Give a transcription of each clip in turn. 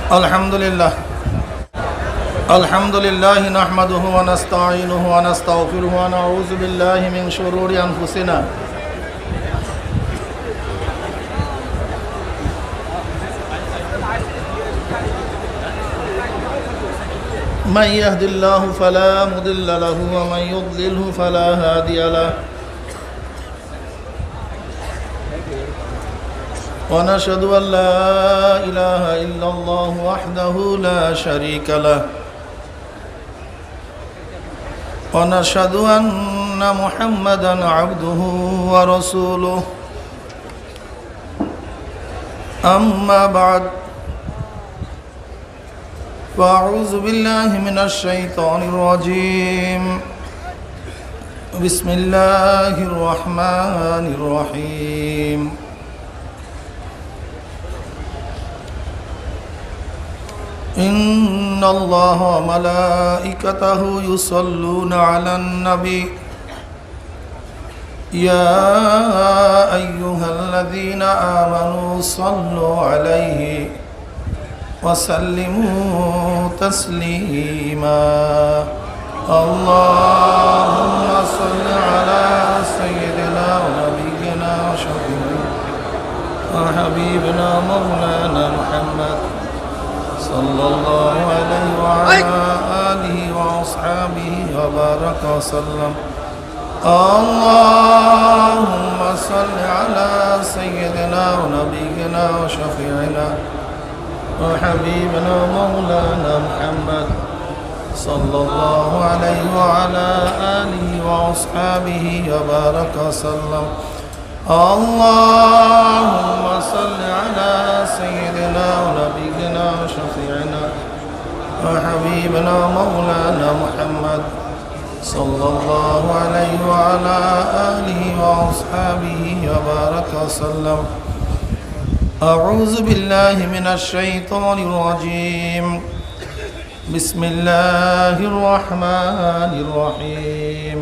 আলহামদুলিল্লাহ নাহমাদুহু ওয়া নাস্তাঈনুহু ওয়া নাস্তাগফিরুহু ওয়া নাউযু বিল্লাহি মিন শুরুরি আনফুসিনা মান ইয়াহদিল্লাহু ফালা মুদিল্লা লাহু ওয়া মান ইউদ্লিলহু ফালা হাদিয়া লাহু ونشهد أن لا إله إلا الله وحده لا شريك له ونشهد أن محمدا عبده ورسوله أما بعد فأعوذ بالله من الشيطان الرجيم بسم الله الرحمن الرحيم إن الله وملائكته يصلون على النبي يا أيها الذين آمنوا صلوا عليه وسلموا تسليما اللهم صل على سيدنا ونبينا وشفيعنا وحبيبنا مولانا محمد صلى الله عليه وعلى آله وأصحابه وبارك وسلم اللهم صل على سيدنا ونبينا وشفيعنا وحبيبنا مولانا محمد صلى الله عليه وعلى آله وأصحابه وبارك وسلم اللهم صل على سيدنا ونبينا وشفيعنا وحبيبنا مولانا محمد صلى الله عليه وعلى آله وأصحابه وبارك وسلم أعوذ بالله من الشيطان الرجيم بسم الله الرحمن الرحيم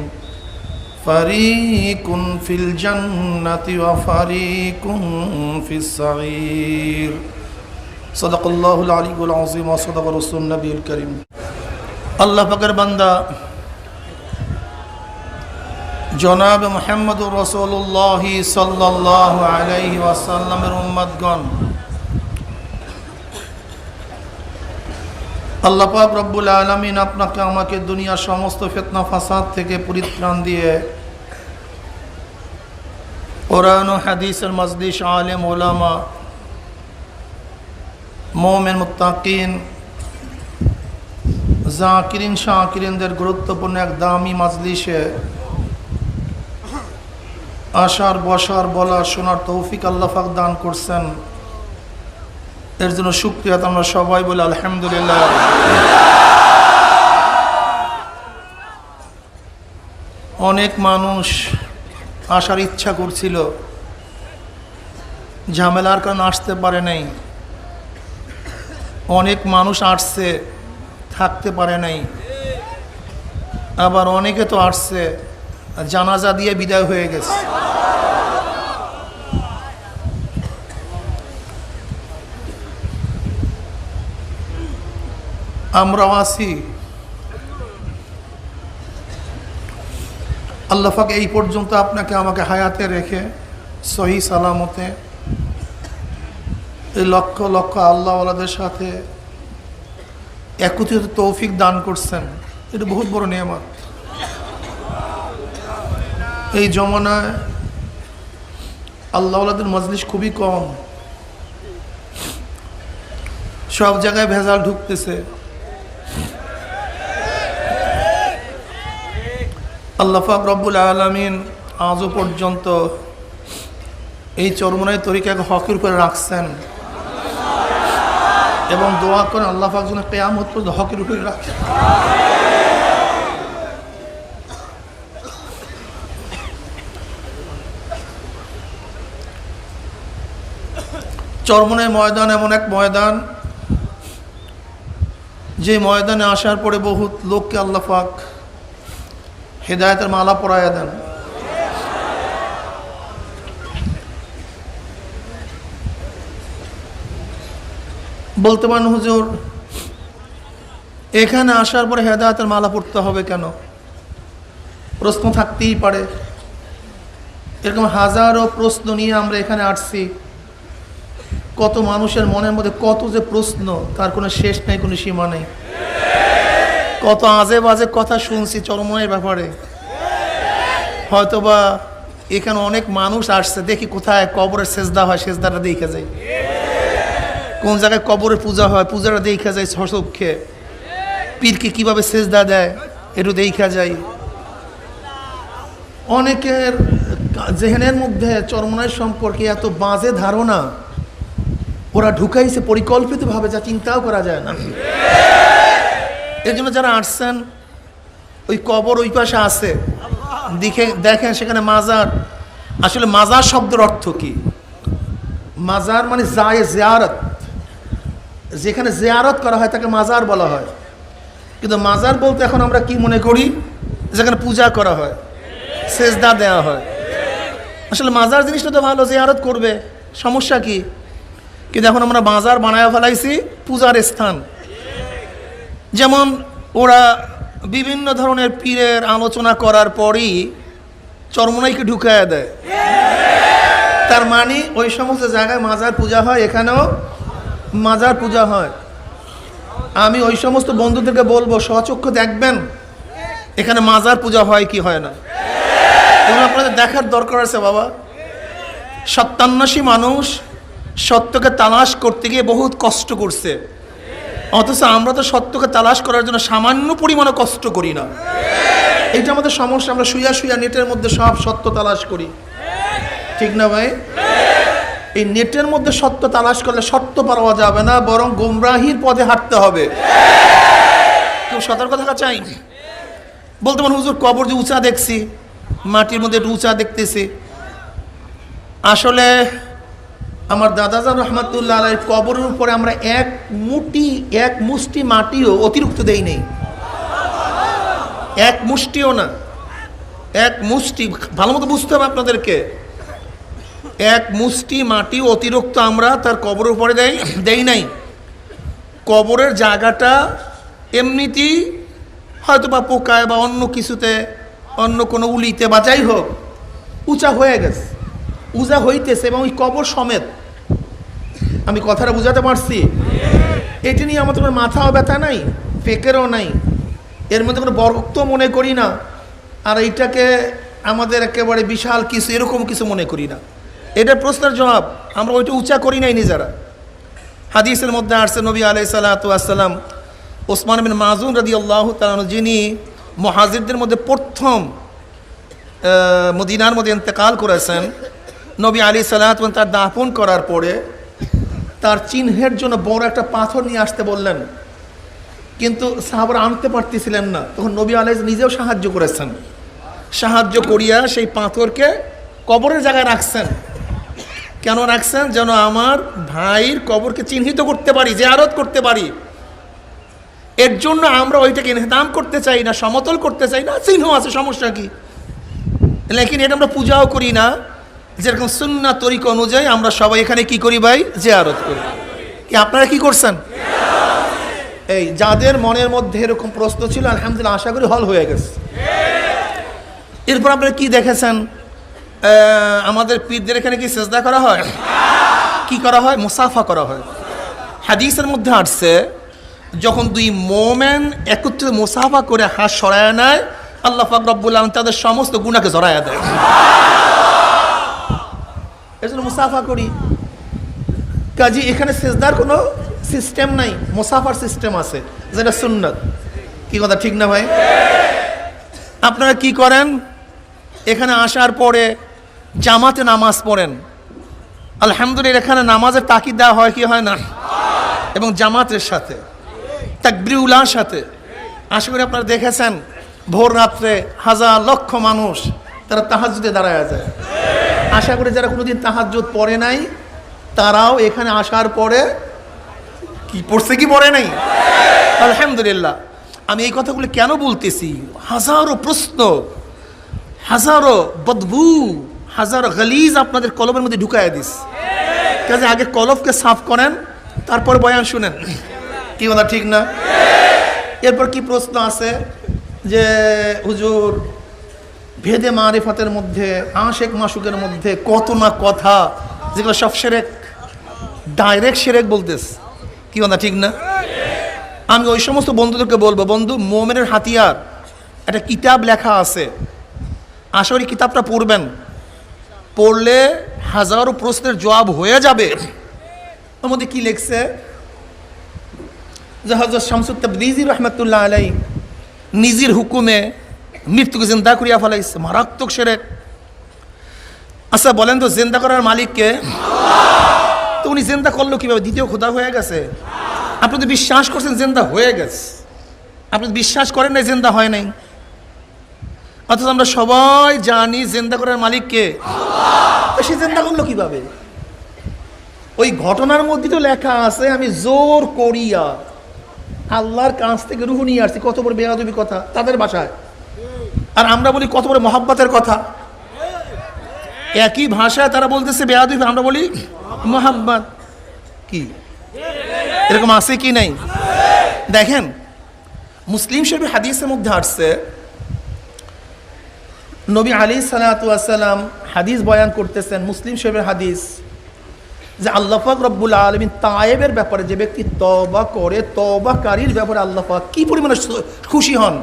فريق في الجنة وفريق في السعير صدق الله العلي العظيم وصدق رسول النبي الكريم আল্লাহ পাকের বান্দা জনাব মুহাম্মদুর রাসূলুল্লাহ সাল্লাল্লাহু আলাইহি ওয়াসাল্লামের উম্মতগণ, আল্লাহ পাক রব্বুল আলামিন আপনাকে আমাকে দুনিয়ার সমস্ত ফিতনা ফাসাদ থেকে পরিত্রাণ দিয়ে কোরআন ও হাদিসের মজলিস আলেম ওলামা মুমিন মুত্তাকিন জাকিরিন শাকিরিনদের গুরুত্বপূর্ণ এক দামি মজলিসে আসার বসার বলার শোনার তৌফিক আল্লাহ পাক দান করছেন। এর জন্য শুকরিয়া আমরা সবাই বলে আলহামদুলিল্লাহ। অনেক মানুষ আসার ইচ্ছা করছিল, ঝামেলার কারণে আসতে পারে নাই। অনেক মানুষ আসছে, থাকতে পারে নাই। আবার অনেকে তো আসছে, জানাজা দিয়ে বিদায় হয়ে গেছে। আমরাও আছি। আল্লাহ পাক এই পর্যন্ত আপনাকে আমাকে হায়াতে রেখে সহি সালামতে এই লক্ষ লক্ষ আল্লাহওয়ালাদের সাথে একত্রিত তৌফিক দান করছেন। এটা বহুত বড় নিয়ামত। এই জমানায় আল্লাহওয়ালাদের মজলিস খুবই কম, সব জায়গায় ভেজাল ঢুকতেছে। আল্লাহ পাক রব্বুল আলামিন আজও পর্যন্ত এই চরমনাই তরিকাকে হকের উপরে রাখছেন এবং দোয়া করেন আল্লাহ পাক যেন কিয়ামত পর্যন্ত হকের উপরে রাখে। চরমনাই ময়দান এমন এক ময়দান, যে ময়দানে আসার পরে বহুত লোককে আল্লাহ পাক হেদায়েতের মালা পরায়া দেন। বলতে পারেন হুজুর এখানে আসার পরে হেদায়েতের মালা পড়তে হবে কেন? প্রশ্ন থাকতেই পারে। এরকম হাজারো প্রশ্ন নিয়ে আমরা এখানে আসছি। কত মানুষের মনের মধ্যে কত যে প্রশ্ন, তার কোনো শেষ নেই, কোনো সীমা নেই। কত আজে বাজে কথা শুনছি চরমনের ব্যাপারে। হয়তোবা এখানে অনেক মানুষ আসছে, দেখি কোথায় কবরের সেজদা হয়, সেজদাটা দেখে যায়। কোন জায়গায় কবরের পূজা হয়, পূজাটা দেখা যায় সচক্ষে। পীরকে কিভাবে সেজদা দেয় একটু দেখা যায়। অনেকের জেহেনের মধ্যে চরমনের সম্পর্কে এত বাজে ধারণা ওরা ঢুকাইছে পরিকল্পিতভাবে, যা চিন্তাও করা যায় না। এর জন্য যারা আসছেন, ওই কবর ওই পাশে আছে, দেখেন সেখানে মাজার। আসলে মাজার শব্দের অর্থ কি? মাজার মানে জিয়ারত, যেখানে জিয়ারত করা হয় তাকে মাজার বলা হয়। কিন্তু মাজার বলতে এখন আমরা কি মনে করি? যেখানে পূজা করা হয়, সেজদা দেওয়া হয়। আসলে মাজার জিনিসটা তো ভালো, জিয়ারত করবে, সমস্যা কি? কিন্তু এখন আমরা মাজার বানায় ফেলাইছি পূজার স্থান। যেমন ওরা বিভিন্ন ধরনের পীরের আলোচনা করার পরই চরমনাইকে ঢুকাইয়া দেয়। তার মানে ওই সমস্ত জায়গায় মাজার পূজা হয়, এখানেও মাজার পূজা হয়। আমি ওই সমস্ত বন্ধুদেরকে বলবো স্বচক্ষে দেখবেন এখানে মাজার পূজা হয় কি হয় না। এবং আপনাদের দেখার দরকার আছে বাবা। সত্যান্বেষী মানুষ সত্যকে তালাশ করতে গিয়ে বহুত কষ্ট করছে, অথচ আমরা তো সত্যকে তালাশ করার জন্য সামান্য পরিমাণে কষ্ট করি না। এটা আমাদের সমস্যা। আমরা শুয়া শুয়া নেটের মধ্যে সব সত্য তালাশ করি, ঠিক না ভাই? এই নেটের মধ্যে সত্য তালাশ করলে সত্য পাওয়া যাবে না, বরং গোমরাহির পথে হাঁটতে হবে। কেউ সতর্ক থাকা চাই। বলতে পারেন হুজুর কবর যে উঁচা দেখছি, মাটির মধ্যে একটু উঁচা দেখতেছি। আসলে আমার দাদাজান রহমাতুল্লাহ আলাইহির কবরের উপরে আমরা এক মুষ্টি মাটিও অতিরিক্ত দেই নেই। এক মুষ্টিও না, এক মুষ্টি। ভালো মতো বুঝতে হবে আপনাদেরকে। এক মুষ্টি মাটি অতিরিক্ত আমরা তার কবরের উপরে দেই নাই। কবরের জায়গাটা এমনিতেই হয়তো বা পোকায় বা অন্য কিছুতে, অন্য কোনো উলিতে বা যাই হোক উঁচা হয়ে গেছে, উঁচা হইতেছে, এবং ওই কবর সমেত। আমি কথাটা বুঝাতে পারছি? এটি নিয়ে আমাদের কোনো মাথাও ব্যথা নাই, ফেকেরও নাই, এর মধ্যে কোনো বরক্ত মনে করি না। আর এইটাকে আমাদের একেবারে বিশাল কিছু এরকম কিছু মনে করি না। এটার প্রশ্নের জবাব, আমরা ওইটা উঁচা করি নাই নিজেরা। হাদিসের মধ্যে আসছে নবী আলাইহিস সালাতু ওয়াস সালাম ওসমান বিন মাযুন রাদিয়াল্লাহু তাআলা, যিনি মুহাজিরদের মধ্যে প্রথম মদিনার মধ্যে ইন্তেকাল করেছেন, নবী আলাইহিস সালাতু ওয়াস সালাম তার দাফন করার পরে তার চিহ্নের জন্য বড় একটা পাথর নিয়ে আসতে বললেন, কিন্তু সাহাবারা আনতে পারতেছিলেন না। তখন নবী আলাইহিস নিজেও সাহায্য করেছেন। সাহায্য করিয়া সেই পাথরকে কবরের জায়গায় রাখছেন। কেন রাখছেন? যেন আমার ভাইয়ের কবরকে চিহ্নিত করতে পারি, জিয়ারত করতে পারি। এর জন্য আমরা ওইটাকে ইনহদাম করতে চাই না, সমতল করতে চাই না। চিহ্ন আছে, সমস্যা কি? লেকিন এটা আমরা পূজাও করি না। যেরকম সুন্নাত তরিকা অনুযায়ী আমরা সবাই এখানে কি করি ভাই? জিয়ারত করি। কি আপনারা কি করছেন? এই যাদের মনের মধ্যে এরকম প্রশ্ন ছিল, আলহামদুলিল্লাহ আশা করি হল হয়ে গেছে। এরপর আপনারা কি দেখেছেন? আমাদের পীরদের এখানে কি সেজদা করা হয়? কি করা হয়? মুসাফা করা হয়। হাদিসের মধ্যে আসছে যখন দুই মোমেন একত্রে মুসাফা করে হাত সরায় নেয়, আল্লাহ পাক রব্বুল আলামিন তাদের সমস্ত গুনাহকে ঝরাইয়া দেয়। এজন্য মুসাফা করি। কাজী এখানে সেজদার কোনো সিস্টেম নাই, মুসাফার সিস্টেম আছে, যেটা সুন্নাত। কি কথা ঠিক না ভাই? আপনারা কি করেন? এখানে আসার পরে জামাতে নামাজ পড়েন। আলহামদুলিল্লাহ এখানে নামাজের তাকিদ দেওয়া হয় কি হয় না? এবং জামাতের সাথে, তাকবীরুল্লাহর সাথে। আশা করি আপনারা দেখেছেন ভোর রাত্রে হাজার লক্ষ মানুষ তারা তাহাজ্জুদে দাঁড়ায় যায়। আশা করি যারা কোনোদিন তাহাজ্জুদ পড়ে নাই তারাও এখানে আসার পরে কি পড়ছে কি পড়ে নাই? আলহামদুলিল্লাহ। আমি এই কথাগুলো কেন বলতেছি? হাজারো প্রশ্ন, হাজারো বদবু, হাজারো গালিজ আপনাদের কলবের মধ্যে ঢুকাইয়া দিস। কাজে আগে কলবকে সাফ করেন, তারপর বয়ান শুনেন, কি কথা ঠিক না? এরপর কি প্রশ্ন আছে যে হুজুর ভেদে মারিফাতের মধ্যে আশেক মাসুকের মধ্যে কত না কথা, যেগুলো সব শিরক, ডাইরেক্ট শিরক বলতেছে, কি কথা ঠিক না? আমি ওই সমস্ত বন্ধুদেরকে বলবো, বন্ধু মোমেনের হাতিয়ার একটা কিতাব লেখা আছে, আশা করি কিতাবটা পড়বেন, পড়লে হাজারো প্রশ্নের জবাব হয়ে যাবে। ওর মধ্যে কি লিখছে যে হযরত শামসুত তাবরিজি রহমাতুল্লাহ আলাইহি নিজের হুকুমে মৃত্যুকে জিন্দা করিয়া ফেলাইছে, মারাত্মক শিরক। আচ্ছা বলেন তো জিন্দা করার মালিককে? তো উনি জিন্দা করলো কিভাবে? দ্বিতীয় খোদা হয়ে গেছে। আপনি তো বিশ্বাস করছেন জিন্দা হয়ে গেছে, আপনি বিশ্বাস করেন নাই জিন্দা হয় নাই। অথচ আমরা সবাই জানি জিন্দা করার মালিককে। সে জিন্দা করলো কিভাবে? ওই ঘটনার মধ্যে তো লেখা আছে, আমি জোর করিয়া আল্লাহর কাছ থেকে রুহ নিয়ে আসছি। কত বড় বেয়াদবি কথা তাদের ভাষায়। আর আমরা বলি কত বড় মহাব্বতের কথা। একই ভাষায় তারা বলতেছে বেয়াদবি, আমরা বলি মহাব্বত। কি এরকম আছে কি নাই? দেখেন মুসলিম শরীফের হাদিসের মধ্যে আসছে, নবী আলাইহিস সালাতু ওয়াস সালাম হাদিস বয়ান করতেছেন, মুসলিম শরীফের হাদিস, যে আল্লাহ পাক রব্বুল আলামিন তায়েবের ব্যাপারে, যে ব্যক্তি তওবা করে, তওবাকারীর ব্যাপারে আল্লাহ পাক কি পরিমাণে খুশি হন।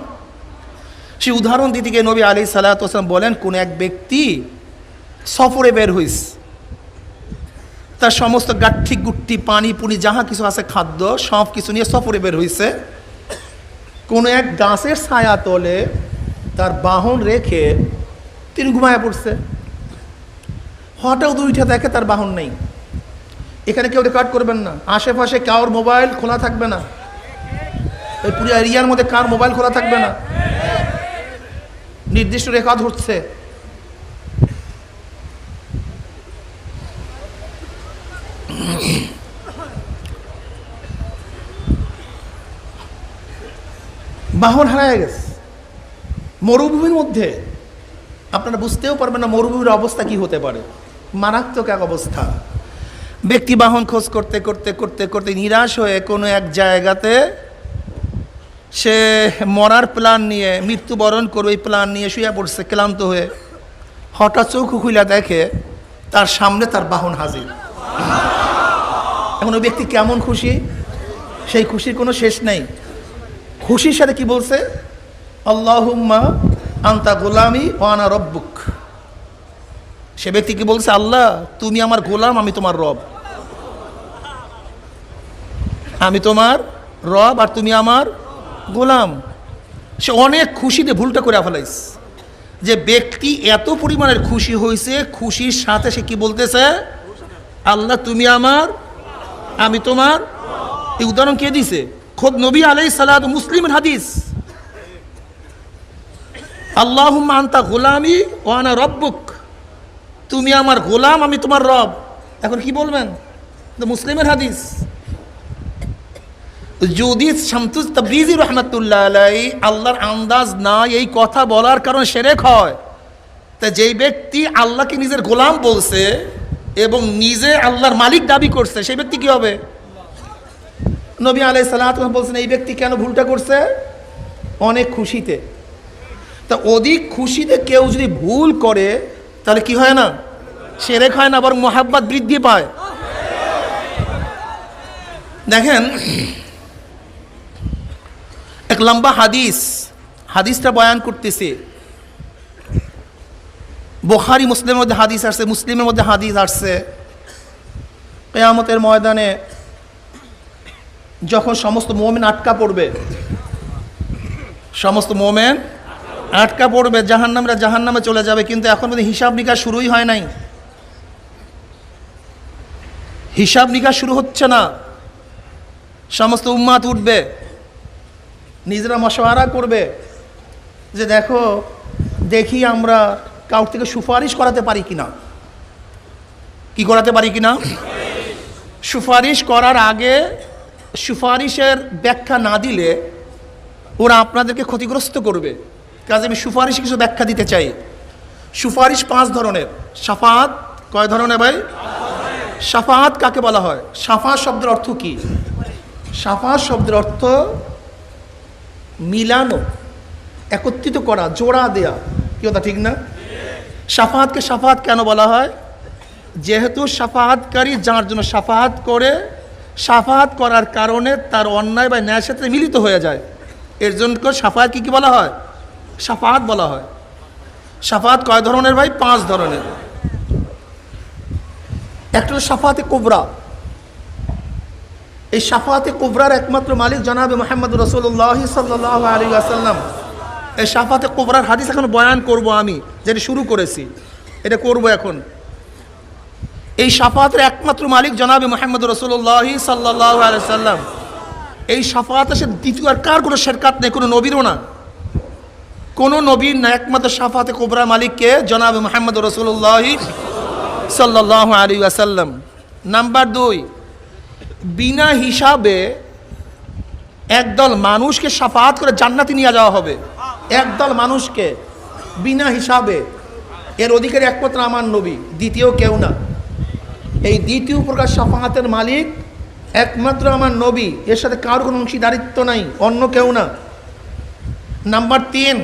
সে উদাহরণ দিতে গিয়ে নবী আলাইহিস সালাতু ওয়াস সালাম বলেন, কোন এক ব্যক্তি সফরে বের হইছে, তার সমস্ত গাঠি গুট্টি পানি পুনি যাহা কিছু আছে খাদ্য সব কিছু নিয়ে সফরে বের হইছে, কোনো এক গাছের ছায়া তলে তার বাহন রেখে তিনি ঘুমায়া পড়ছে। হঠাৎ উঠে দেখে তার বাহন নেই। এখানে কেউ রেকর্ড করবেন না, আশেপাশে কারোর মোবাইল খোলা থাকবে না, ওই পুরো এরিয়ার মধ্যে কার মোবাইল খোলা থাকবে না, নির্দিষ্ট রেকর্ড হচ্ছে। বাহন হারায় গেছে মরুভূমির মধ্যে। আপনারা বুঝতেও পারবেন না মরুভূমির অবস্থা কি হতে পারে, মারাত্মক এক অবস্থা। ব্যক্তি বাহন খোঁজ করতে করতে করতে করতে নিরাশ হয়ে কোনো এক জায়গাতে সে মরার প্ল্যান নিয়ে, মৃত্যুবরণ করবে এই প্ল্যান নিয়ে শুয়ে পড়ছে ক্লান্ত হয়ে। হঠাৎ চোখ খুলে দেখে তার সামনে তার বাহন হাজির। এখন ওই ব্যক্তি কেমন খুশি, সেই খুশির কোনো শেষ নেই। খুশির সাথে কি বলছে, আল্লাহুম্মা আনতা গোলামি ওয়া আনা রব্বুক। সে ব্যক্তি কি বলছে, আল্লাহ তুমি আমার গোলাম, আমি তোমার রব। আমি তোমার রব আর তুমি আমার গোলাম। সে অনেক খুশিতে ভুলটা করে ফেলাইছে। যে ব্যক্তি এত পরিমাণের খুশি হয়েছে, খুশির সাথে সে কি বলতেছে, আল্লাহ তুমি আমার, আমি তোমার। এই উদাহরণ কে দিছে? খোদ নবী আলাইহিস সালাত, মুসলিমের হাদিস। আল্লাহুম্মা আনতা গোলামি ওয়া আনা রব্বুক, তুমি আমার গোলাম, আমি তোমার রব। এখন কি বলবেন? মুসলিমের হাদিস। যদি শামসুত তাবরিজি রহমাতুল্লাহ আলাইহি আল্লাহর আন্দাজ না এই কথা বলার কারণে শিরক হয়, তা যেই ব্যক্তি আল্লাহকে নিজের গোলাম বলছে এবং নিজে আল্লাহর মালিক দাবি করছে, সেই ব্যক্তি কি হবে? নবী আলাইহিস সালাতু ওয়াস সালাম বলছেন এই ব্যক্তি কেন ভুলটা করছে? অনেক খুশিতে। তা অধিক খুশিতে কেউ যদি ভুল করে তাহলে কি হয় না? শিরক হয় না, বরং মুহাব্বত বৃদ্ধি পায়। দেখেন এক লম্বা হাদিসটা বয়ান করতেছে। বুখারী মুসলিমের মধ্যে হাদিস আসছে, মুসলিমের মধ্যে হাদিস আসছে, কিয়ামতের ময়দানে যখন সমস্ত মুমিন আটকা পড়বে, সমস্ত মুমিন আটকা পড়বে, জাহান্নামীরা জাহান্নামে চলে যাবে, কিন্তু এখন পর্যন্ত হিসাব নিকাশ শুরুই হয় নাই। হিসাব নিকাশ শুরু হচ্ছে না। সমস্ত উম্মাত উঠবে, নিজেরা মশওয়ারা করবে যে দেখি আমরা কাউর থেকে সুপারিশ করাতে পারি কিনা। কি করাতে পারি কিনা? সুপারিশ করার আগে সুপারিশের ব্যাখ্যা না দিলে ওরা আপনাদেরকে ক্ষতিগ্রস্ত করবে। কাজে আমি সুপারিশ কিছু ব্যাখ্যা দিতে চাই। সুপারিশ 5 ধরনের। শাফাত কয় ধরনের ভাই? শাফাআত কাকে বলা হয়? শাফাআত শব্দের অর্থ কি? শাফাআত শব্দের অর্থ মিলানো, একত্রিত করা, জোড়া দেয়া। কি কথা ঠিক না? শাফাআতকে শাফাআত কেন বলা হয়? যেহেতু শাফাআতকারী যার জন্য শাফাআত করে, শাফাআত করার কারণে তার অন্যায় বা ন্যায়ের সাথে মিলিত হয়ে যায়, এর জন্য শাফাআত কি বলা হয়? শাফাআত বলা হয়। শাফাআত কয় ধরনের ভাই? 5 ধরনের। একটা হলো শাফাআতে কুবরা। এই শাফাআতে কুবরার একমাত্র মালিক জনাবে মুহাম্মদ রাসূলুল্লাহ সাল্লাল্লাহু আলাইহি ওয়াসাল্লাম। এই শাফাআতে কুবরার হাদিস এখন বয়ান করব আমি, যেটা শুরু করেছি, এটা করব এখন। এই শাফাআতের একমাত্র মালিক জনাবে মুহাম্মদ রাসূলুল্লাহ সাল্লাল্লাহু আলাইহি ওয়াসাল্লাম। এই শাফাআতে সে দ্বিতীয় আর কার কোনো শেরকাত নেই, কোনো নবীরও না, কোনো নবীর না। একমাত্র শাফাআতে কুবরা মালিককে জনাবে মুহাম্মদ রাসূলুল্লাহ সাল্লাল্লাহু আলাইহি ওয়াসাল্লাম। নাম্বার 2, বিনা হিসাবে একদল মানুষকে শাফাআত করে জান্নাতে নিয়ে যাওয়া হবে। একদল মানুষকে বিনা হিসাবে, এর অধিকারী একমাত্র আমার নবী, দ্বিতীয় কেউ না। এই দ্বিতীয় প্রকার শাফাআতের মালিক একমাত্র আমার নবী, এর সাথে কারোর কোনো অংশীদারিত্ব নাই, অন্য কেউ না। নাম্বার 3,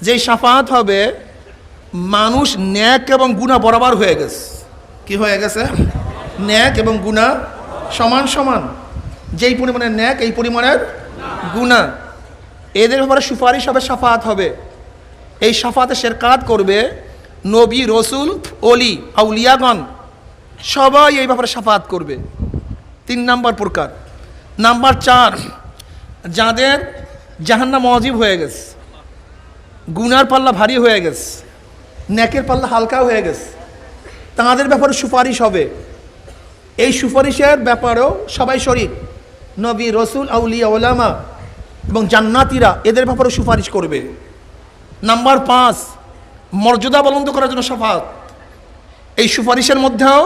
যে শাফাআত হবে মানুষ ন্যাক এবং গুনাহ বরাবর হয়ে গেছে। কি হয়ে গেছে? ন্যাক এবং গুনাহ সমান সমান। যেই পরিমাণের ন্যাক এই পরিমাণের গুনাহ। এদের ব্যাপারে সুপারিশ হবে, শাফাআত হবে। এই শাফাআতে শেরকাত করবে নবী, রসুল, অলি, আউলিয়াগণ, সবাই এই ব্যাপারে শাফাআত করবে। 3 নাম্বার প্রকার। নাম্বার 4, যাদের জাহান্নাম ওয়াজিব হয়ে গেছে, গুনার পাল্লা ভারী হয়ে গেছে, নেকের পাল্লা হালকা হয়ে গেছে, তাদের ব্যাপারে সুপারিশ হবে। এই সুপারিশের ব্যাপারেও সবাই শরীক, নবী, রসুল, আউলিয়া, ওলামা এবং জান্নাতীরা, এদের ব্যাপারে সুপারিশ করবে। নাম্বার 5, মর্যাদা বুলন্দ করার জন্য শাফাআত। এই সুপারিশের মধ্যেও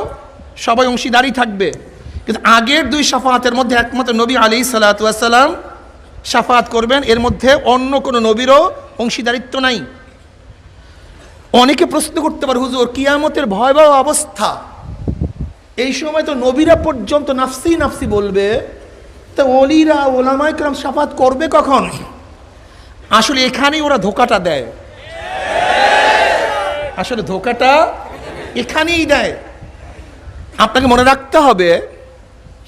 সবাই অংশীদারি থাকবে, কিন্তু আগের 2 শাফাআতের মধ্যে একমাত্র নবী আলাইহিস সালাতু ওয়াস সালাম শাফাআত করবেন, এর মধ্যে অন্য কোনো নবীরও অংশীদারিত্ব নাই। অনেকে প্রশ্ন করতে পারে, হুজুর কিয়ামতের ভয়াবহ অবস্থা, এই সময় তো নবীরা পর্যন্ত নাফসি নাফসি বলবে, তো ওলিরা, ওলামায়ে কেরাম শাফাআত করবে কখন? আসলে এখানেই ওরা ধোকাটা দেয়। আসলে ধোকাটা এখানেই দেয়। আপনাকে মনে রাখতে হবে,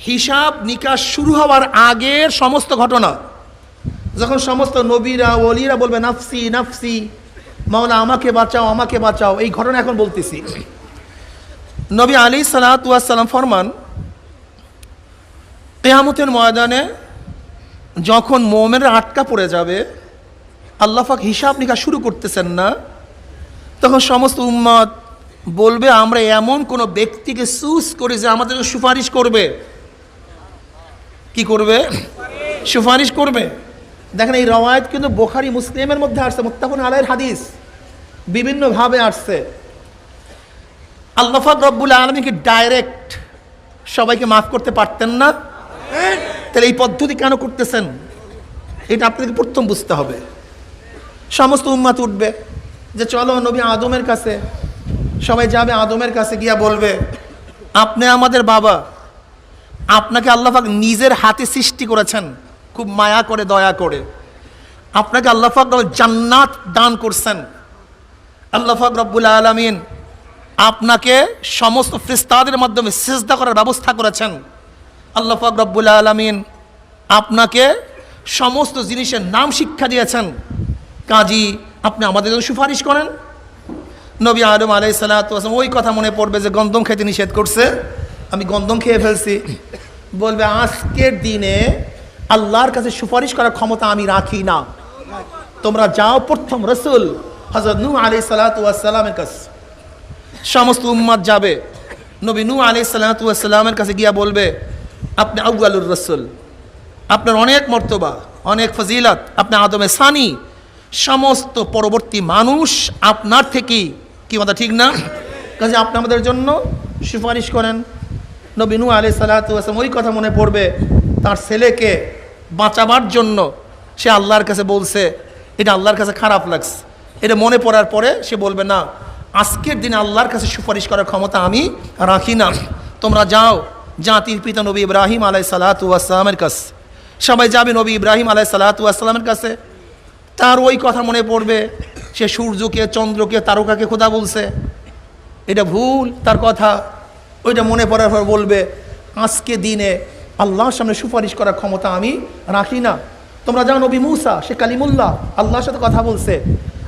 হিসাব নিকাশ শুরু হওয়ার আগের সমস্ত ঘটনা, যখন সমস্ত নবীরা, ওলিরা বলবে নাফসি নাফসি, মাওলা আমাকে বাঁচাও, আমাকে বাঁচাও, এই ঘটনা এখন বলতেছি। নবী আলাইহিস সালাতু ওয়াস সালাম ফরমান, কিয়ামতের ময়দানে যখন মুমিনরা আটকা পড়ে যাবে, আল্লাহ পাক হিসাব নিকাশ শুরু করতেছেন না, তখন সমস্ত উম্মত বলবে আমরা এমন কোন ব্যক্তিকে চুজ করি যে আমাদের সুপারিশ করবে। কি করবে? সুপারিশ করবে। দেখেন, এই রওয়ায়াত কিন্তু বুখারী, মুসলিমের মধ্যে আসছে, মুত্তাফাকুন আলাইহির হাদিস, বিভিন্নভাবে আসছে। আল্লাহ পাক রব্বুল আলামিন কি ডাইরেক্ট সবাইকে মাফ করতে পারতেন না? তাহলে এই পদ্ধতি কেন করতেছেন? এটা আপনাকে প্রথম বুঝতে হবে। সমস্ত উম্মত উঠবে যে চলো নবী আদমের কাছে, সবাই যাবে আদমের কাছে, গিয়া বলবে আপনি আমাদের বাবা, আপনাকে আল্লাহ পাক নিজের হাতে সৃষ্টি করেছেন, খুব মায়া করে, দয়া করে। আপনাকে আল্লাহ পাক জান্নাত দান করছেন। আল্লাহ পাক রব্বুল আলামিন আপনাকে সমস্ত ফেরেশতাদের মাধ্যমে সিজদা করার ব্যবস্থা করেছেন। আল্লাহ পাক রব্বুল আলামিন আপনাকে সমস্ত জিনিসের নাম শিক্ষা দিয়েছেন। কাজী আপনি আমাদের জন্য সুপারিশ করেন। নবী আদম আলাইহিস সালাতু ওয়াস সালাম ওই কথা মনে পড়বে যে গন্ধম খেতে নিষেধ করছে, আমি গন্ধম খেয়ে ফেলছি। বলবে আজকের দিনে আল্লাহর কাছে সুপারিশ করার ক্ষমতা আমি রাখি না, তোমরা যাও প্রথম রসুল হযরত নূহ আলাইহিস সালাতু ওয়াস সালামের কাছে। সমস্ত উম্মত যাবে, নবী নূহ আলাইহিস সালাতু ওয়াস সালামের কাছে গিয়া বলবে আপনি আউয়ালুর রাসূল, আপনার অনেক মর্তবা, অনেক ফজিলত, আপনি আদমে সানি, সমস্ত পরবর্তী মানুষ আপনার থেকেই, কি কথা ঠিক না? কাজে আপনি আমাদের জন্য সুপারিশ করেন। নবী নূহ আলাইহিস সালাতু ওয়াস সালাম ওই কথা মনে পড়বে, তার ছেলেকে বাঁচাবার জন্য সে আল্লাহর কাছে বলছে, এটা আল্লাহর কাছে খারাপ লাগছে। এটা মনে পড়ার পরে সে বলবে না, আজকের দিনে আল্লাহর কাছে সুপারিশ করার ক্ষমতা আমি রাখি না। তোমরা যাও জাতির পিতা নবী ইব্রাহিম আলাইহিস সালাতু ওয়াস সালামের কাছে। সবাই যাবে নবী ইব্রাহিম আলাইহিস সালাতু ওয়াস সালামের কাছে। তার ওই কথা মনে পড়বে, সে সূর্যকে, চন্দ্রকে, তারকাকে খোদা বলছে, এটা ভুল তার কথা। ওইটা মনে পড়ার পর বলবে, আজকে দিনে আল্লাহর সামনে সুপারিশ করার ক্ষমতা আমি রাখি না। তোমরা যাও নবী মূসা, সে কালিমুল্লাহ, আল্লাহর সাথে কথা বলছে,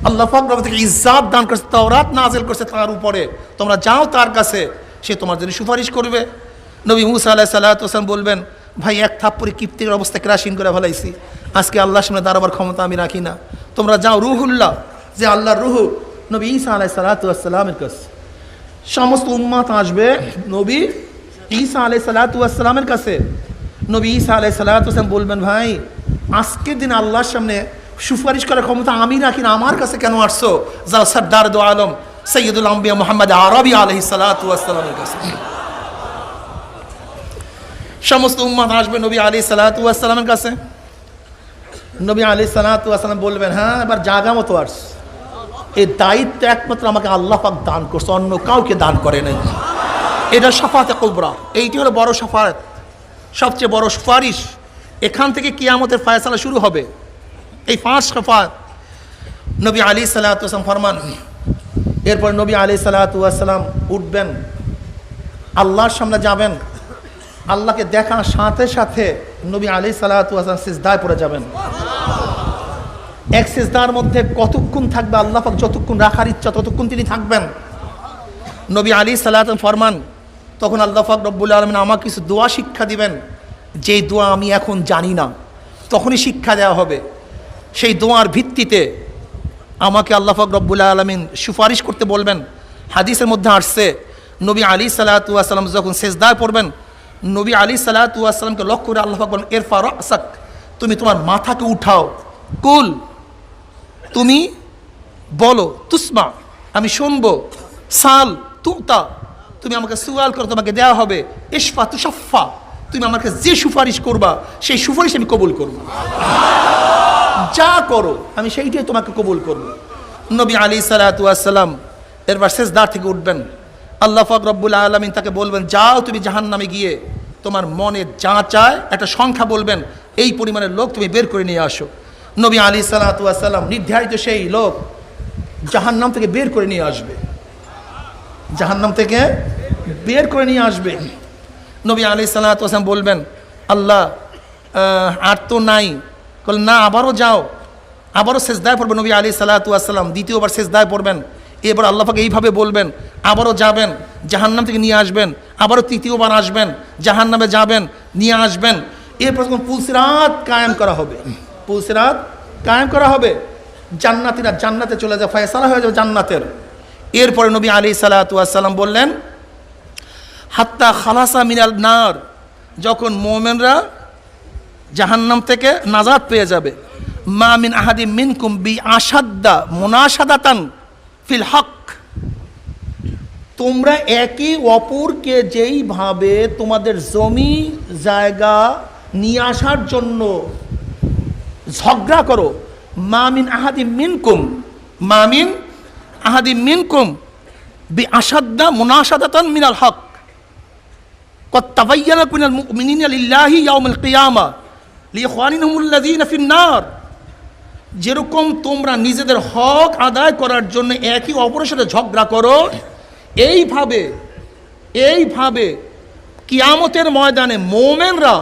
আল্লাহ পাক রব থেকে ইজ্জাত দান করছে, তাওরাত নাযিল করছে তার উপরে। তোমরা যাও তার কাছে, সে তোমার জন্য সুপারিশ করবে। নবী মূসা আলাইহিস সালাতু ওয়াস সালাম বলবেন, ভাই এক থাপ্পড়ে কিপ্তির অবস্থা ক্রাশিন করে ফেলাইছি, আজকে আল্লাহর সামনে দাঁড়াবার ক্ষমতা আমি রাখি না। তোমরা যাও রুহুল্লাহ, যে আল্লাহর রুহু, নবী ঈসা আলাইহিস সালাতু ওয়াস সালামের কাছে। সমস্ত উম্মত আসবে নবী ঈসা আলাইহিস সালাতু ওয়াস সালামের কাছে। নবী ঈসা আলাইহিস সালাতু ওয়াস সালাম বলবেন, ভাই আজকের দিন আল্লাহর সামনে সুপারিশ করার ক্ষমতা আমি রাখি না, আমার কাছে কেন আসছো? যাও সরদার দো আলম সৈয়দুল আম্বিয়া মুহাম্মদ আরবি আলাইহিস সালাতু ওয়াস সালামের কাছে। সমস্ত উম্মত আসবে নবী আলাইহিস সালাতু ওয়াস সালামের কাছে। নবী আলাইহিস সালাতু ওয়াস সালাম বলবেন, হ্যাঁ এবার জাগা মতো আস। এই দায়িত্ব একমাত্র আমাকে আল্লাহ পাক দান করছে, অন্য কাউকে দান করে নাই। এটা শাফাতে কুবরা, এইটি হলো বড় শাফাত, সবচেয়ে বড় সুপারিশ। এখান থেকে কিয়ামতের ফয়সালা শুরু হবে। এই 5 শাফাত নবী আলাইহিস সালাতু ওয়াস সালাম ফরমান। এরপর নবী আলাইহিস সালাতু ওয়াস সালাম উঠবেন, আল্লাহর সামনে যাবেন। আল্লাহকে দেখার সাথে সাথে নবী আলাইহিস সালাতু ওয়াস সালাম সিজদায় পড়ে যাবেন। এক সিজদার মধ্যে কতক্ষণ থাকবে আল্লাহ পাক যতক্ষণ রাখার ইচ্ছা ততক্ষণ তিনি থাকবেন। নবী আলাইহিস সালাতু ফরমান, তখন আল্লাহ পাক রব্বুল আলামিন আমাকে কিছু দোয়া শিক্ষা দিবেন, যেই দোয়া আমি এখন জানি না, তখনই শিক্ষা দেওয়া হবে। সেই দোয়ার ভিত্তিতে আমাকে আল্লাহ পাক রব্বুল আলামিন সুপারিশ করতে বলবেন। হাদিসের মধ্যে আসছে, নবী আলাইহিস সালাতু ওয়াস সালাম যখন সিজদায় পড়বেন, নবী আলাইহিস সালাতু ওয়াস সালামকে লক্ষ্য করে আল্লাহ পাক বলেন, ইরফা রাসাক, তুমি তোমার মাথাকে উঠাও, কুল, তুমি বলো, তুসমা, আমি শুনবো, সাল তুতা, তুমি আমাকে সুয়াল করো, তোমাকে দেওয়া হবে, ইশফা তুশাফা, তুমি আমাকে যে সুপারিশ করবা সেই সুপারিশ আমি কবুল করব, যা করো আমি সেইটাই তোমাকে কবুল করব। নবী আলাইহিস সালাতু ওয়াস সালাম এরপর সিজদার থেকে উঠবেন। আল্লাহ পাক রব্বুল আলামিন তাকে বলবেন, যাও তুমি জাহান্নামে গিয়ে তোমার মনে যা চায় একটা সংখ্যা বলবেন, এই পরিমাণের লোক তুমি বের করে নিয়ে আসো। নবী আলাইহিস সালাতু ওয়াস সালাম নির্ধারিত সেই লোক জাহান্নাম থেকে বের করে নিয়ে আসবে, জাহান্নাম থেকে বের করে নিয়ে আসবে। নবী আলাইহিস সালাতু ওয়াস সালাম বলবেন, আল্লাহ আর তো নাই। বলেন না, আবারও যাও, আবারও সিজদায় পড়বেন। নবী আলাইহিস সালাতু ওয়াস সালাম দ্বিতীয়বার সিজদায় পড়বেন। এবার আল্লাহ পাক এইভাবে বলবেন, আবারও যাবেন, জাহান্নাম থেকে নিয়ে আসবেন, আবারও তৃতীয়বার আসবেন, জাহান্নামে যাবেন, নিয়ে আসবেন। এরপর যখন পুলসিরাত কায়েম করা হবে, পুলসিরাত কায়েম করা হবে, জান্নাতীরা জান্নাতে চলে যায়, ফয়সালা হয়ে যাবে জান্নাতের। এরপরে নবী আলাইহিস সালাতু ওয়াস সালাম বললেন, হাত্তা খালাসা মিনাল নার, যখন মুমিনরা জাহান্নাম থেকে নাজাত পেয়ে যাবে, মা মিন আহাদিম মিনকুম বি আশাদ্দা মুনাশাদাতান ফিল হক, তোমরা একে অপরকে যেইভাবে তোমাদের জমি জায়গা নিয়ে আসার জন্য ঝগড়া করো, মা মিন আহাদিম মিনকুম, মা মিন আহাদিম মিনকুম বি আশাদ্দা মুনাশাদাতান মিনাল হক কদ তাবায়্যানা মিনাল মুমিনিনা লিল্লাহি ইয়াউমুল কিয়ামা লিইখওয়ানিহিমুল্লাযীনা ফিন নার, যেরকম তোমরা নিজেদের হক আদায় করার জন্য একই অপরের সাথে ঝগড়া করো, এইভাবে কিয়ামতের ময়দানে মুমিনরা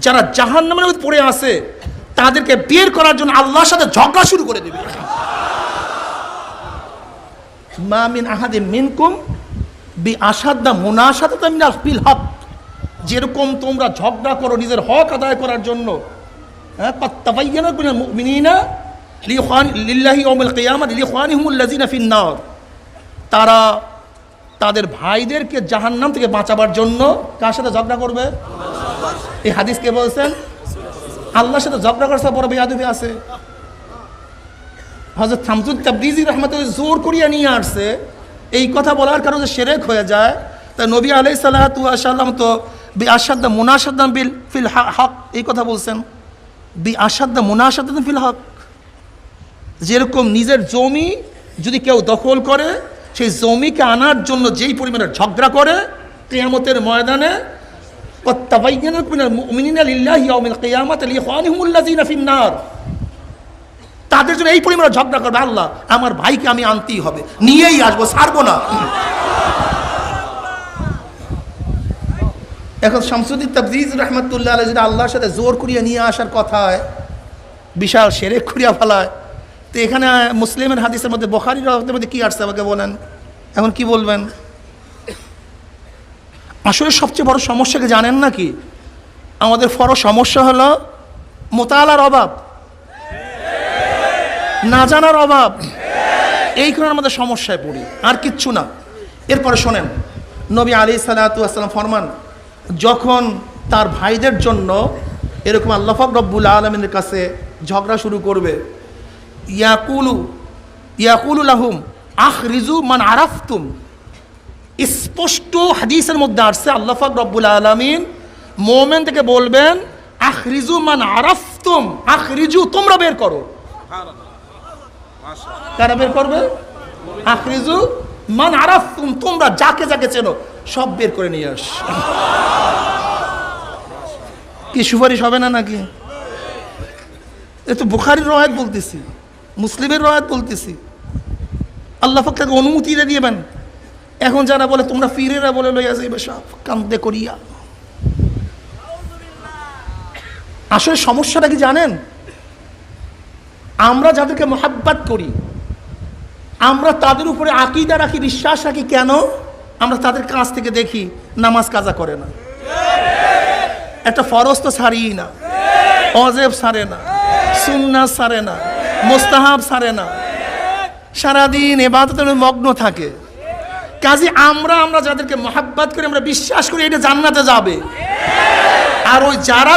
যারা জাহান্নামের মধ্যে পড়ে আছে তাদেরকে বের করার জন্য আল্লাহর সাথে ঝগড়া শুরু করে দেবে। মা মিন আহাদিম মিনকুম বি আশাদ্দা মুনাশাদাতান মিনাল ফিল হক, যেরকম তোমরা ঝগড়া করো নিজের হক আদায় করার জন্য, কদ তাবায়্যানা মিনাল মুমিনিনা লিল্লাহি ইয়াউমুল কিয়ামা লিইখওয়ানিহিমুল্লাযীনা ফিন নার, তারা তাদের ভাইদেরকে জাহান্নাম থেকে বাঁচাবার জন্য কার সাথে ঝগড়া করবে? এই হাদিস কে বলছেন? আল্লাহর সাথে ঝগড়া করার বড় বেয়াদবি আছে। হযরত শামসুত তাবরিজি রাহমাতুল্লাহ জোর করিয়া নিয়ে আসছে, এই কথা বলার কারণে শিরক হয়ে যায়। তাই নবী আলাইহিস সালাতু ওয়াস সালাম তো বি আশাদ্দা মুনাশাদান বিল ফিল হক এই কথা বলছেন, বি আশাদ্দা মুনাশাদান ফিল হক, যেরকম নিজের জমি যদি কেউ দখল করে সেই জমিকে আনার জন্য যেই পরিমাণে ঝগড়া করে কিয়ামতের ময়দানে তাদের জন্য এই পরিমাণে ঝগড়া করবে, আল্লাহ আমার ভাইকে আমি আনতেই হবে, নিয়েই আসবো, ছাড়বো না। এখন শামসুদ্দিন তাবরিজ রহমতুল্লাহ আলাইহি যেটা আল্লাহর সাথে জোর করিয়া নিয়ে আসার কথায় বিশাল শিরক করিয়া ফেলায়, তো এখানে মুসলিমের হাদিসের মধ্যে বুখারীর মধ্যে কি আসছে আমাকে বলেন, এখন কি বলবেন? আসলে সবচেয়ে বড় সমস্যাকে জানেন নাকি? আমাদের সমস্যা হলো মোতালার অভাব, না জানার অভাব, এই কারণে আমাদের সমস্যায় পড়ি, আর কিচ্ছু না। এরপরে শোনেন, নবী আলাইহিস সালাতু ওয়াস সালাম ফরমান, যখন তার ভাইদের জন্য এরকম আল্লাহ পাক রব্বুল আলামিনের কাছে ঝগড়া শুরু করবে, ইয়াকুলু লাহুম আখরিজু মান আরাফতুম, স্পষ্ট হাদিসের মধ্যে আসছে আল্লাহ পাক রব্বুল আলামিন মুমিন থেকে বলবেন আখরিজু মান আরাফতুম, আখরিজু তোমরা বের করো। কারা বের করবে? আখরিজু মান আরাফতুম, তোমরা যাকে যাকে চেনো সব বের করে নিয়ে আস। কি সুপারিশ হবে না নাকি? এ তো বুখারীর রওয়ায়াত বলতেছি, মুসলিমের রওয়ায়াত বলতেছি, আল্লাহ পাক তাকে অনুমতি দিয়ে দিবেন। এখন যারা বলে তোমরা ফিরেরা বলে লইয়া যাইবে সব কান্দে করিয়া, আসলে সমস্যাটা কি জানেন? আমরা যাদেরকে মহাব্বত করি, আমরা তাদের উপরে আকীদা রাখি, বিশ্বাস রাখি, কেন? আমরা তাদের কাছ থেকে দেখি নামাজ কাজা করে না, একটা ফরজ তো ছাড়িই না, ওয়াজিব ছাড়ে না, সুন্নাত ছাড়ে না, মুস্তাহাব ছাড়ে না, সারাদিন ইবাদতের মগ্ন থাকে। কাজে আমরা যাদেরকে মহাব্বত করি, আমরা বিশ্বাস করি এটা জান্নাতে যাবে। আর ওই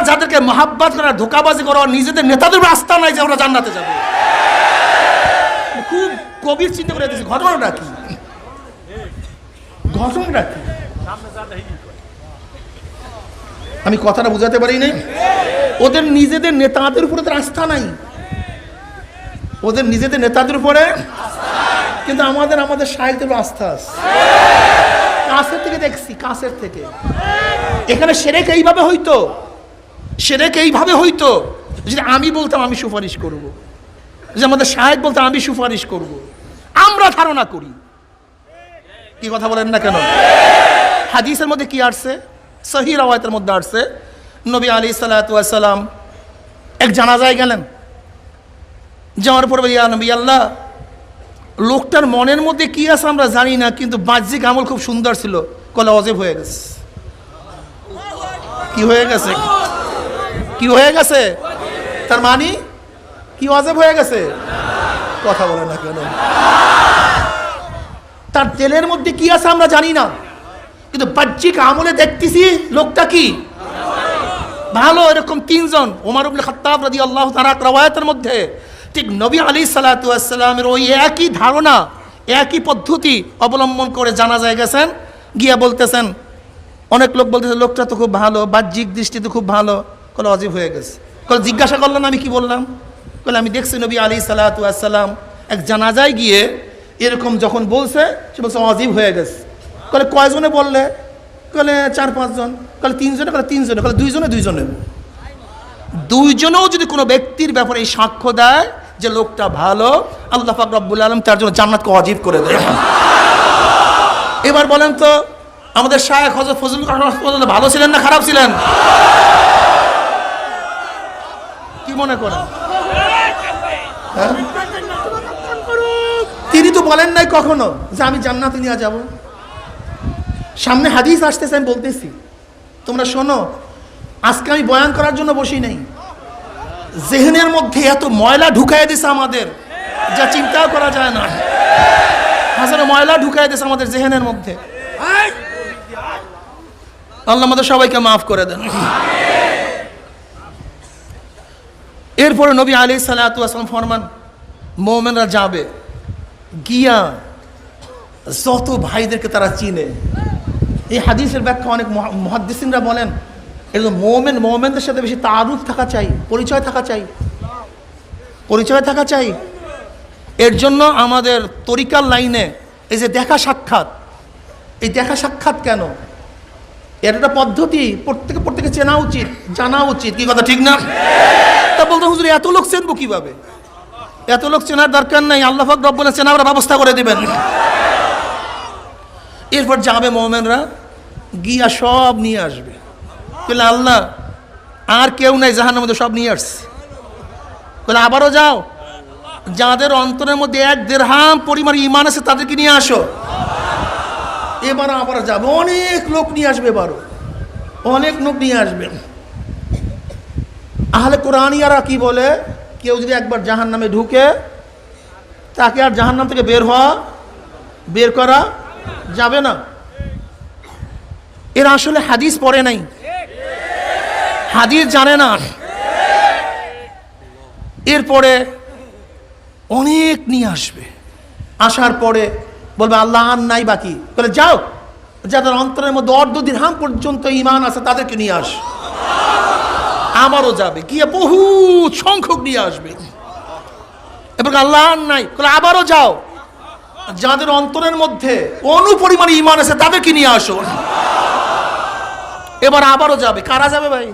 যাদেরকে মহাব্বত করা, ধোঁকাবাজি করা, নিজেদের নেতাদের রাস্তা নাই যে ওরা জান্নাতে যাবে। খুব গভীর চিন্তা করে দিয়েছি, ঘটনাটা কি? ঘটনাটা কি? আমি কথাটা বুঝাতে পারি নাই। ওদের নিজেদের নেতাদের উপরে তো আস্থা নাই, ওদের নিজেদের নেতাদের উপরে, কিন্তু আমাদের শায়েখদের আস্থা আছে। কাছের থেকে দেখছি, কাছের থেকে। এখানে শিরক এইভাবে হইতো, যদি আমি বলতাম আমি সুপারিশ করব, যে আমাদের শায়েখ বলতাম আমি সুপারিশ করব, আমরা ধারণা করি। কি কথা বলেন না কেন? হাদিসের মধ্যে কি আসছে? সহিহ রাওয়ায়াতের মধ্যে আসছে, নবী আলাইহিস সালাতু ওয়াস সালাম এক জানাজায় গেলেন, যাওয়ার পর ইয়া নবী আল্লাহ, লোকটার মনের মধ্যে কি আছে আমরা জানি না, কিন্তু বাহ্যিক আমল খুব সুন্দর ছিল। কলে ওয়াজিব হয়ে গেছে। কি হয়ে গেছে? কি হয়ে গেছে? তার মানে কি ওয়াজিব হয়ে গেছে? কথা বলে না কেন? তার দিলের মধ্যে কি আছে আমরা জানি না, কিন্তু বাহ্যিক আমলে দেখতেছি লোকটা কি ভালো। এরকম তিনজন, ওমর ইবনে খাত্তাব রাদিয়াল্লাহু তাআলা রাওয়ায়াতের মধ্যে ঠিক নবী আলাইহিস সালাতু ওয়াস সালামের ওই একই ধারণা, একই পদ্ধতি অবলম্বন করে জানাজায় গেছেন, গিয়া বলতেছেন, অনেক লোক বলতেছে লোকটা তো খুব ভালো, বাহ্যিক দৃষ্টিতে খুব ভালো। কলে ওয়াজিব হয়ে গেছে। কলে জিজ্ঞাসা করলেন আমি কি বললাম? কলে আমি দেখছি নবী আলাইহিস সালাতু ওয়াস সালাম এক জানাজায় গিয়ে এরকম যখন বলছে, সে বলছে ওয়াজিব হয়ে গেছে। কলে কয়জনে বললে? কলে 4-5 জন। কলে 3 জনে? কলে 3 জনে। কলে 2 জনে? 2 জনে। 2 জনেও যদি কোনো ব্যক্তির ব্যাপারে এই সাক্ষ্য দেয় যে লোকটা ভালো, আল্লাহ পাক রব্বুল আলামিন তার জন্য জান্নাতকে ওয়াজিব করে দেয়। এবার বলেন তো, আমাদের শায়েখ হযরত ফজলুল করিম ভালো ছিলেন না খারাপ ছিলেন? কি মনে করেন? তিনি তো বলেন নাই কখনো যে আমি জান্নাতে নিয়ে যাব। সামনে হাদিস আসতেছে, আমি বলতেছি তোমরা শোনো। আজকে আমি বয়ান করার জন্য বসি নাই, জেহেনের মধ্যে এত ময়লা ঢুকাই দিছে আমাদের, যা চিন্তাও করা যায় না। হাজারো ময়লা ঢুকাই দিছে আমাদের জেহেনের মধ্যে। আল্লাহ আমাদের সবাইকে মাফ করে দেন। এরপরে নবী আলাইহিস সালাতু ওয়াস সালাম ফরমান, মুমিনরা যাবে গিয়া যত ভাইদেরকে তারা চিনে। এই হাদিসের ব্যাখ্যা অনেক মুহাদ্দিসিনরা বলেন, এরকম মুমিনদের সাথে বেশি তাআরুফ থাকা চাই, পরিচয় থাকা চাই। এর জন্য আমাদের তরিকার লাইনে এই যে দেখা সাক্ষাৎ, এই দেখা সাক্ষাৎ কেন? এর একটা পদ্ধতি প্রত্যেকে চেনা উচিত, জানা উচিত, কি কথা ঠিক না? তা বলতে হুজুর এত লোক চেনবো কিভাবে? এত লোক চেনার দরকার নাই, আল্লাহ পাক রব্বুল চেনার ব্যবস্থা করে দিবেন। এরপর যাবে মোমেনরা, গিয়া সব নিয়ে আসবে, বলে আল্লাহ আর কেউ নাই জাহান্নামের মধ্যে, সব নিয়ে আসছে। বলে আবারও যাও, যাদের অন্তরের মধ্যে 1 দিরহাম পরিমাণ ঈমান আছে তাদেরকে নিয়ে আসো। এবার আবার যাবে, অনেক লোক নিয়ে আসবে, এবারও অনেক লোক নিয়ে আসবে। আহলে কোরআনিয়ারা কি বলে, কেউ যদি একবার জাহান্নামে ঢুকে তাকে আর জাহান্নাম থেকে বের করা যাবে না। এরা আসলে হাদিস পড়ে নাই, হাদিস জানে না। এরপরে অনেক নিয়ে আসবে, আসার পরে বলবে আল্লাহ আর নাই বাকি। বলে যাও, যাদের অন্তরের মধ্যে 1/2 দিরহাম পর্যন্ত ঈমান আছে তাদেরকে নিয়ে আস। আমারও যাবে, গিয়ে বহু সংখ্যক নিয়ে আসবে। এবার আল্লাহ আর নাই, বলে আবারও যাও, যাদের অন্তরের মধ্যে কোনো পরিমাণে ঈমান আছে তাদেরকে নিয়ে আসো। এবার আবারও যাবে, কারা যাবে ভাই?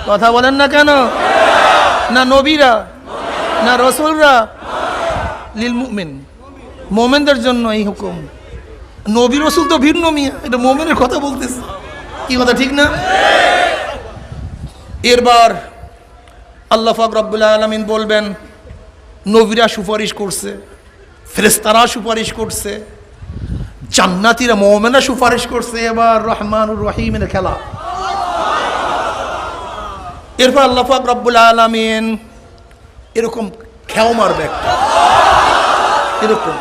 কথা বলেন না কেন? না নবীরা, না রসুলরা? লিল মুমিন, মোমেনদের জন্য এই হুকুম। নবী রসুল তো ভিন্ন মিয়া, এটা মোমেনের কথা বলতেছে, কি কথা ঠিক না? এরবার আল্লাহ পাক রব্বুল আলামিন বলবেন, নবীরা সুপারিশ করছে, ফেরেশতারা সুপারিশ করছে, জান্নাতীরা মুমিনরা সুপারিশ করছে, এবার রহমানুর রহিমের খেলা। এরপর আল্লাহ পাক রব্বুল আলামিন এরকম খেও মারবে একটা, এরকম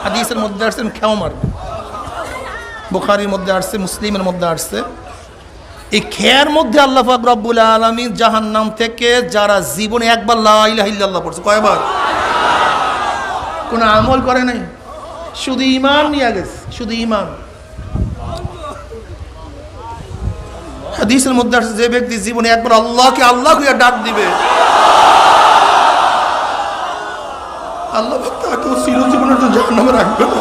হাদিসের মধ্যে আসছে খেও মারবে, বুখারীর মধ্যে আসছে, মুসলিমের মধ্যে আসছে। এই খেয়ার মধ্যে আল্লাহ পাক রব্বুল আলামিন জাহান্নাম থেকে যারা জীবনে একবার লা ইলাহা ইল্লাল্লাহ পড়ছে, কয়বার? কোনো আমল করে নাই, শুধু ঈমান নিয়ে গেছে, শুধু ঈমান। হাদিসের মধ্যে আসছে যে ব্যক্তি জীবনে একবার আল্লাহকে আল্লাহ কইয়া ডাক দিবে, আল্লাহ তাকে চিরজীবনের জন্য জাহান্নামে রাখবে না।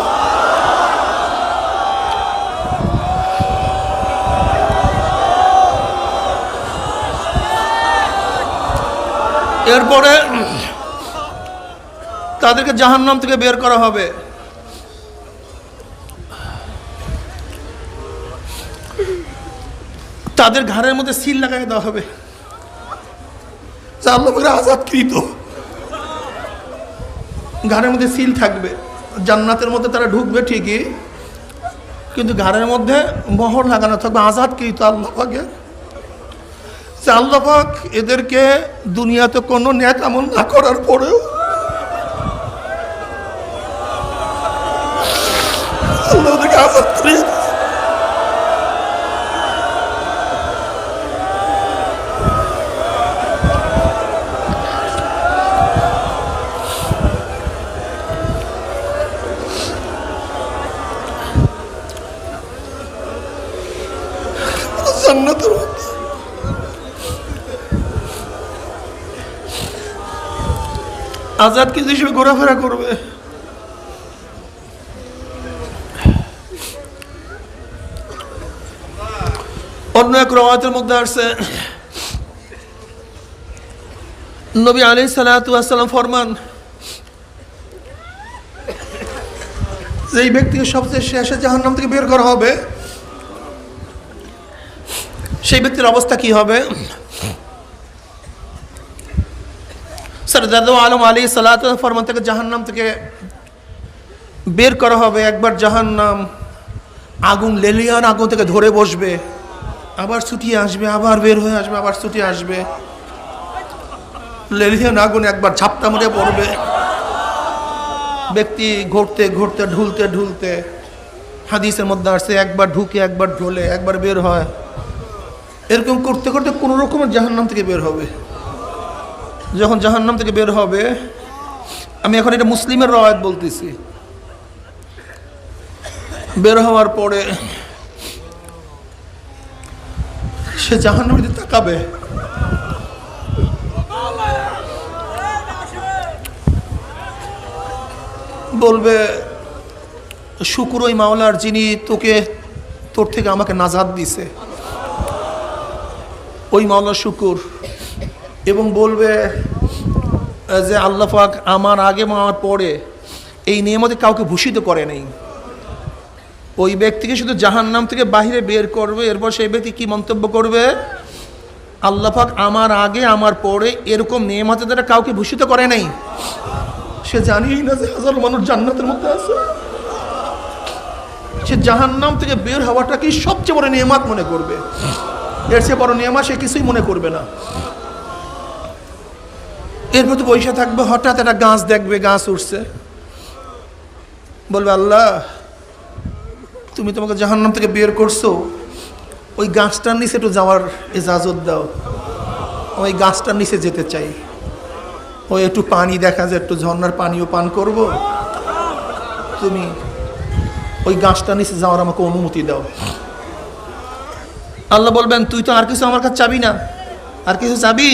এরপরে তাদেরকে জাহান্নাম থেকে বের করা হবে। তাদের ঘাড়ের মধ্যে সিল লাগাই দেওয়া হবে, আল্লাহ আজাদকৃত ঘাড়ের মধ্যে সিল থাকবে। জান্নাতের মধ্যে তারা ঢুকবে ঠিকই, কিন্তু ঘাড়ের মধ্যে মোহর লাগানো থাকবে, আজাদকৃত আল্লাহ পাকের। আল্লাহ পাক এদেরকে দুনিয়াতে কোনো নেক আমল না করার পরেও আল্লাহ ওদেরকে আজাদ করে জান্নাতের মধ্যে। আজাদ কি হিসেবে ঘোরাফেরা করবে। অন্য এক রওয়ায়াতের মধ্যে আসছে, নবী আলাইহিস সালাতু ওয়াস সালাম ফরমান, যেই ব্যক্তিকে সবচেয়ে শেষে জাহান্নাম থেকে বের করা হবে সেই ব্যক্তির অবস্থা কি হবে? সরদার আলম আলাইহিস সালাতু ওয়াস সালাম ফরমান, থেকে জাহান্নাম থেকে বের করা হবে। একবার জাহান্নাম আগুন, লেলিয়ান আগুন থেকে ধরে বসবে, আবার ছুটিয়ে আসবে, আবার বের হয়ে আসবে, আবার ছুটিয়ে আসবে। লেলিয়ান আগুন একবার ঝাপটা মেরে পড়বে, ব্যক্তি ঘুরতে ঘুরতে ঢুলতে ঢুলতে, হাদিসের মধ্যে আসছে একবার ঢুকে একবার ঢোলে একবার বের হয়, এরকম করতে করতে কোনো রকমের জাহান্নাম থেকে বের হবে। যখন জাহান্নাম থেকে বের হবে, আমি এখন এটা মুসলিমের রওয়ায়াত বলতেছি, বের হওয়ার পরে সে জাহান্নামের দিকে তাকাবে, বলবে শুকর ওই মাওলার যিনি তোকে তোর থেকে আমাকে নাজাত দিছে, ওই মাওলার শুকর। এবং বলবে যে আল্লাহ পাক আমার আগে আমার পরে এই নিয়ামতে কাউকে ভূষিত করে নেই। ওই ব্যক্তিকে শুধু জাহান্নাম থেকে বাহিরে বের করবে। এরপর সেই ব্যক্তি কি মন্তব্য করবে? আল্লাহ পাক আমার আগে আমার পরে এরকম নিয়ামতে দ্বারা কাউকে ভূষিত করে নাই। সে জানিই না যে হাজারো মানুষ জান্নাতের মধ্যে আছে। সে জাহান্নাম থেকে বের হওয়াটাকেই সবচেয়ে বড় নিয়ামত মনে করবে। এর চেয়ে বড় নিয়ামত সে কিছুই মনে করবে না। এরপর তো বসে থাকবে, হঠাৎ একটা গাছ দেখবে, গাছ উঠছে, বলবে আল্লাহ তুমি তোমাকে জাহান্নাম থেকে বের করছো, ওই গাছটার নিচে একটু যাওয়ার ইজাজত দাও, ওই গাছটার নিচে যেতে চাই, ওই একটু পানি দেখা যায়, একটু ঝর্ণার পানিও পান করব, তুমি ওই গাছটার নিচে যাওয়ার আমাকে অনুমতি দাও। আল্লাহ বলবেন তুই তো আর কিছু আমার কাছে চাবি না, আর কিছু চাবি?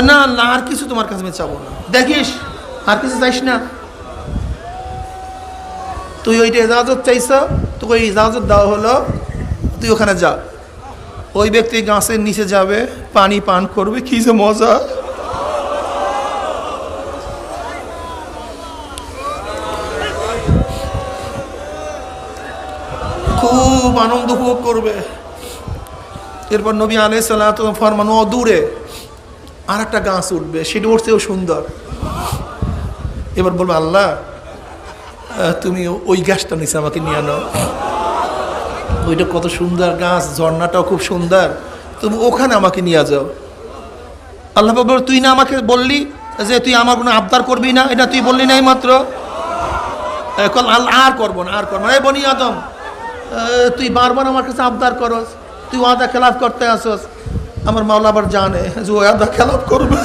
না আল্লাহ আর কিছু তোমার কাছে আমি চাবো না। দেখিস আর কিছু চাইস না, তুই ওইটা ইজাজত চাইছ, তোকে ওই ইজাজত দেওয়া হলো, তুই ওখানে যা। ওই ব্যক্তি গাছের নিচে যাবে, পানি পান করবে, কি যে মজা। খুব আনন্দ উপভোগ করবে। এরপর নবী আলাইহিস সালাতু ফরমানো দূরে আর একটা গাছ উঠবে, সেটা উঠছেও সুন্দর। এবার বলবো আল্লাহ তুমি ওই গাছটা নিচে আমাকে নিয়ে আনো, ওইটা কত সুন্দর গাছ, ঝর্ণাটাও খুব সুন্দর, তুমি ওখানে আমাকে নিয়ে যাও। আল্লাহ বলবো তুই না আমাকে বললি যে তুই আমার কোনো আবদার করবি না, এটা তুই বললি না মাত্র? আর করবো না, আর করবো না। এই বনি আদম তুই বারবার আমার কাছে আবদার করস, তুই ওয়াদা খেলাফ করতে আসস। আমার মাওলা আবার জানে যে ওয়াদা খেলাফ করবে।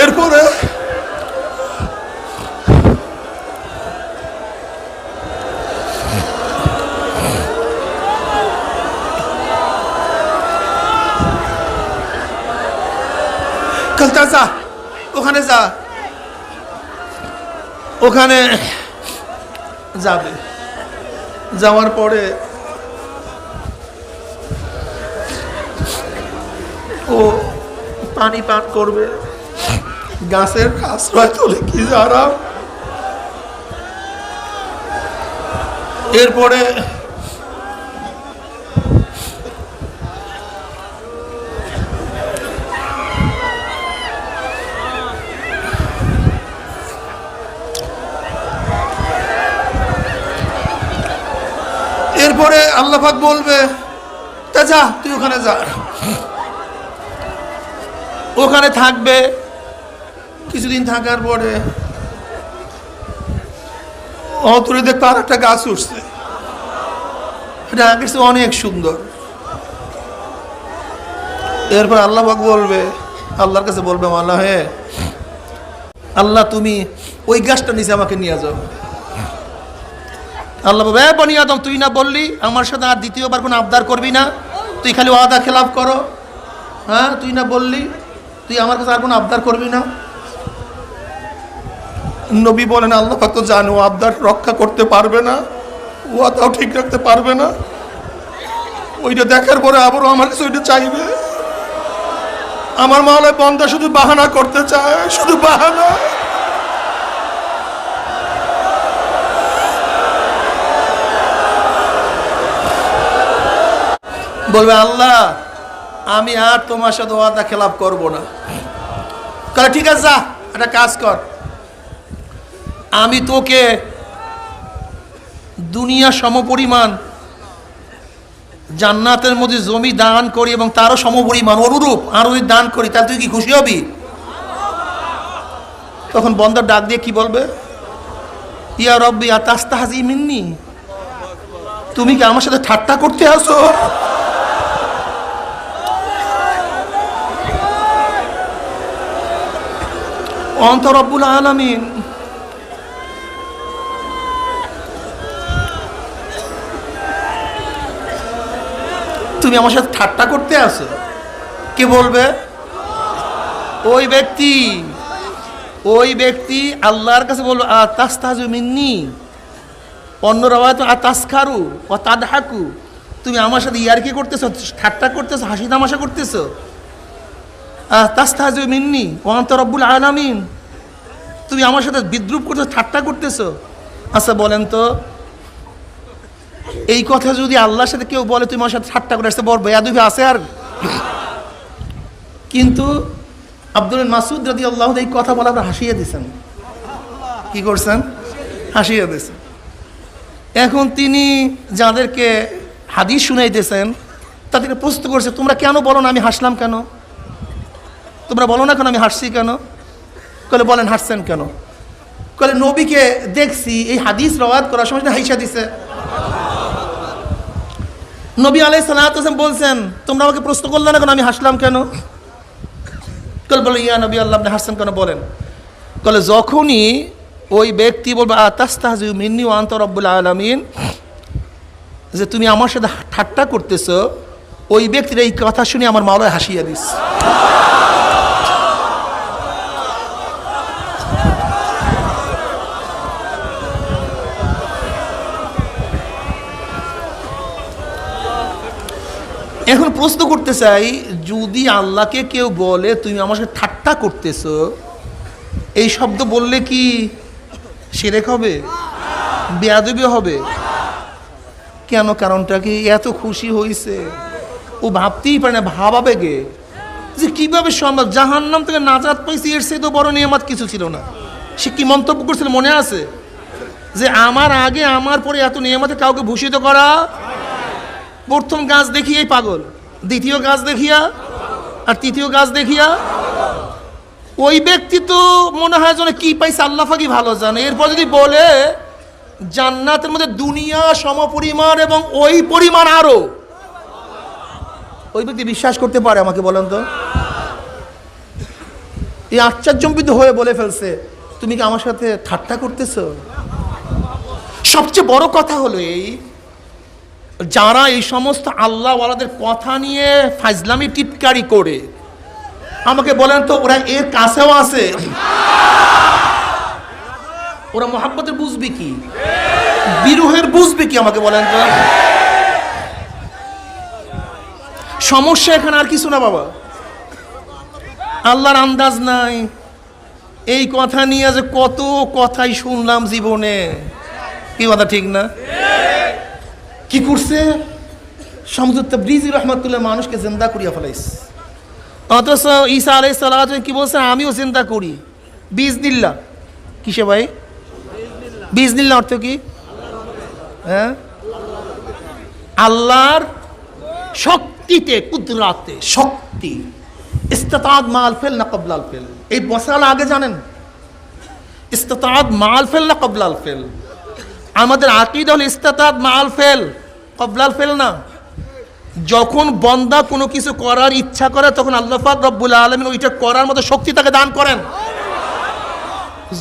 এরপরে কালটা যা, ওখানে যা, ওখানে যাবে। যাওয়ার পরে ও পানি পান করবে, গাছের আশ্রয় তোলে, কি আরাম। এরপরে আল্লাহ পাক বলবে তা যা, তুই ওখানে যা। ওখানে থাকবে, কিছুদিন থাকার পরে অতরে দেখতে আর একটা গাছ উঠছে, এটা আগের চেয়ে অনেক সুন্দর। এরপর আল্লাহ পাক বলবে, আল্লাহর কাছে বলবে আল্লাহ হে আল্লাহ তুমি ওই গাছটা নিচে আমাকে নিয়ে যাও। আল্লাহ বলবে বনি আদম তুই না বললি আমার সাথে আর দ্বিতীয়বার কোনো আবদার করবি না, তুই খালি ওয়াদা খেলাফ করো। হ্যাঁ তুই না বললি তুই আমার কাছে আর কোনো আবদার করবি না। নবী বলেন আল্লাহ পাক তো জানো আবদার রক্ষা করতে পারবে না, ওয়াদাও ঠিক রাখতে পারবে না। ওইটা দেখার পরে আবারও আমার কাছে ওইটা চাইবে। আমার মাওলা বান্দা শুধু বাহানা করতে চায়, শুধু বাহানা। বলবে আল্লাহ আমি আর তোমার সাথে ওয়াদা খেলাফ করবো না। তাহলে ঠিক আছে যা একটা কাজ কর, আমি তোকে দুনিয়া সমপরিমাণ জান্নাতের মধ্যে জমি দান করি এবং তারও সমপরিমাণ অনুরূপ আরো যদি দান করি, তাহলে তুই কি খুশি হবি? তখন বন্দর ডাক দিয়ে কি বলবে? ইয়া রব্বি আতাস্তাহজি মিন্নি, তুমি কি আমার সাথে ঠাট্টা করতে আসো? অন্ত রব্বুল আলামিন, তুমি আমার সাথে ঠাট্টা করতে আসো? কে বলবে? ওই ব্যক্তি আল্লাহর কাছে বলবো আতাস্তাহজু মিন্নি, অন্য রাওয়ায়াত আতাসখারু ও তাদহাকু, তুমি আমার সাথে ইয়ারকি করতেছো, ঠাট্টা করতেছো, হাসি তামাশা করতেছো। আতাস্তাহজু মিন্নি ওয়া আনতা রব্বুল আলামিন, তুমি আমার সাথে বিদ্রুপ করতেছো, ঠাট্টা করতেছো। আচ্ছা বলেন তো, এই কথা যদি আল্লাহর সাথে কেউ বলে তুমি আমার সাথে ঠাট্টা করে আসতে, বড় বেয়াদবি আছে আর? কিন্তু আব্দুল মাসুদ রাদিয়াল্লাহু এই কথা বলে আপনারা হাসিয়ে দিয়েছেন। কি করছেন? হাসিয়ে দিয়েছেন। এখন তিনি যাদেরকে হাদিস শুনাইতেছেন তাদেরকে প্রশ্ন করছে, তোমরা কেন বলো না আমি হাসলাম কেন? তোমরা বলো না কেন আমি হাসছি কেন? কলে বলেন হাসছেন কেন? কলে নবীকে দেখছি এই হাদিস রওয়ায়াত করার সময় হাইসা দিছে। নবী আলাইহিস সালাতু ওয়াস সালাম বলছেন, তোমরা আমাকে প্রশ্ন করলে না কেন আমি হাসলাম কেন? কলে বলে ইয়া নবী আল্লাহ, আপনি হাসছেন কেন বলেন? কলে যখনই ওই ব্যক্তি বলবে আতাস্তাহজি মিন্নি ওয়া আনতা রব্বুল আলামিন, যে তুমি আমার সাথে ঠাট্টা করতেছো, ওই ব্যক্তির এই কথা শুনে আমার মাওলা হাসিয়ে দিস। এখন প্রশ্ন করতে চাই, যদি আল্লাহকে কেউ বলে তুমি আমার সাথে ঠাট্টা করতেছো, এই শব্দ বললে কি শিরক হবে? বেয়াদবি হবে? কেন? কারণটা কি? এত খুশি হয়েছে, ও ভাবতেই পারে না, ভাবাবেগে যে কিভাবে সম্ভব, জাহান্নাম থেকে নাজাত পাইছি, এর সে তো বড় নিয়ামত কিছু ছিল না। সে কি মন্তব্য করছিল মনে আছে? যে আমার আগে আমার পরে এত নিয়ামতে কাউকে ভূষিত করা। প্রথম গাছ দেখিয়াই পাগল, দ্বিতীয় গাছ দেখিয়া, আর তৃতীয় গাছ দেখিয়া। ওই ব্যক্তি তো মনে হয় যেন কি পাইছে আল্লাহ পাকই ভালো জানে। এরপর যদি বলে জান্নাতের মধ্যে দুনিয়া সমপরিমাণ এবং ওই পরিমাণ আরো, ওই ব্যক্তি বিশ্বাস করতে পারে? আমাকে বলেন তো। এই আশ্চর্যজনিত হয়ে বলে ফেলছে, তুমি কি আমার সাথে ঠাট্টা করতেছো? সবচেয়ে বড় কথা হলো এই, যারা এই সমস্ত আল্লাহওয়ালাদের কথা নিয়ে ফাজলামি টিটকারি করে, আমাকে বলেন তো ওরা এর কাছেও আছে? ওরা মোহাব্বতের বুঝবে কি, বিরহের বুঝবে কি? আমাকে বলেন তো। সমস্যা এখানে আর কিছু না বাবা, আল্লাহর আন্দাজ নাই। এই কথা নিয়ে যে কত কথাই শুনলাম জীবনে, কি কথা ঠিক না? কি করছে শামসুত তাবরিজি রহমাতুল্লাহ, মানুষকে জিন্দা করিয়া ফেলাইছে। অথচ ঈসা আলাইহিস সালাম কি বলছে? আমিও জিন্দা করি বিইজনিল্লাহ। কিসে ভাই? বিইজনিল্লাহ অর্থ কি? হ্যাঁ, আল্লাহর শক্তিতে, কুদরাতে, শক্তি। ইস্তাতাদ মাল ফেল না কবলাল ফেল, এই মশালা আগে জানেন? ইস্তাতাদ মাল ফেল না কবলাল ফেল। আমাদের আকীদা হল ইস্তাতাদ মাল ফেল, কবলাল ফেল না। যখন বান্দা কোনো কিছু করার ইচ্ছা করে তখন আল্লাহ পাক রব্বুল আলামিন ওইটা করার মতো শক্তি তাকে দান করেন।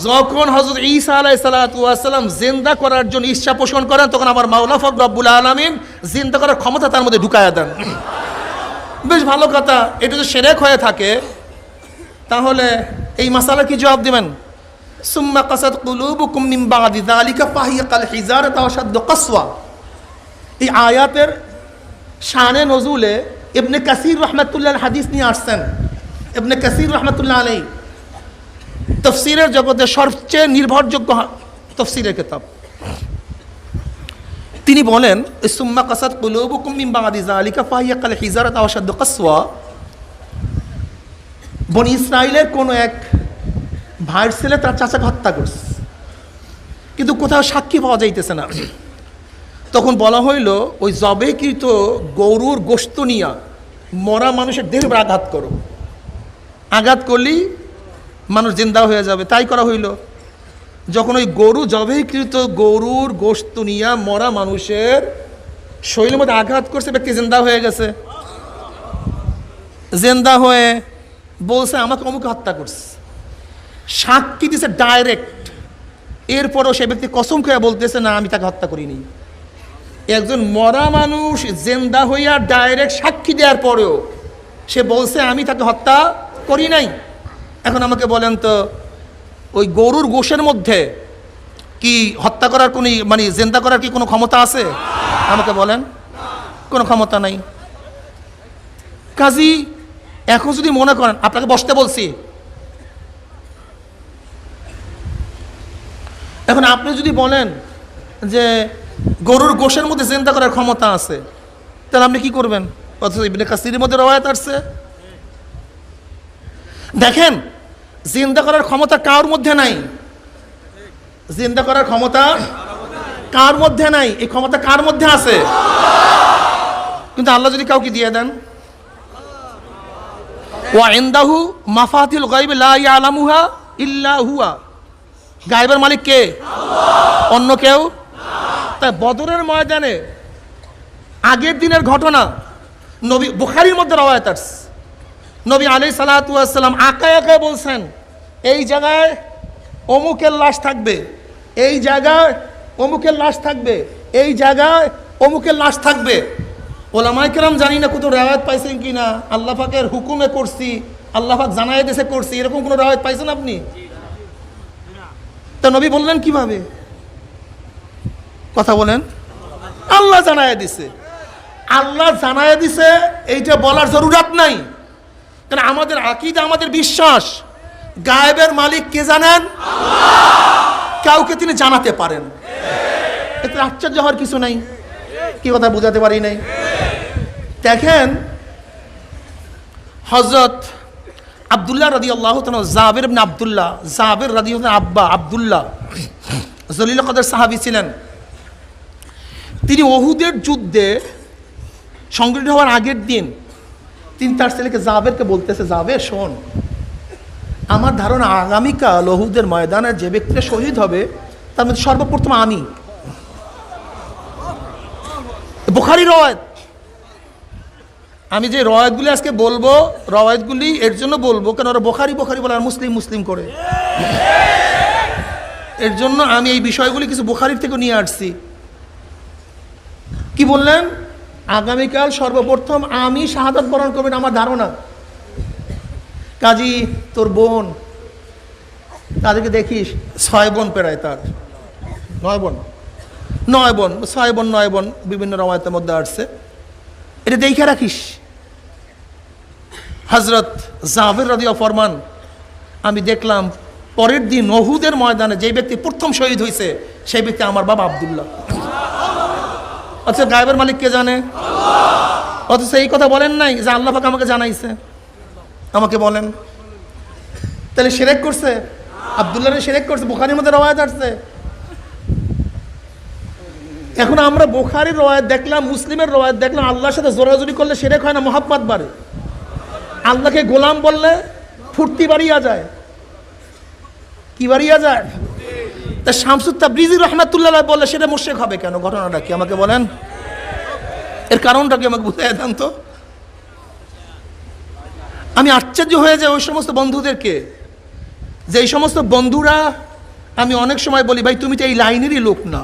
যখন হযরত ঈসা আলাইহিস সালাতু ওয়াস সালাম জিন্দা করার জন্য ইচ্ছা পোষণ করেন, তখন আমার মাওলা পাক রব্বুল আলামিন জিন্দা করার ক্ষমতা তার মধ্যে ঢুকায়া দেন। বেশ ভালো কথা। এটা যদি শিরক হয়ে থাকে তাহলে এই মাসালা কি জবাব দিবেন? সুম্মা কাসাত কুলুবুকুম মিন বাদি যালিকা ফাহিয়া কাল হিজারাতি ওয়া শাদ্দু কাসওয়া। এই আয়াতের শানে নজুলে ইবনে কাসির রহমাতুল্লাহ হাদিস নিয়ে আসছেন। ইবনে কাসির রহমাতুল্লাহ আলাইহি তাফসীরের জগতে সবচেয়ে নির্ভরযোগ্য তাফসীরের কিতাব। তিনি বলেন সুম্মা কাসাত কুলুবুকুম মিন বাদি যালিকা ফাহিয়া কাল হিজারাতি ওয়া শাদ্দু কাসওয়া। বনি ইসরাইলের কোনো এক ভাইয়ের ছেলে তার চাচাকে হত্যা করছে, কিন্তু কোথাও সাক্ষী পাওয়া যাইতেছে না। তখন বলা হইল ওই জবেকৃত গরুর গোশত নিয়া মরা মানুষের দেহের উপর আঘাত করো, আঘাত করলেই মানুষ জিন্দা হয়ে যাবে। তাই করা হইল। যখন ওই গরু জবেকৃত গরুর গোশত নিয়ে মরা মানুষের শরীরের মধ্যে আঘাত করছে, ব্যক্তি জিন্দা হয়ে গেছে। জিন্দা হয়ে বলছে আমাকে অমুক হত্যা করছে, সাক্ষী দিছে ডাইরেক্ট। এরপরও সে ব্যক্তি কসম খেয়ে বলতেছে না আমি তাকে হত্যা করিনি। একজন মরা মানুষ জিন্দা হইয়া ডাইরেক্ট সাক্ষী দেওয়ার পরেও সে বলছে আমি তাকে হত্যা করি নাই। এখন আমাকে বলেন তো, ওই গরুর গোশের মধ্যে কি হত্যা করার কোনো মানে জিন্দা করার কি কোনো ক্ষমতা আছে? আমাকে বলেন, কোনো ক্ষমতা নাই। কাজী এখন যদি মনে করেন, আপনাকে বসতে বলছি, এখন আপনি যদি বলেন যে গরুর গোশের মধ্যে জিন্দা করার ক্ষমতা আছে, তাহলে আপনি কি করবেন? অথচ ইবনে কাসিরের মধ্যে রওয়ায়াত আসছে। দেখেন, জিন্দা করার ক্ষমতা কার মধ্যে নাই? জিন্দা করার ক্ষমতা কার মধ্যে নাই? এই ক্ষমতা কার মধ্যে আছে? কিন্তু আল্লাহ যদি কাউকে দিয়ে দেন, ওয়া ইনদাহু মাফাতিল গায়ব লা ইয়ালামুহা ইল্লা হুয়া, গায়বের মালিক কে? অন্য কেউ? তাই বদরের ময়দানে আগের দিনের ঘটনা নবী বুখারীর মধ্যে রওয়ায়াত আছে। নবী আলাইহিস সালাতু ওয়াস সালাম আঁকায় আঁকায় বলছেন এই জায়গায় অমুকের লাশ থাকবে, এই জায়গায় অমুকের লাশ থাকবে, এই জায়গায় অমুকের লাশ থাকবে। ওলামায়ে কেরাম জানি না কত রওয়ায়াত পাইছেন কিনা, আল্লাহ পাকের হুকুমে করছি, আল্লাহ পাক জানায় দিয়েছে করছি, এরকম কোনো রওয়ায়াত পাইছেন আপনি? তা নবী বললেন কিভাবে? কথা বলেন। আল্লাহ জানায় দিছে। আল্লাহ জানায় দিছে এইটা বলার জরুরত নাই। কারণ আমাদের আকীদা, আমাদের বিশ্বাস, গায়েবের মালিক কে জানেন? কাউকে তিনি জানাতে পারেন। এতে আশ্চর্য হওয়ার কিছু নাই। কি কথা বোঝাতে পারি নাই? দেখেন, হযরত আব্দুল্লাহ রাদিয়াল্লাহু তাআলা, জাবের ইবনে আব্দুল্লাহ, জাবের রাদিয়াল্লাহু আব্বা আব্দুল্লাহ জলিল কদর সাহাবী ছিলেন। তিনি উহুদের যুদ্ধে সংগঠিত হওয়ার আগের দিন তিনি তার ছেলেকে জাবেরকে বলতেছে, জাবের শোন, আমার ধারণা আগামীকাল উহুদের ময়দানে যে ব্যক্তিটা শহীদ হবে তার মধ্যে সর্বপ্রথম আমি। বুখারী রওয়ায়াত। আমি যে রওয়ায়াতগুলি আজকে বলবো, রওয়ায়াতগুলি এর জন্য বলবো কেন ওরা বুখারী বুখারী বলে আর মুসলিম মুসলিম করে। এর জন্য আমি এই বিষয়গুলি কিছু বুখারীর থেকে নিয়ে আসছি। কি বললেন? আগামীকাল সর্বপ্রথম আমি শাহাদাত বরণ করবেন আমার ধারণা। কাজী তোর বোন, তাদেরকে দেখিস 6 বোন প্রায়, তার 9 বোন, 6 বোন 9 বোন বিভিন্ন রওয়ায়াতের মধ্যে আসছে। এটা দেখে রাখিস। হযরত জাবের রাদিয়াল্লাহু ফরমান, আমি দেখলাম পরের দিন উহুদের ময়দানে যে ব্যক্তি প্রথম শহীদ হয়েছে সেই ব্যক্তি আমার বাবা আব্দুল্লাহ। আচ্ছা, গায়েবের মালিক কে জানে? অথচ এই কথা বলেন নাই যে আল্লাহ পাক আমাকে জানাইছে। আমাকে বলেন, তাহলে শিরক করছে? আব্দুল্লাহ শিরক করছে। বুখারীর মধ্যে রওয়ায়াত আসছে। এখন আমরা বুখারীর রওয়ায়াত দেখলাম, মুসলিমের রওয়ায়াত দেখলাম, আল্লাহর সাথে জোরাজুরি করলে শিরক হয় না, মুহাব্বত বাড়ে। আল্লাহকে গোলাম বললে ফুর্তি বাড়িয়া যায়। কি বাড়িয়া যায়? তা শামসুত তাবরিজি রাহমাতুল্লাহ বললে সেটা মুশরিক হবে কেন? ঘটনাটা কি আমাকে বলেন? এর কারণটা কি আমাকে বুঝিয়ে দেন তো। আমি আশ্চর্য হয়ে যাই ওই সমস্ত বন্ধুদেরকে, যে এই সমস্ত বন্ধুরা, আমি অনেক সময় বলি ভাই তুমি তো এই লাইনেরই লোক না,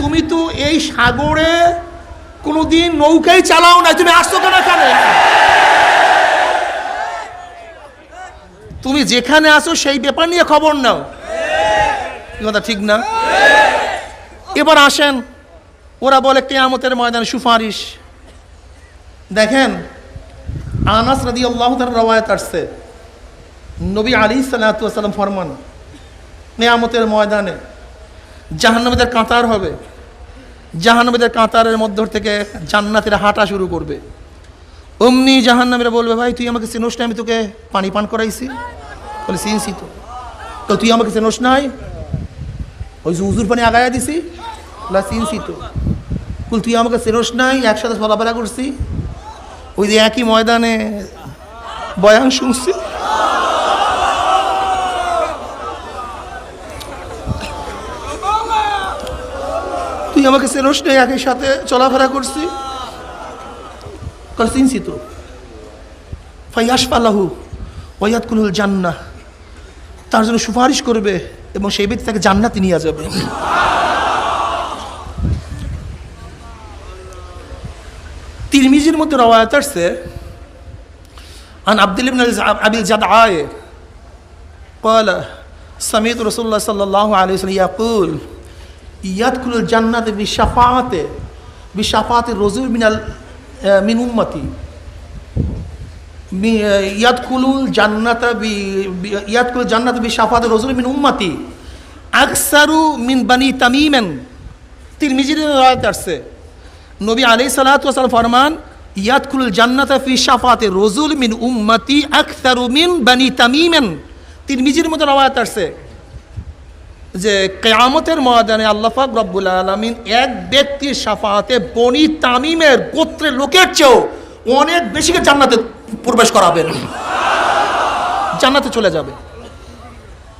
তুমি তো এই সাগরে কোনোদিন নৌকাই চালাও না, তুমি আসছো কেন এখানে? তুমি যেখানে আসো সেই ব্যাপার নিয়ে খবর নাও। কথা ঠিক না? এবার আসেন, ওরা বলে কিয়ামতের ময়দানে সুপারিশ। দেখেন, আনাস রাদিয়াল্লাহু তাআলা রওয়ায়াত আসছে, নবী আলাইহিস সালাতু ওয়াস সালাম ফরমান, কিয়ামতের ময়দানে জাহান্নামীদের কাতার হবে। জাহান্নামীদের কাতারের মধ্য থেকে জান্নাতীরা হাঁটা শুরু করবে। অমনি জাহান্নামীরা বলবে ভাই তুই আমাকে চিনোস না, আমি তোকে পানি পান করাইছি? বলে চিনছি তো। তো তুই আমাকে চিনোস নাই? ওই যে হুজুর পানি আগায়া দিছি? বলে চিনছি তো। বল তুই আমাকে চিনোস নাই? একসাথে চলাফেরা করছি, ওই যে একই ময়দানে বয়ান শুনছি। তুই আমাকে চেনোস নেই, একই সাথে চলাফেরা করছি। চিনছি তো। ফাইয়াশফালাহু ওয়ায়াদকুলুল জান্নাহ, তার জন্য সুপারিশ করবে এবং সেই ব্যক্তি তাকে জান্নাতে নিয়ে যাবে। তিরমিজির মধ্যে রওয়ায়াত আসছে আন আব্দুল্লাহ ইবনে আবিল জাদআ قال سمعت رسول الله صلى الله عليه وسلم يقول يدخل الجنة بشفاعة الرجل من أمتي يدخل الجنة بشفاعة الرجل من أمتي أكثر من بني تميم। তিরমিজির রওয়ায়াত আছে নবী আলাইহিস সালাতু ওয়াস সালাম ফরমান ইয়াদখুলুল জান্নাতা ফি শাফাআতি রাজুল মিন উম্মতি আকসারু মিন বানি তামিম। তিরমিজির মধ্যে রওয়ায়াত আছে যে কিয়ামতের ময়দানে আল্লাহ পাক রব্বুল আলামিন এক ব্যক্তির শাফাআতে বনি তামিমের গোত্রের লোকের চেয়েও অনেক বেশিকে জান্নাতে প্রবেশ করাবেন, জান্নাতে চলে যাবে।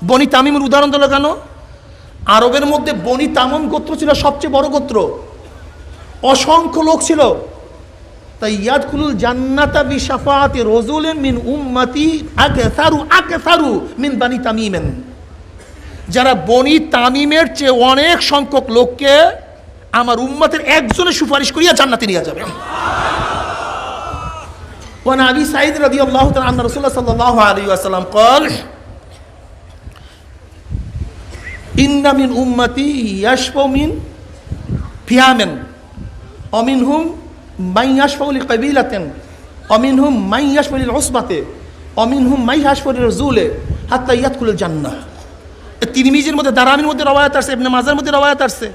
বনি তামিমের উদাহরণ দিল কেন? আরবের মধ্যে বনি তামিম গোত্র ছিল সবচেয়ে বড় গোত্র, অসংখ্য লোক ছিল। তাই ইয়াদখুলুল জান্নাতা বিশাফাআতি রাজুলিন মিন উম্মতি আকসারু মিন বানি তামিম। যারা বনি তামিমের চেয়ে অনেক সংখ্যক লোককে আমার উম্মতের একজনের সুপারিশ করিয়া জান্নাতে নিয়ে যাবে। ওয়ান আবি সাঈদ রাদিয়াল্লাহু তাআলা আন রাসূলুল্লাহ সাল্লাল্লাহু আলাইহি ওয়াসাল্লাম قال ইন্না মিন উম্মতি ইয়াশফাউ মিন ফিয়ামেন অমিনহুম মান ইয়াশফাউ লিকাবিলাতিন অমিনহুম মান ইয়াশফাউ লিলউসবাতি অমিনহুম মান ইয়াশফাউ লিরজুলি হাত্তা ইয়াদখুলুল জান্নাহ। তিরমিজির মধ্যে, দারামির মধ্যে রওয়ায়াত আছে, ইবনে মাজার মধ্যে রওয়ায়াত আছে,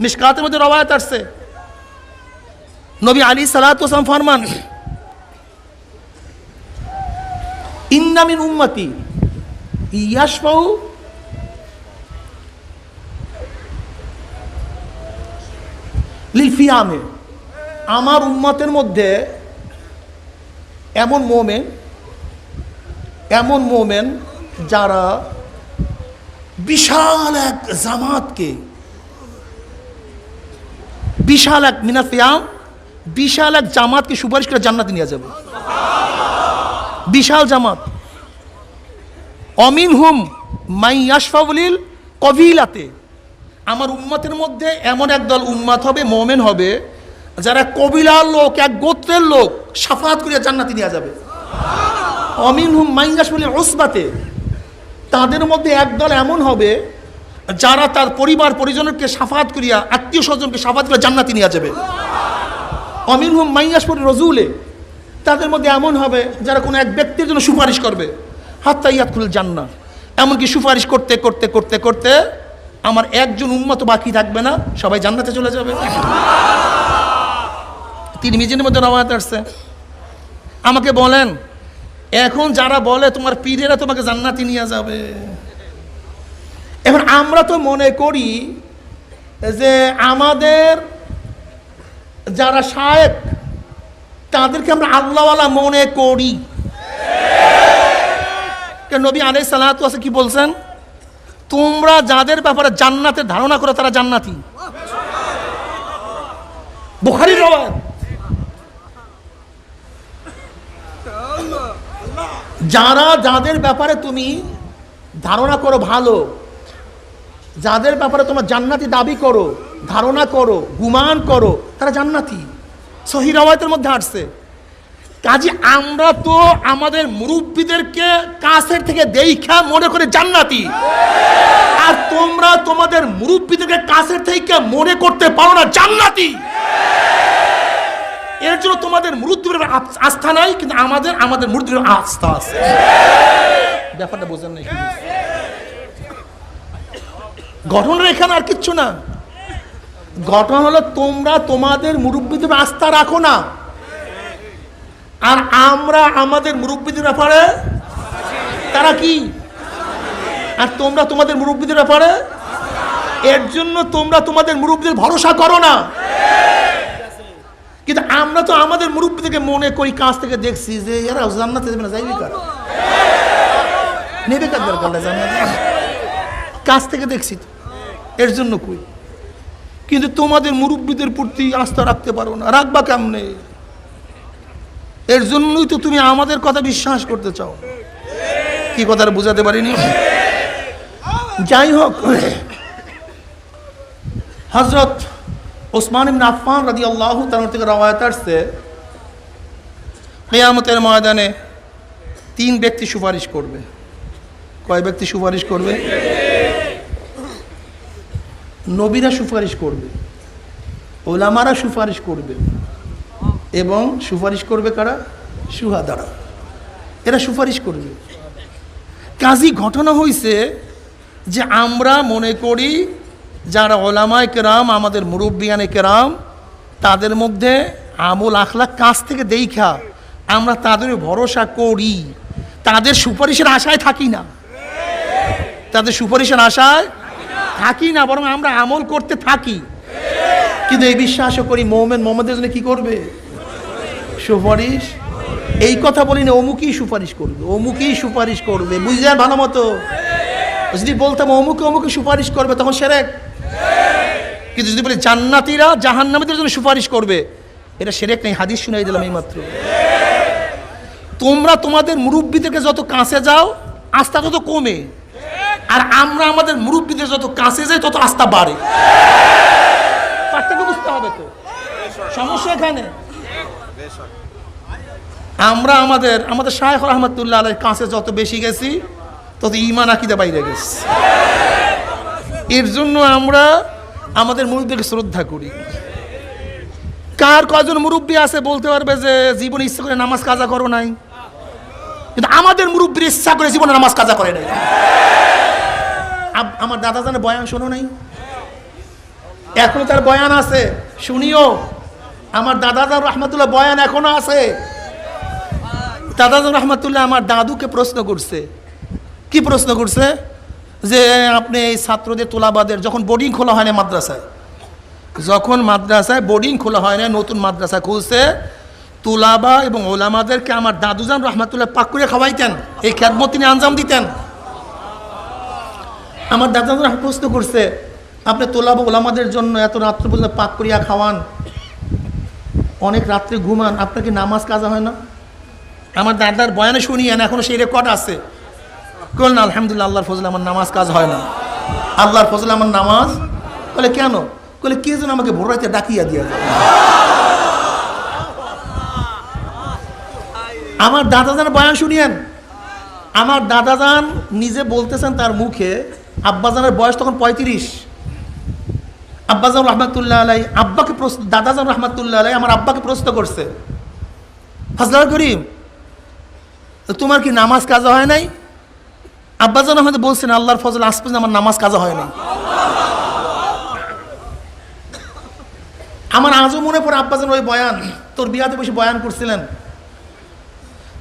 মিশকাতের মধ্যে রওয়ায়াত আছে। নবী আলাইহিস সালাতু ওয়াস সালাম ফরমান ইন্না মিন উম্মতি ইয়াশফাউ লিল ফিয়ামে, আমার উম্মতের মধ্যে এমন মোমেন যারা বিশাল এক জামাতকে, বিশাল এক মিনা ফিয়াম, বিশাল এক জামাতকে সুপারিশ করে জান্নাতে নিয়ে যাবে। বিশাল জামাত। অমিনহুম মান ইয়াশফাউ লিল কবিলাতে, আমার উম্মতের মধ্যে এমন একদল উম্মত হবে, মোমেন হবে, যারা কবিলার লোক, এক গোত্রের লোক শাফাআত করিয়া জান্নাতে নিয়ে যাবে। অমিনহুম মান ইয়াশফাউ লিল উসবাতে, তাদের মধ্যে একদল এমন হবে যারা তার পরিবার পরিজনকে শাফাআত করিয়া, আত্মীয় স্বজনকে শাফাআত করে জান্নাতে নিয়ে যাবে। অমিনহুম মান ইয়াশফাউ লির রাজুলি, তাদের মধ্যে এমন হবে যারা কোনো এক ব্যক্তির জন্য সুপারিশ করবে, হাত্তা ইয়াদখুলুল জান্নাহ, এমনকি সুপারিশ করতে করতে করতে করতে আমার একজন উম্মত বাকি থাকবে না, সবাই জান্নাতে চলে যাবে। তিরমিজির মধ্যে রওয়ায়াত আসছে। আমাকে বলেন, এখন যারা বলে তোমার পীরেরা তোমাকে জান্নাতে নিয়ে যাবে, এখন আমরা তো মনে করি যে আমাদের যারা শায়েখ তাদেরকে আমরা আল্লাহওয়ালা মনে করি। নবী আলাইহিস সালাতু ওয়াস সালাম কি বলছেন? তোমরা যাদের ব্যাপারে জান্নাতের ধারণা করো তারা জান্নাতি। বুখারীর রওয়ায়াত। যাদের ব্যাপারে তুমি ধারণা করো ভালো, যাদের ব্যাপারে তোমার জান্নাতি দাবি করো, ধারণা করো, গুমান করো, তারা জান্নাতি। সহিহ রওয়ায়াতের মধ্যে আসছে। কাজে আমরা তো আমাদের মুরব্বিদেরকে কাছের থেকে দেখা মনে করে জান্নাতি, আর তোমরা তোমাদের মুরব্বিদেরকে কাছের থেকে মনে করতে পারো না জান্নাতি। এর জন্য তোমাদের মুরব্বিদের আস্থা নাই, কিন্তু আমাদের মুরব্বিদের আস্থা আছে। ব্যাপারটা বোঝেন না? ঘটনা এখানে আর কিচ্ছু না। ঘটনা হলো তোমরা তোমাদের মুরব্বিদের আস্থা রাখো না, আর আমরা আমাদের মুরব্বিদের ব্যাপারে তারা কি, আর তোমরা তোমাদের মুরব্বিদের ব্যাপারে, এর জন্য তোমরা তোমাদের মুরব্বিদের ভরসা করো না। কিন্তু আমরা তো আমাদের মুরব্বিদেরকে মনে করি, কাছ থেকে দেখছি যে এরা জান্নাতে যাবে না, যাইবে কার, নেবে কার দরকার জান্নাতে, কাছ থেকে দেখছি তো, এর জন্য কই। কিন্তু তোমাদের মুরব্বীদের প্রতি আস্থা রাখতে পারো না। রাখবা কেমনে? এর জন্যই তো তুমি আমাদের কথা বিশ্বাস করতে চাও। কি কথাটা বুঝাতে পারিনি? যাই হোক, হযরত ওসমান ইবনে আফফান রাদিয়াল্লাহু তাআলা থেকে রওয়ায়াত আসছে, কিয়ামতের ময়দানে 3 ব্যক্তি সুপারিশ করবে। কয় ব্যক্তি সুপারিশ করবে? নবীরা সুপারিশ করবে, ওলামারা সুপারিশ করবে, এবং সুপারিশ করবে কারা? শুহাদারা। এরা সুপারিশ করবে। কাজী ঘটনা হয়েছে যে আমরা মনে করি যারা ওলামায়ে কেরাম, আমাদের মুরব্বিয়ানে কেরাম, তাদের মধ্যে আমল আখলাক কাছ থেকে দেখা আমরা তাদের ভরসা করি, তাদের সুপারিশের আশায় থাকি না। তাদের সুপারিশের আশায় থাকি না, বরং আমরা আমল করতে থাকি। কিন্তু এই বিশ্বাসও করি মোমেন মোহাম্মদের জন্য কি করবে? সুপারিশ। এই কথা বলি না অমুকই সুপারিশ করবে, অমুকই সুপারিশ করবে, বুঝলেন ভালো মতো? যদি বলতাম অমুকে অমুকে সুপারিশ করবে তখন শিরক। কিন্তু যদি বলি জান্নাতীরা জাহান্নামীদের জন্য সুপারিশ করবে, এটা শিরক নেই। হাদিস শুনাই দিলাম এইমাত্র। তোমরা তোমাদের মুরব্বীদেরকে যত কাছে যাও আস্থা তত কমে, আর আমরা আমাদের মুরব্বীদের যত কাছে যাই তত আস্থা বাড়ে। পার্থক্য বুঝতে হবে তো, সমস্যা এখানে। আমরা আমাদের শায়খ রহমাতুল্লাহ আলাইহির কাছে যত বেশি গেছি তত ঈমান আকীদা বাইরে গেছে। এর জন্য আমরা আমাদের মুরব্বীদেরকে শ্রদ্ধা করি। কার কয়জন মুরব্বী আছে বলতে পারবে যে জীবনে ইচ্ছা করে নামাজ কাজা করো নাই? কিন্তু আমাদের মুরব্বীর ইচ্ছা করে জীবনে নামাজ কাজা করে নাই। আমার দাদা জানে বয়ান শোনো নাই? এখনো তার বয়ান আছে, শুনিও। আমার দাদাজান রহমাতুল্লাহ বয়ান এখনো আছে। দাদাজান রহমাতুল্লাহ আমার দাদুকে প্রশ্ন করছে। কি প্রশ্ন করছে? যে আপনি এই ছাত্রদের তোলাবাদের যখন বোর্ডিং খোলা হয় না মাদ্রাসায়, যখন মাদ্রাসায় বোর্ডিং খোলা হয় না, নতুন মাদ্রাসা খুলছে, তোলাবা এবং ওলামাদেরকে আমার দাদুজান রহমাতুল্লাহ পাক করে খাওয়াইতেন, এই খেদমত তিনি আঞ্জাম দিতেন। আমার দাদাজান প্রশ্ন করছে, আপনি তোলাবা ওলামাদের জন্য এত রাত্রে পর্যন্ত পাক করিয়া খাওয়ান, অনেক রাত্রে ঘুমান, আপনার কি নামাজ কাজা হয় না? আমার দাদার বয়ানে শুনিয়েন, এখনো সেই রেকর্ড আছে। বলেন আলহামদুলিল্লাহ, আল্লাহর ফজলে আমার নামাজ কাজ হয় না। আল্লাহর ফজলে আমার নামাজ। বলে কেন? বলে কে যেন আমাকে ভোর রাতে ডাকিয়া দিয়া যায়। আমার দাদাজান বয়ান শুনিয়েন। আমার দাদাজান নিজে বলতেছেন তার মুখে, আব্বাজানের বয়স তখন 35। আব্বাজান রহমাতুল্লাহ আলাই আব্বাকে দাদাজান রহমাতুল্লাহ আলাই আমার আব্বাকে প্রশ্ন করছে, ফজলাল করিম তোমার কি নামাজ কাজা হয় নাই? আব্বাজান আমাদের বলছেন আল্লাহর ফজল আজ পর্যন্ত আমার নামাজ কাজা হয় নাই। আমার আজও মনে পড়ে আব্বাজান ওই বয়ান, তোর বিয়াতে বসে বয়ান করছিলেন।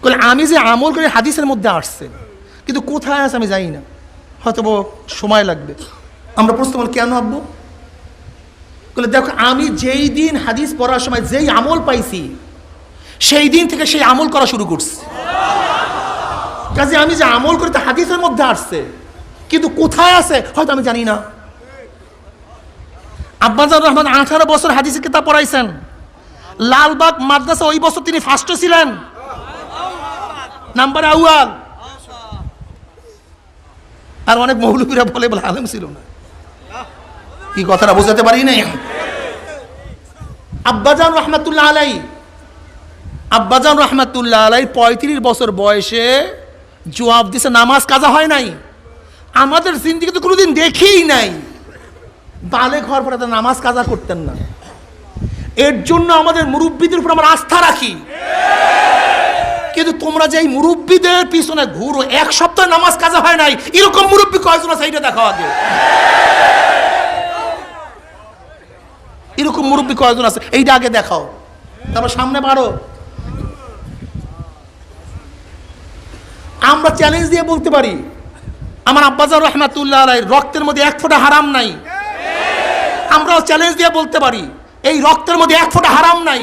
বলে আমি যে আমল করে হাদিসের মধ্যে আসছে, কিন্তু কোথায় আছে আমি জানি না, হয়তো সময় লাগবে। আমরা প্রশ্ন বলি কেন আব্বু? বলে দেখো, আমি যেই দিন হাদিস পড়ার সময় যেই আমল পাইছি সেই দিন থেকে সেই আমল করা শুরু করছি। কাজে আমি যে আমল করি তা হাদিসের মধ্যে আসছে, কিন্তু কোথায় আছে হয়তো আমি জানি না। আব্বাজান রহমান 18 বছর হাদিসের কিতাব পড়াইছেন। লালবাগ মাদ্রাসা ওই বছর তিনি ফার্স্ট ছিলেন, নাম্বার আউয়াল। আর অনেক মৌলবীরা বলে আলেম ছিল না। কি কথাটা বোঝাতে পারি নাই? আব্বাজান রহমাতুল্লাহ আলাই 35 বছর বয়সে জবাব দিছে নামাজ কাজা হয় নাই। আমাদের জিন্দেগি তো কোনোদিন দেখিই নাই। বালেগ হওয়ার পরে নামাজ কাজা করতেন না। এর জন্য আমাদের মুরব্বীদের উপর আমরা আস্থা রাখি। কিন্তু তোমরা যে এই মুরব্বীদের পিছনে ঘুরো, 1 সপ্তাহ নামাজ কাজা হয় নাই, এরকম মুরব্বী কয়জন আছে এইটা দেখাও আগে। এরকম মুরব্বী কয়জন আছে এইটা আগে দেখাও, তারপর সামনে বাড়ো। আমরা চ্যালেঞ্জ দিয়ে বলতে পারি, আমার আব্বাজান রহমাতুল্লাহ আলাইহির রক্তের মধ্যে 1 ফোঁটা হারাম নাই। আমরাও চ্যালেঞ্জ দিয়ে বলতে পারি, এই রক্তের মধ্যে 1 ফোঁটা হারাম নাই,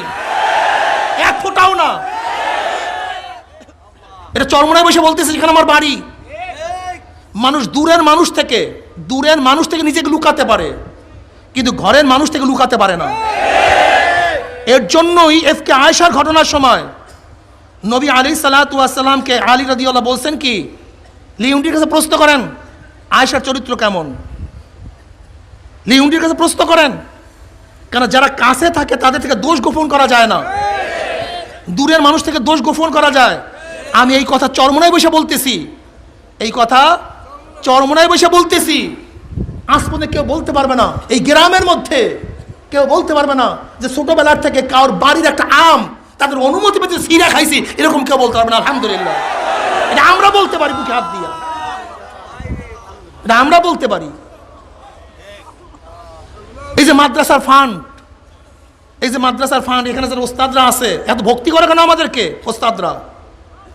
1 ফোঁটাও না। এটা চরমনায় বসে বলতেছে, এখানে আমার বাড়ি। মানুষ দূরের মানুষ থেকে নিজেকে লুকাতে পারে, কিন্তু ঘরের মানুষ থেকে লুকাতে পারে না। এর জন্যই এফকে আয়েশার ঘটনার সময় নবী আলাইহিস সালাতু ওয়াস সালামকে আলী রাদিয়াল্লাহু বলছেন কি, লিউন্ডির কাছে প্রশ্ন করেন আয়েশার চরিত্র কেমন। লিউন্ডির কাছে প্রশ্ন করেন, কারণ যারা কাছে থাকে তাদের থেকে দোষ গোপন করা যায় না, দূরের মানুষ থেকে দোষ গোপন করা যায়। আমি এই কথা চরমনায় বসে বলতেছি, এই কথা চরমনায় বসে বলতেছি। আজ পর্যন্ত কেউ বলতে পারবে না, এই গ্রামের মধ্যে কেউ বলতে পারবে না যে ছোটবেলার থেকে কারোর বাড়ির একটা আম তাদের অনুমতি পেতে সিরা খাইছি, এরকম কেউ বলতে পারবে না। আলহামদুলিল্লাহ, এটা আমরা বলতে পারি বুকে হাত দিয়া, এটা আমরা বলতে পারি। এই যে মাদ্রাসার ফান্ড, এই যে মাদ্রাসার ফান্ড, এখানে যারা ওস্তাদরা আছে এত ভক্তি করে কেন আমাদেরকে ওস্তাদরা?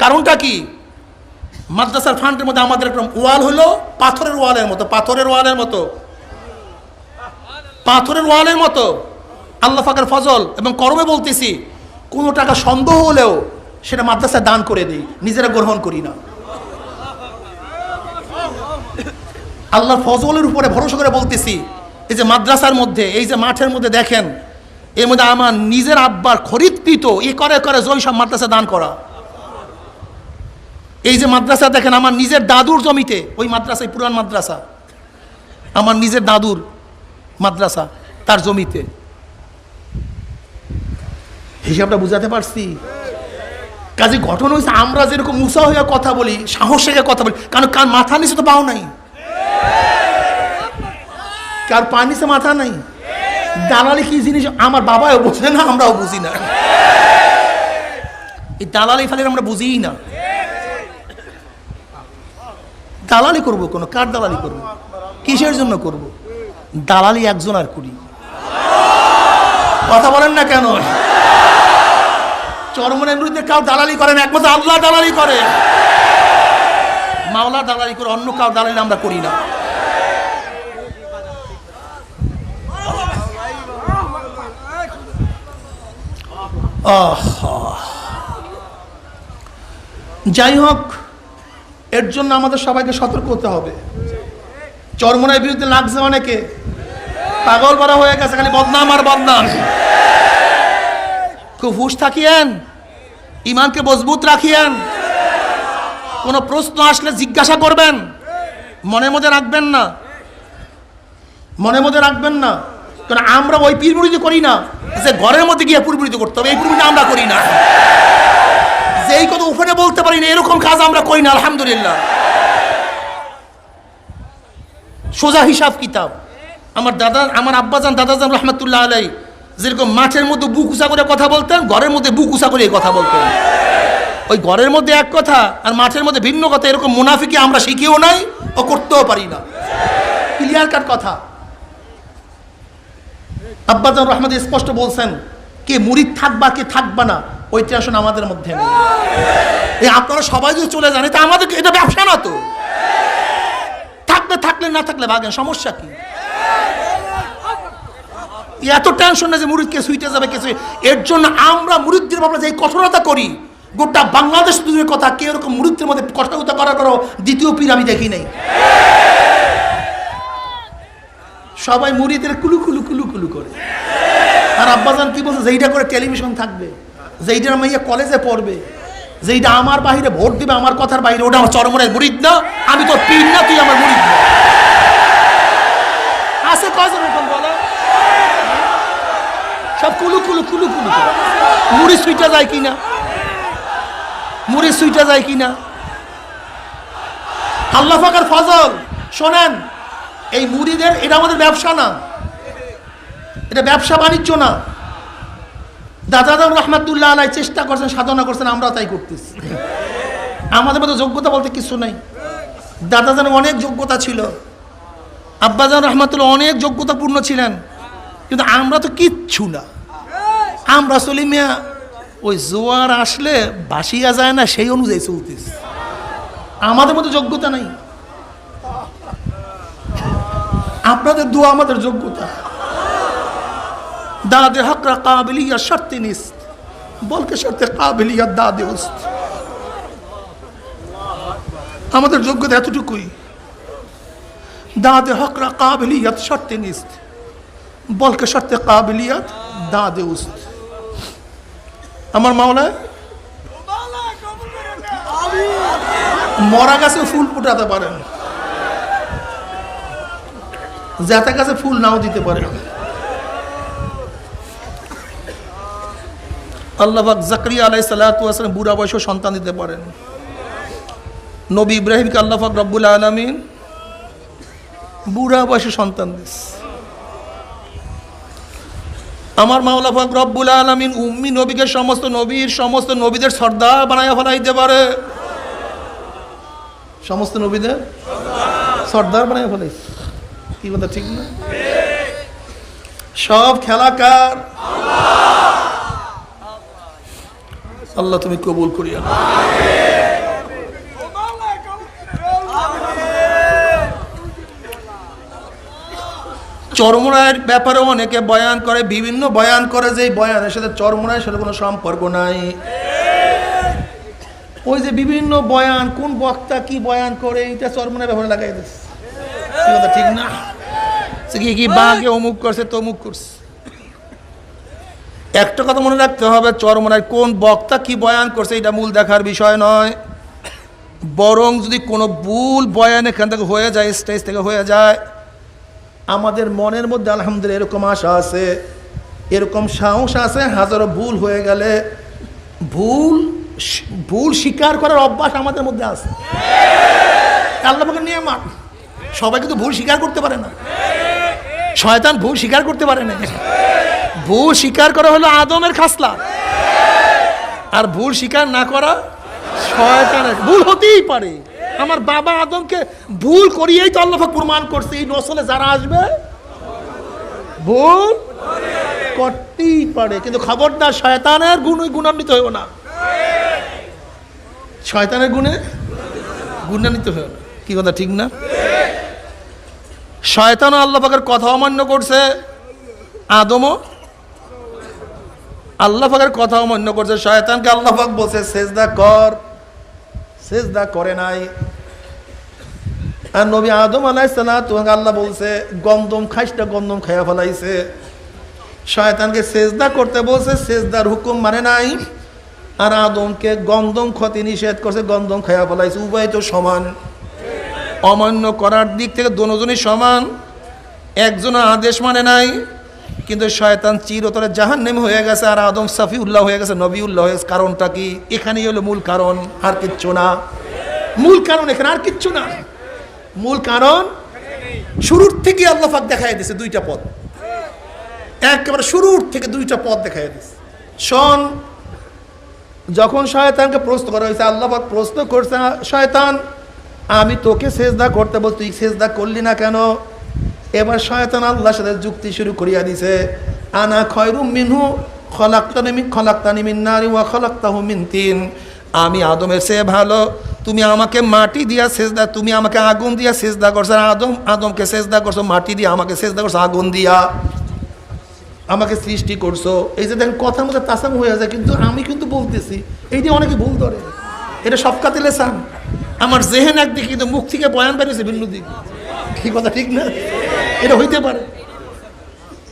কারণটা কি? মাদ্রাসার ফান্ডের মধ্যে আমাদের একটা ওয়াল হলো পাথরের ওয়ালের মতো, পাথরের ওয়ালের মতো, পাথরের ওয়ালের মতো। আল্লাহ পাকের ফজল এবং করমে বলতেছি, কোনো টাকা সন্দেহ হলেও সেটা মাদ্রাসায় দান করে দিই, নিজেরা গ্রহণ করি না। আল্লাহর ফজলের উপরে ভরসা করে বলতেছি, এই যে মাদ্রাসার মধ্যে, এই যে মাঠের মধ্যে দেখেন, এর মধ্যে আমার নিজের আব্বার খরিদকৃত করে জমি সব মাদ্রাসা দান করা। এই যে মাদ্রাসা দেখেন, আমার নিজের দাদুর জমিতে, ওই মাদ্রাসায় পুরান মাদ্রাসা, আমার নিজের দাদুর মাদ্রাসা, তার জমিতে। হিসাবটা বুঝাতে পারছি? কাজে ঘটনা হয়েছে, আমরা যেরকম মুসা হয়ে কথা বলি, সাহস রেখে কথা বলি, কারণ কার মাথা নিচে তো পাও নাই, কার পা নিচে মাথা নাই। দালালি কি জিনিস আমার বাবাও বুঝে না, আমরাও বুঝি না। এই দালালি ফালের আমরা বুঝিই না। দালালি করবো কোনো, কার দালালি করবো, কিসের জন্য করব? দালালি একজন আর করি, কথা বলেন না কেন? চরমনের বিরুদ্ধে কাউ দালালি করেন, একমাত্র আল্লাহ দালালি করে, মাওলা দালালি করে, অন্য কাউ দালালি আমরা করি না। যাই হোক, এর জন্য আমাদের সবাইকে সতর্ক হতে হবে। চরমনের বিরুদ্ধে লাগছে অনেকে, পাগল ভরা হয়ে গেছে, খালি বদনাম আর বদনাম। খুব হুঁশ থাকিয়েন, ইমানকে মজবুত রাখিয়েন। কোনো প্রশ্ন আসলে জিজ্ঞাসা করবেন, মনের মধ্যে রাখবেন না, মনের মধ্যে রাখবেন না। কারণ আমরা ওই পীরমুড়িতে করি না যে ঘরের মধ্যে গিয়ে পূর্বরিত করতে হবে, এই পূর্বরিত আমরা করি না। যে এই কথা উপরে বলতে পারি না, এরকম কাজ আমরা করি না। আলহামদুলিল্লাহ, সোজা হিসাব কিতাব। আমার দাদা, আমার আব্বাজান, দাদাজান রহমতুল্লাহ আলাই যেরকম মাঠের মধ্যে বুক উঁচা করে কথা বলতেন, ঘরের মধ্যে বুক উঁচা করে কথা বলতেন। ওই ঘরের মধ্যে এক কথা আর মাঠের মধ্যে ভিন্ন কথা, এরকম মুনাফিকি আমরা শিখিও নাই ও করতেও পারি না। ক্লিয়ার কাট কথা। আব্বাজান রহমত স্পষ্ট বলছেন, কে মুরিদ থাকবা কে থাকবা না ওই টেনশন আমাদের মধ্যে নেই। এই আপনারা সবাই যদি চলে যান, এটা আমাদের, এটা ব্যবসা না তো। থাকলে থাকলে, না থাকলে ভাগেন, সমস্যা কি? এত টেনশন না যে মুরিদ কে সুইটে যাবে কে। এর জন্য আমরা মুরিদদের ব্যাপারে যে কঠোরতা করি, গোটা বাংলাদেশ দূরের কথা, কে এরকম মুরিদদের মধ্যে কঠোরতা করার পরও দ্বিতীয় পীর আমি দেখি নাই। সবাই মুরিদের কুলু কুলু কুলু কুলু করে। আর আব্বাজান কি বলছে, যেইটা করে টেলিভিশন থাকবে, যেইটা মাইয়া কলেজে পড়বে, যেইটা আমার বাহিরে ভোট দিবে, আমার কথার বাইরে, ওটা আমার চরমনের মুরিদ না। আমি তোর পীর না, তুই আমার মুরিদ না। আছে কয়জন এরকম বলো? সব কুলু কুলু কুলু কুলু করে। মুড়ি সুইটা যায় কিনা, মুড়ি সুইটা যায় কিনা। আল্লাহ পাকের ফজল। শোনেন, এই মুরিদের, এটা আমাদের ব্যবসা না, এটা ব্যবসা বাণিজ্য না। দাদাদান রহমাতুল্লাহ আলাই চেষ্টা করছেন, সাধনা করছেন, আমরা তাই করতেছি। আমাদের মধ্যে যোগ্যতা বলতে কিছু নাই। দাদাজানের অনেক যোগ্যতা ছিল, আব্বাজান রহমাতুল্লাহ অনেক যোগ্যতাপূর্ণ ছিলেন, কিন্তু আমরা তো কিচ্ছু না। আমরা চলি মিয়া ওই জোয়ার আসলে ভাসিয়া যায় না, সেই অনুযায়ী চলতেছে। আমাদের মধ্যে যোগ্যতা নাই। আপনাদের দোয়া আমাদের যোগ্যতা। দাদে হকরা কাবিলিয়া শর্তে নিস্ত, বলকে শর্তে কাবিলিয়া দাদে উস্ত। আমাদের যোগ্যতা এতটুকুই। দাদে হকরা কাবিলিয়াত শর্তে নিস্ত, বলকে শর্তে কাবিলিয়াত দাদে উস্ত। আমার মাওলা মরা গাছে ফুল ফুটাতে পারেন, জাতা গাছে ফুল নাও দিতে পারেন। আল্লাহ পাক জাকারিয়া আলাইহিস সালাতু ওয়াস সালাম বুড়া বয়সে সন্তান দিতে পারেন। নবী ইব্রাহিমকে আল্লাহ পাক রব্বুল আলামিন বুড়া বয়সে সন্তান দিয়েছে। আমার মাওলা পাক রব্বুল আলামিন উম্মি নবীকে সমস্ত নবীদের সর্দার বানায়া ফেলাইতে পারে, সমস্ত নবীদের সর্দার বানায়া ফেলাইছে। কি কথা ঠিক না? সব খেলাকার আল্লাহ, তুমি কবুল করিয়া। চরমরায়ের ব্যাপারে অনেকে বয়ান করে, বিভিন্ন বয়ান করে, যে বয়ানের সাথে চরমরায়ের সাথে কোনো সম্পর্ক নাই। ওই যে বিভিন্ন বয়ান, কোন বক্তা কি বয়ান করে, এটা চরমরায়ের ব্যাপারে লাগাই দিচ্ছে। কি কথা ঠিক না? কি বাঘে অমুক করছে তমুক করছে। একটা কথা মনে রাখতে হবে, চরমরায় কোন বক্তা কি বয়ান করছে এটা মূল দেখার বিষয় নয়, বরং যদি কোনো ভুল বয়ান এখান থেকে হয়ে যায়, স্টেজ থেকে হয়ে যায়, আমাদের মনের মধ্যে আলহামদুলিল্লাহ এরকম আশা আছে, এরকম সাহস আছে, হাজারো ভুল হয়ে গেলে ভুল স্বীকার করার অভ্যাস আমাদের মধ্যে আছে। আল্লাহ পাকের নিয়ামত, সবাই কিন্তু ভুল স্বীকার করতে পারে না। শয়তান ভুল স্বীকার করতে পারে না। ভুল স্বীকার করা হলো আদমের খাসলা, আর ভুল স্বীকার না করা শয়তানের। ভুল হতেই পারে, আমার বাবা আদমকে ভুল করিয়েই তো আল্লাহ পাক প্রমাণ করছে এই নসলে যারা আসবে ভুল করতেই পারে, কিন্তু খবরদার শয়তানের গুণে গুণান্বিত হইব না, শয়তানের গুণে গুণান্বিত হইব না। কি কথা ঠিক না? শয়তানও আল্লাহ পাকের কথা অমান্য করছে, আদমও আল্লাহ পাকের কথা অমান্য করছে। শয়তানকে আল্লাহ পাক বলছে সেজদা কর, সেজদা করে নাই। আর নবী আদম আলাইহিস সালাম তোমাকে আল্লাহ বলছে গন্ধম খাইসটা, গন্ধম খাইয়া ফেলাইছে। শয়তানকে সেজদা করতে বলছে, সেজদার হুকুম মানে নাই। আর আদমকে গন্ধম ক্ষতি নিষেধ করছে, গন্ধম খাইয়া ফেলাইছে। উভয় তো সমান, অমান্য করার দিক থেকে দুজনই সমান। একজনের আদেশ মানে নাই, কিন্তু শয়তান চিরতরে জাহান্নামী হয়ে গেছে, আর আদম সাফিউল্লাহ হয়ে গেছে, নবীউল্লাহ হয়ে গেছে। কারণটা কি? এখানেই হলো মূল কারণ, আর কিচ্ছু না। মূল কারণ এখানে, আর কিচ্ছু না। মূল কারণ শুরুর থেকে আল্লাহ পাক দেখাই দিয়েছে দুইটা পথ, একেবারে শুরুর থেকে দুইটা পথ দেখাই দিয়েছে। শোন, যখন শয়তানকে প্রশ্ন করা হয়েছে, আল্লাহ পাক প্রশ্ন করছে, শয়তান আমি তোকে সেজদা করতে বল, তুই সেজদা করলি না কেন? এবার শয়তান আল্লাহর সাথে যুক্তি শুরু করিয়া দিছে, আনা খয়রুম মিনহু খলাকতানি মিন নারি ওয়া খলাকতাহু মিন তিন। আমি আদমের চেয়ে ভালো, তুমি আমাকে মাটি দিয়া সেজদা, তুমি আমাকে আগুন দিয়া সেজদা করছো, আদমকে সেজদা করছো মাটি দিয়া, আমাকে সেজদা করছো আগুন দিয়া, আমাকে সৃষ্টি করছো। এই যে দেখেন কথার মধ্যে তাসাম হয়ে যায়, কিন্তু আমি কিন্তু বলতেছি, এই দিয়ে অনেকে ভুল ধরে, এটা সবকাতে লেসান। আমার জেহেন একদিকে, কিন্তু মুখ থেকে বয়ান বেরিয়েছে ভিন্ন দিক। কি কথা ঠিক না? এটা হইতে পারে,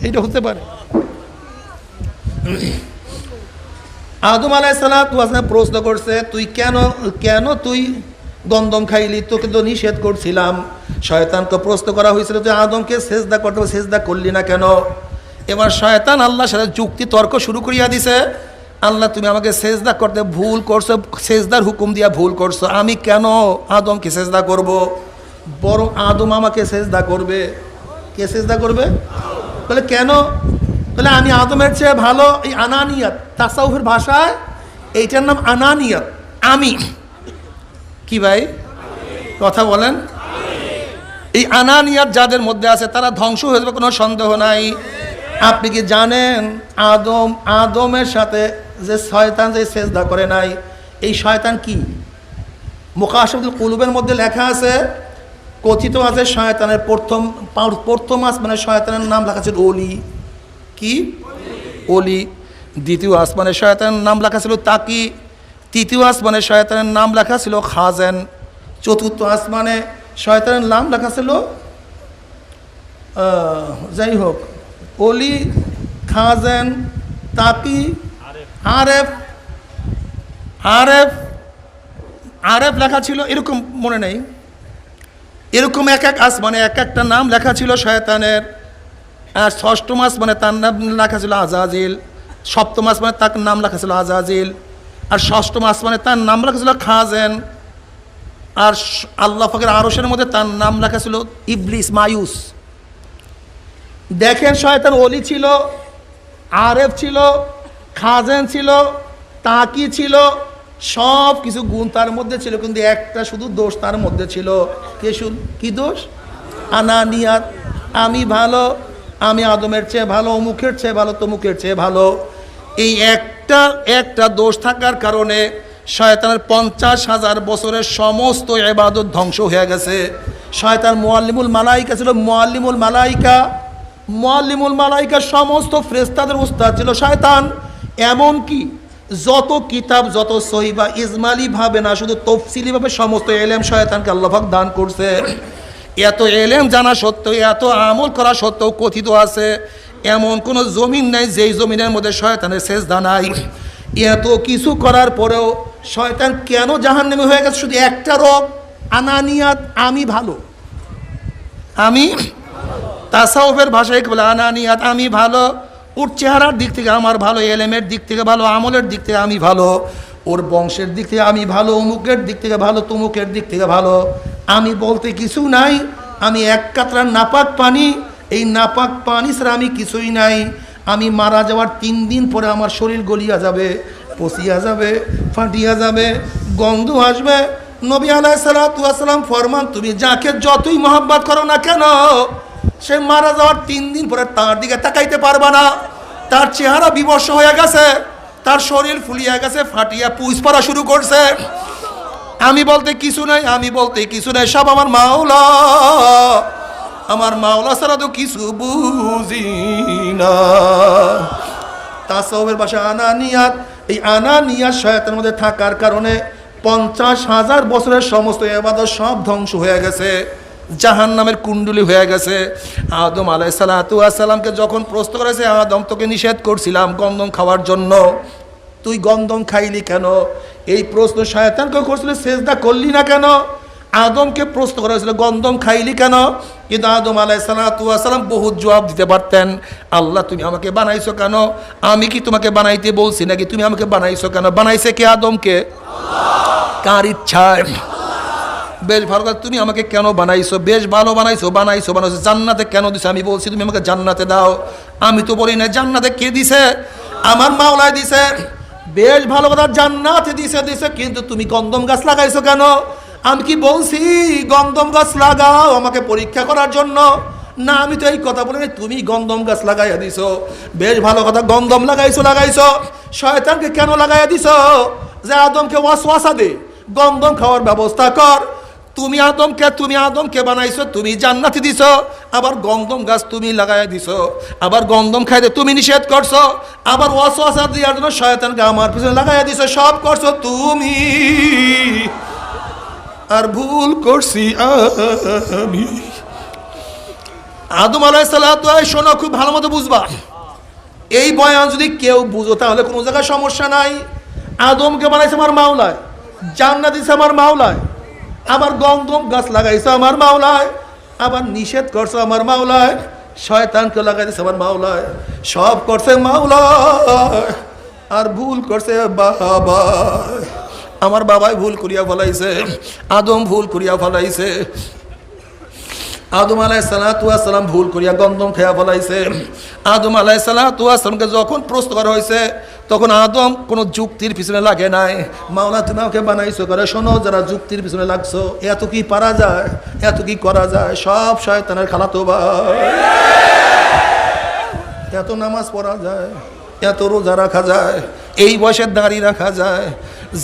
এটা হতে পারে। আদম আলাইহিস সালাম প্রশ্ন করছে, তুই কেন তুই গন্ধম খাইলি? তোকে তো নিষেধ করছিলাম। শয়তানকে প্রশ্ন করা হয়েছিল, তুই আদমকে সেজদা করতে, সেজদা করলি না কেন? এবার শয়তান আল্লাহর সাথে যুক্তি তর্ক শুরু করিয়া দিছে, আল্লাহ তুমি আমাকে সেজদা করতে ভুল করছো, সেজদার হুকুম দিয়া ভুল করছো, আমি কেন আদমকে সেজদা করব? বরং আদম আমাকে সেজদা করবে। কে সেজদা করবে? বলে কেন? বলে আমি আদমের চেয়ে ভালো। এই আনানিয়াত, তাসাউফের ভাষায় এইটার নাম আনানিয়াত, আমি। কি ভাই কথা বলেন? এই আনানিয়াত যাদের মধ্যে আছে তারা ধ্বংস হয়ে যাবে, কোনো সন্দেহ নাই। আপনি কি জানেন আদমের সাথে যে শয়তান যে সেজদা করে নাই, এই শয়তান কি? মুকাশফাতুল কুলুবের মধ্যে লেখা আছে, কথিত আছে শয়তানের প্রথম আসমানে শয়তানের নাম লেখা ছিল ওলি। কি? ওলি। দ্বিতীয় আসমানে শয়তানের নাম লেখা ছিল তাকি। তৃতীয় আসমানে শয়তানের নাম লেখা ছিল খাজেন। চতুর্থ আসমানে শয়তানের নাম লেখা ছিল যাই হোক অলি, খাজেন, তাকি, আরেফ। আরেফ আরেফ লেখা ছিল এরকম, মনে নেই, এরকম এক এক আসমানে এক একটা নাম লেখা ছিল শয়তানের। আর ষষ্ঠম আসমানে তার নাম লেখা ছিল আজাজিল, সপ্তম আসমানে তার নাম লেখা ছিল আজাজিল, আর ষষ্ঠম আসমানে তার নাম লেখা ছিল খাজেন। আর আল্লাহ পাকের আরশের মধ্যে তার নাম লেখা ছিল ইবলিস, মায়ুস। দেখেন, শয়তান অলি ছিল, আরেফ ছিল, খাজেন ছিল, তাকি ছিল, সব কিছু গুণ তার মধ্যে ছিল, কিন্তু একটা শুধু দোষ তার মধ্যে ছিল। কি দোষ? আনানিয়াত। আমি ভালো, আমি আদমের চেয়ে ভালো, অমুকের চেয়ে ভালো, তমুকের চেয়ে ভালো। এই একটা দোষ থাকার কারণে শয়তানের 50,000 বছরের সমস্ত ইবাদত ধ্বংস হয়ে গেছে। শয়তান মুআল্লিমুল মালাইকা ছিল, মুআল্লিমুল মালাইকা সমস্ত ফেরেশতাদের উস্তাদ ছিল শয়তান। এমন কি যত কিতাব, যত সহিহ বা ইজমালি ভাবে না, শুধু তফসিলি ভাবে সমস্ত ইলম শয়তানকে আল্লাহ পাক দান করছে। এত ইলম জানা সত্ত্বেও, এত আমল করা সত্ত্বেও কথিত আছে এমন কোনো জমিন নাই যেই জমিনের মধ্যে শয়তানের সেজদা নাই। এত কিছু করার পরেও শয়তান কেন জাহান্নামী হয়ে গেছে? শুধু একটা রোগ, আনানিয়াত। আমি ভালো, আমি তাসাউফের ভাষায় বলে আনানিয়াত, আমি ভালো। ওর চেহারার দিক থেকে আমার ভালো, এলেমের দিক থেকে ভালো, আমলের দিক থেকে আমি ভালো, ওর বংশের দিক থেকে আমি ভালো, অমুকের দিক থেকে ভালো, তমুকের দিক থেকে ভালো। আমি বলতে কিছু নাই, আমি এক কাতরা নাপাক পানি, এই নাপাক পানি ছাড়া আমি কিছুই নাই। আমি মারা যাওয়ার 3 দিন পরে আমার শরীর গলিয়া যাবে, পচিয়া যাবে, ফাটিয়া যাবে, গন্ধ আসবে। নবী আলাইহিস সালাতু ওয়াস সালাম ফরমান, তুমি যাকে যতই মহব্বত করো না কেন, সে মারা যাওয়ার 3 দিন পরে তার দিকে তাকাইতে পারবা না। তার চেহারা বিবর্ষ হয়ে গেছে, তার শরীর ফুলিয়া গেছে, ফাটিয়া পুষ পড়া শুরু করছে। আমি বলতে কিছু নাই, আমি বলতে কিছু নাই, সব আমার মাওলা। আমার মাওলা ছাড়া তো কিছু বুঝি না। তাসাউফের ভাষা আনানিয়াত। এই আনানিয়াত শয়তানের মধ্যে থাকার কারণে 50,000 বছরের সমস্ত ইবাদত সব ধ্বংস হয়ে গেছে, জাহান্নামের কুণ্ডলি হয়ে গেছে। আদম আলাইহিস সালাতু ওয়াস সালামকে যখন প্রশ্ন করেছে, আদম তোকে নিষেধ করছিলাম গন্ধম খাওয়ার জন্য, তুই গন্ধম খাইলি কেন? এই প্রশ্ন শয়তানকে করছিল, সেজদা করলি না কেন? আদমকে প্রশ্ন করা হয়েছিল গন্ধম খাইলি কেন? কিন্তু আদম আলাইহিস সালাতু ওয়াস সালাম বহুত জবাব দিতে পারতেন। আল্লাহ তুমি আমাকে বানাইছো কেন? আমি কি তোমাকে বানাইতে বলছি নাকি? তুমি আমাকে বানাইছো কেন? বানাইছে কে? আদমকে। কার ইচ্ছায়? বেশ ভালো কথা, তুমি আমাকে কেন বানাইছো? বেশ ভালো বানাইছো। জান্নাতে কেন দিছো? আমি বলছি তুমি আমাকে জান্নাতে দাও। আমি তো বলি না। জান্নাতে কে দিছে? আমার মাওলাই দিছে। বেশ ভালো কথা, জান্নাতে দিছে, কিন্তু তুমি গন্ধম গাছ লাগাইছো কেন? আমি কি বলছি গন্ধম গাছ লাগাও আমাকে পরীক্ষা করার জন্য? না, আমি তো এই কথা বলি, তুমি গন্ধম গাছ লাগাইয়া দিছো। বেশ ভালো কথা, গন্ধম লাগাইছো। শয়তানকে কেন লাগাইয়া দিছো? যে আদমকে ওয়াসওয়াসা দে, গন্ধম খাওয়ার ব্যবস্থা কর। তুমি আদমকে বানাইছো, তুমি জান্নাতে দিছো, আবার গন্ধম গাছ তুমি লাগাইয়া দিছো, আবার গন্ধম খাইতে তুমি নিষেধ করছো, আবার ওয়াসওয়াসা দেওয়ার জন্য শয়তানকে আমার পিছনে লাগাইয়া দিছো। সব করছো তুমি, আর ভুল করছি আমি। আদম আলাইহিস সালাতু শোনো, খুব ভালো মতো বুঝবা। এই বয়ান যদি কেউ বুঝো তাহলে কোনো জায়গায় সমস্যা নাই। আদমকে বানাইছে আমার মাওলায়, জান্নাত দিছে আমার মাওলায়, আবার গন্ধম গাছ লাগাইছে আমার মাওলায়, আবার নিষেধ করছে আমার মাওলায়, শয়তানকে লাগাই দিছে আমার মাওলায়। সব করছে মাওলায়, আর ভুল করছে বাবা। আমার বাবাই ভুল করিয়া ফেলাইছে, আদম ভুল করিয়া ফেলাইছে। আদম আলাইহিস সালাতু ওয়াস সালাম ভুল করিয়া গন্ধম খেয়া ফেলাইছে। আদম আলাইহিস সালাতু ওয়াস সালামকে যখন প্রশ্ন করা হয়েছে, তখন আদম কোনো যুক্তির পিছনে লাগে নাই। মাওলা তুমি আমাকে বানাইছো করে, শোনো, যারা যুক্তির পিছনে লাগছো, এত কি পারা যায়, এত কি করা যায়? সব শয়তানের খালাতো ভাই। এত নামাজ পড়া যায়, এত রোজা রাখা যায়, এই বয়সে দাড়ি রাখা যায়।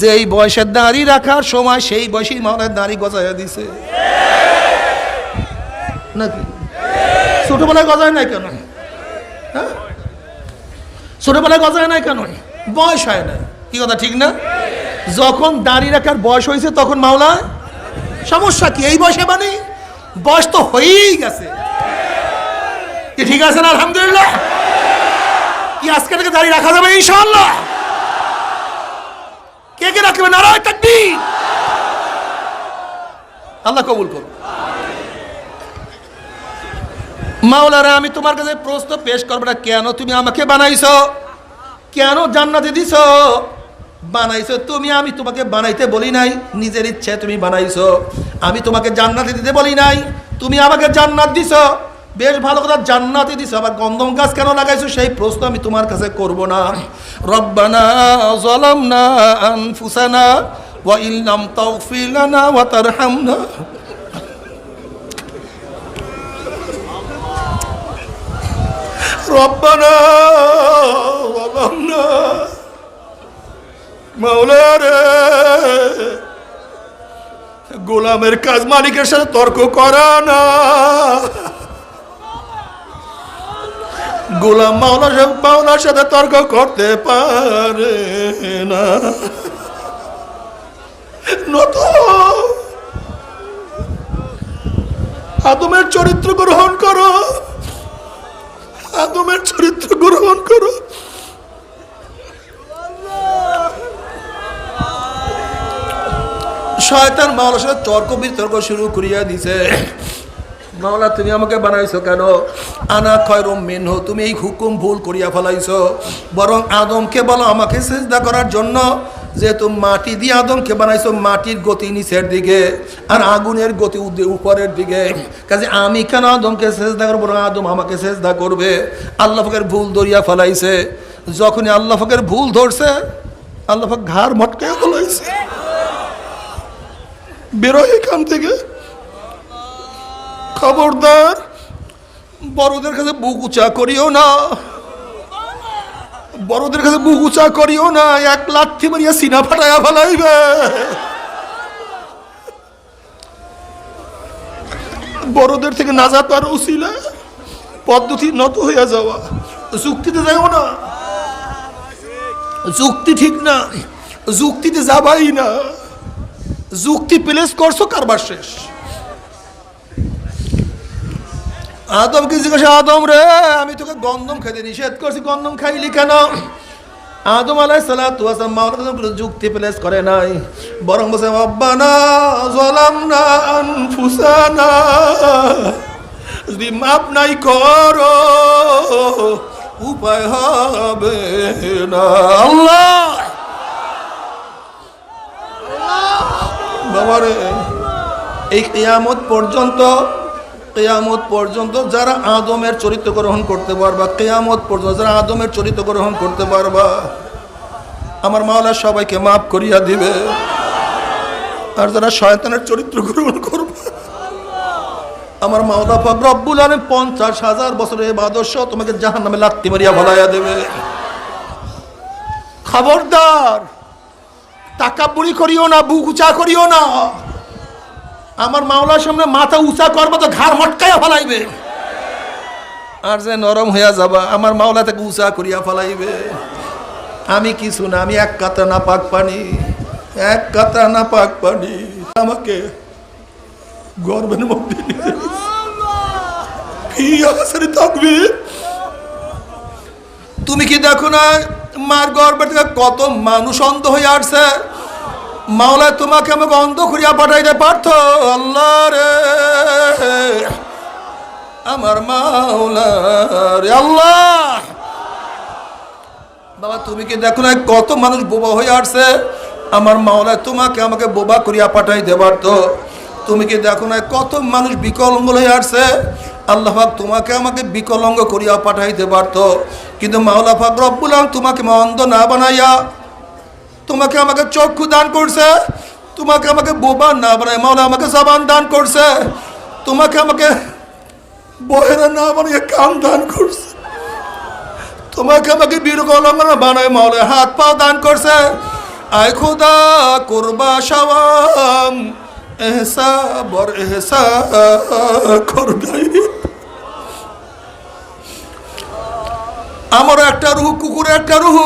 যেই বয়সে দাড়ি রাখার সময় সেই বয়সেই মাওলার দাড়ি গজাইয়া দিছে নাকি? ছোটবেলায় গজায় নাই কেন? হ্যাঁ, ছোটবেলায় গজায় নাই কেন? বয়স হয় না। কি কথা ঠিক না? যখন দাড়ি রাখার বয়স হয়েছে তখন মাওলা সমস্যা কি? এই বয়সে মানে বয়স তো হয়েই গেছে। কি ঠিক আছে না? আলহামদুলিল্লাহ। কি আজকে থেকে দাঁড়িয়ে রাখা যাবে ইনশাআল্লাহ? কে কে রাখবে? নারায়ে তাকবীর। আল্লাহ কবুল করুন। মাওলানা, আমি তোমার কাছে প্রশ্ন পেশ করবো না, কেন তুমি আমাকে বানাইছো? কেন জান্নাতে দিছো? বানাইছো তুমি, আমি তোমাকে বানাইতে বলি নাই, নিজের ইচ্ছে তুমি বানাইছো। আমি তোমাকে জান্নাতে দিতে বলি নাই, তুমি আমাকে জান্নাত দিছো। বেশ ভালো কথা, জান্নাতে দিছো, আবার গন্ধম গাছ কেন লাগাইছো সেই প্রশ্ন আমি তোমার কাছে করব না। রব্বানা যালামনা আনফুসানা ওয়া ইল্লাম তাগফির লানা ওয়া তারহামনা রব্বানা যালামনা। মাওলা রে, গোলামের কাজ মালিকের সাথে তর্ক করা না। গোলাম মাওলার সাথে তর্ক করতে পারে না। নত আদমের চরিত্র গ্রহণ করো, আদমের চরিত্র গ্রহণ করো। শয়তান মাওলার সাথে তর্ক বিতর্ক শুরু করিয়া দিছে। মাওলা, তুমি আমাকে বানাইছো কেন? আনা খয়রুম মিনহু, তুমি এই হুকুম ভুল করিয়া ফেলাইছো। বরং আদমকে বলো আমাকে সিজদা করার জন্য। যেহেতু মাটি দিয়ে আদমকে বানাইছো, মাটির গতি নিচের দিকে আর আগুনের গতি উপরের দিকে, কাজে আমি কেন আদমকে সিজদা করব? বরং আদম আমাকে সিজদা করবে। আল্লাহ পাকের ভুল ধরিয়া ফেলাইছে। যখনই আল্লাহ পাকের ভুল ধরছে, আল্লাহ পাক ঘাড় মটকে ফেলাইছে। বেরো এখান থেকে। খবরদার, বড়দের কাছে বুক উঁচা করিও না, বড়দের কাছে বুক উঁচা করিও না, এক লাথি মারিয়া সিনা ফাটাইয়া ফেলাইবে। বড়দের থেকে নাজাত আর উসিলা পদ্ধতি নত হইয়া যাওয়া। যুক্তিতে যাও না, যুক্তি ঠিক না, যুক্তিতে যাবাই না। যুক্তি প্লেস করছো, কারবার শেষ। আদমকে জিজ্ঞাসা, আদম রে, আমি তোকে গন্ধম খাইতে নিষেধ করছি, গন্ধম খাইলি কেন? আদম আলাইহিস সালাতু ওয়াস সালাম মাওলানা যুক্তি প্লেস করে নাই, বরং বলছে রব্বানা যালামনা আনফুসানা, যদি মাপ নাই করো উপায় হবে না। আল্লাহ বাবারে, এই কিয়ামত পর্যন্ত যারা আদমের চরিত্র গ্রহণ করতে পারবা, কিয়ামত পর্যন্ত যারা আদমের চরিত্র গ্রহণ করতে পারবা, আমার মাওলা সবাইকে মাফ করিয়া দিবে। আর যারা শয়তানের চরিত্র গ্রহণ করবে, আমার মাওলা পাক রব্বুল আলামিন 50,000 বছরের ইবাদত সহ তোমাকে জাহান্নামে লাত্তি মারিয়া ফলাইয়া দেবে। খবরদার, তাকাব্বুরি করিও না, বুক উঁচা করিও না। আমার মাওলার সামনে মাথা উঁচা করবো তো ঘাড় মটকাইয়া ফেলাইবে। আর যে নরম হইয়া যাবা, আমার মাওলা তাকে উঁচা করিয়া ফেলাইবে। আমি কিছু না, আমি এক কাতরা নাপাক পানি, এক কাতরা নাপাক পানি। আমাকে গর্বের মধ্যে তুমি কি দেখো না মার গর্বের থেকে কত মানুষ অন্ধ হয়ে আসছে? মাওলা তোমাকে আমাকে অন্ধ করিয়া পাঠাইতে পারত। আল্লাহ রে, আমার মাওলা রে, আল্লাহ বাবা, তুমি কি দেখো না কত মানুষ বোবা হয়ে আসছে? আমার মাওলা তোমাকে আমাকে বোবা করিয়া পাঠাইতে পারত। তুমি কি দেখো না কত মানুষ বিকলাঙ্গ হয়ে আসছে? আল্লাহ পাক তোমাকে আমাকে বিকলাঙ্গ করিয়া পাঠাইতে পারত। কিন্তু মাওলা পাক রব্বুল আলামিন তোমাকে অন্ধ না বানাইয়া তোমাকে আমাকে চক্ষু দান করছে, তোমাকে আমাকে বোবা না বানায় মাওলা আমাকে জবান দান করছে, তোমাকে আমাকে বহেরা না বানিয়ে কান দান করছে, তোমাকে আমাকে বিকলাঙ্গ না বানায় মাওলা হাত পা দান করছে। আয় খোদা করবা সওয়াম এহসা বর এহসা করদাই। আমার একটা রুহ, কুকুরের একটা রুহ,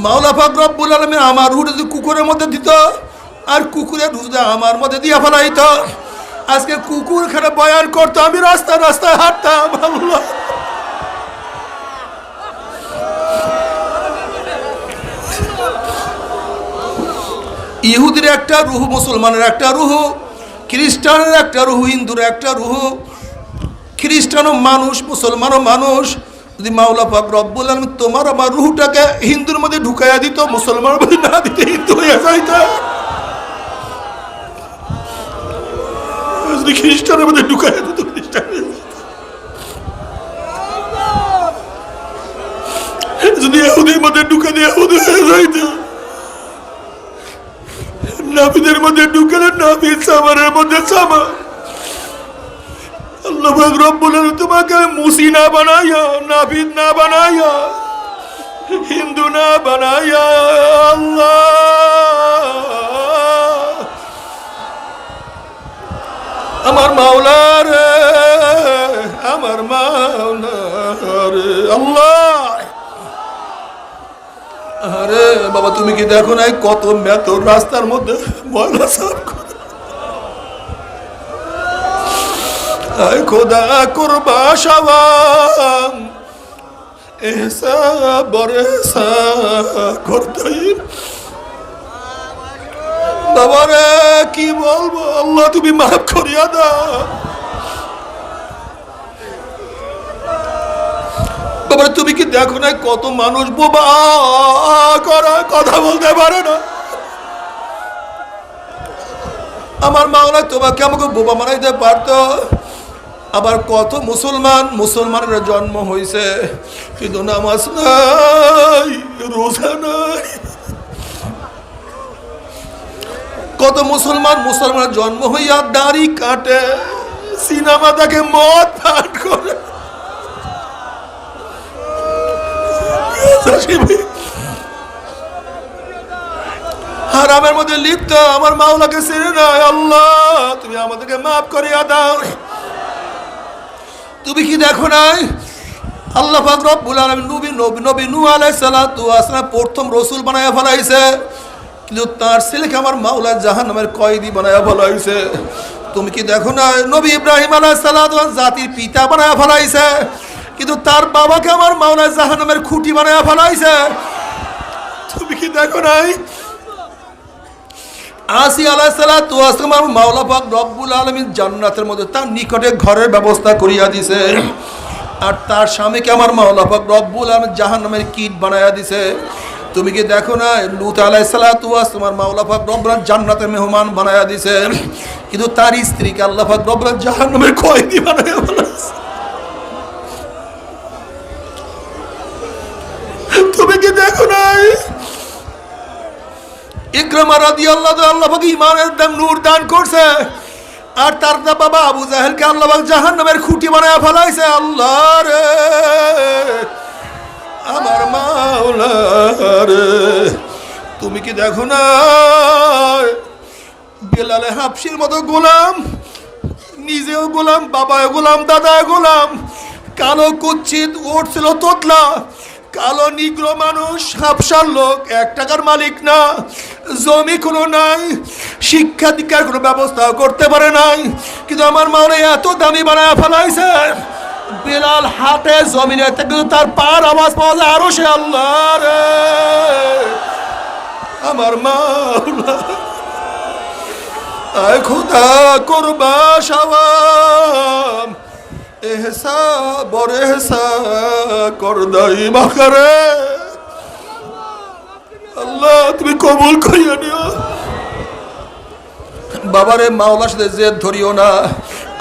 মাওলা পাক রব্বুল আলামিন আমার রুহ যদি কুকুরের মধ্যে দিত আর কুকুরের রুহ যদি আমার মধ্যে দিয়া ফেলাইতো, আজকে কুকুর খানে বয়ান করতো, আমি রাস্তায় রাস্তায় হাঁটতাম। আল্লাহ ইহুদির একটা রুহ, মুসলমানের একটা রুহ, খ্রিস্টানের একটা রুহ, হিন্দুর একটা রুহ। খ্রিস্টানও মানুষ, মুসলমানও মানুষ। যদি মাওলা পাক রব্বুল আলামিন তোমার আমার রুহটাকে হিন্দুর মধ্যে ঢুকাইয়া দিত, মুসলমানের মধ্যে না দিতে হিন্দু হয়ে যাইত। যদি খ্রিস্টানের মধ্যে ঢুকাইয়া দিত, খ্রিস্টান হয়ে যাইত। যদি ইহুদির মধ্যে ঢুকে দিয়ে ইহুদি হয়ে যাইত। নাবিদের মধ্যে ঢুকালে নাবিদ, সামারের মধ্যে সামা। আল্লাহ পাক রব্বুল আলামিন তোমাকে মুসি না বানাইয়া, নাবিদ না বানাইয়া, হিন্দু না বানাইয়া, আল্লাহ আমার মাওলা রে, আমার মাওলা রে আল্লাহ। আরে বাবা, তুমি কি দেখো না কত মেতর রাস্তার মধ্যে ময়লা সাফ করে? আয় খোদা করবা সাওয়াম এহসা বরেসা করতাই। বাবা রে কি বলবো, আল্লাহ তুমি মাফ করিয়া দাও। বাবা তুমি কি দেখো না কত মানুষ বোবা করা, কথা বলতে পারে না। আমার মাওলা তোমাকে আমাকে বোবা বানাইতে পারতো। আবার কত মুসলমানের জন্ম হয়েছে কিন্তু নামাজ নাই, রোজা নাই। কত মুসলমানের জন্ম হইয়া দাড়ি কাটে, সিনেমা দেখে, মদ পান করে, হারামের মধ্যে লিপ্ত। আমার মাওলাকে চিনে নাই। আল্লাহ তুমি আমাদেরকে মাফ করিয়া দাও। তুমি কি দেখো নাই আল্লাহ পাক রব্বুল আলামিন নবী নূহ আলাইহিস সালাতু ওয়াস সালাম প্রথম রাসূল বানায়া ফলাইছে, কিন্তু তার ছেলেকে আমার মাওলা জাহান্নামের কয়েদি বানায়া ফলাইছে। তুমি কি দেখো না নবী ইব্রাহিম আলাইহিস সালাতু ওয়াস জাতির পিতা বানায়া ফলাইছে, কিন্তু তার বাবাকে আমার মাওলা জাহান্নামের খুঁটি বানায়া ফলাইছে। তুমি কি দেখো নাই আসি আলাইহিস সালাতু ওয়াস সালাম মাওলা পাক রব্বুল আলামিন জান্নাতের মধ্যে তার নিকটে ঘরের ব্যবস্থা করিয়া দিছে, আর তার স্বামীকে আমার মাওলা পাক রব্বুল আলামিন জাহান্নামের কীট বানায়া দিছে। তুমি কি দেখো না লূত আলাইহিস সালাতু ওয়াস সালাম মাওলা পাক রব্বুল আলামিন জান্নাতের মেহমান বানায়া দিছে, কিন্তু তার স্ত্রীকে আল্লাহ পাক রব্বুল আলামিন জাহান্নামের কয়েদি বানায়া ফেলেছে। তুমি কি দেখো নাই ইকরামা রাদিয়াল্লাহু আল্লাহ পাক ঈমানের দান নূর দান করছে, আর তার বাবা আবু জাহেলকে আল্লাহ পাক জাহান্নামের খুঁটি বানায়া ফেলাইছে। আল্লাহ রে আমার মাওলা রে, তুমি কি দেখো না বেলাল হাবশির মতো গোলাম, নিজেও গোলাম, বাবাও গোলাম, দাদাও গোলাম, কালো কুচ্ছিত উঠছিল তোতলা, কালো নিগ্রো মানুষ, হাবশার লোক, 1 টাকার মালিক না, জমি কোনো নাই, শিক্ষা দীক্ষার কোনো ব্যবস্থা করতে পারে নাই, কিন্তু আমার মাওলা এত দামি বানায় ফেলাইছে। বেলাল হাটে জমিনে কিন্তু তার পার আওয়াজ পাওয়া যায় আরো সে। আল্লাহ রে আমার মাওলা, আয় খোদা করবা সাওয়াম এহসা বরেহসা করদাই মাকারে। আল্লাহ তুমি কবুল করিয়া নিও। বাবারে মাওলার সাথে জেদ ধরিও না।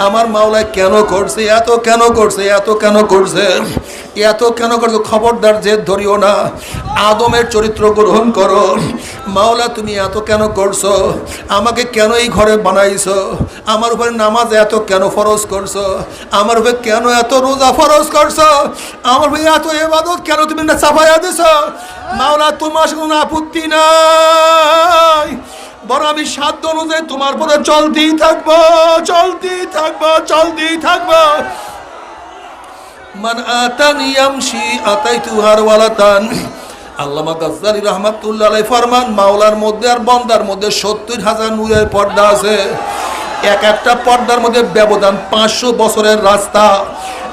আমার মাওলায় কেন করছে, এত কেন করছে, এত কেন করছে, এত কেন করছো, খবরদার জেদ ধরিও না। আদমের চরিত্র গ্রহণ করো। মাওলা তুমি এত কেন করছো, আমাকে কেন এই ঘরে বানাইছো, আমার উপরে নামাজ এত কেন ফরজ করছো, আমার উপরে কেন এত রোজা ফরজ করছো, আমার উপরে এত ইবাদত কেন তুমি না চাপাইয়া দিছো। মাওলা তোমার কোনো আপত্তি নাই, বড় আমি সাধ্য অনুযায়ী তোমার পরে চলতেই থাকবো, চলতেই থাকবো, চলতেই থাকবো। মান আতানি ইয়ামশি আতাইতু হারওয়ালাতান। আল্লামা গাজ্জালী রাহমাতুল্লাহ আলাইহি ফরমান, মাওলার মধ্যে আর বান্দার মধ্যে 70,000 নূরের পর্দা আছে। এক একটা পর্দার মধ্যে ব্যবধান 500 বছরের রাস্তা।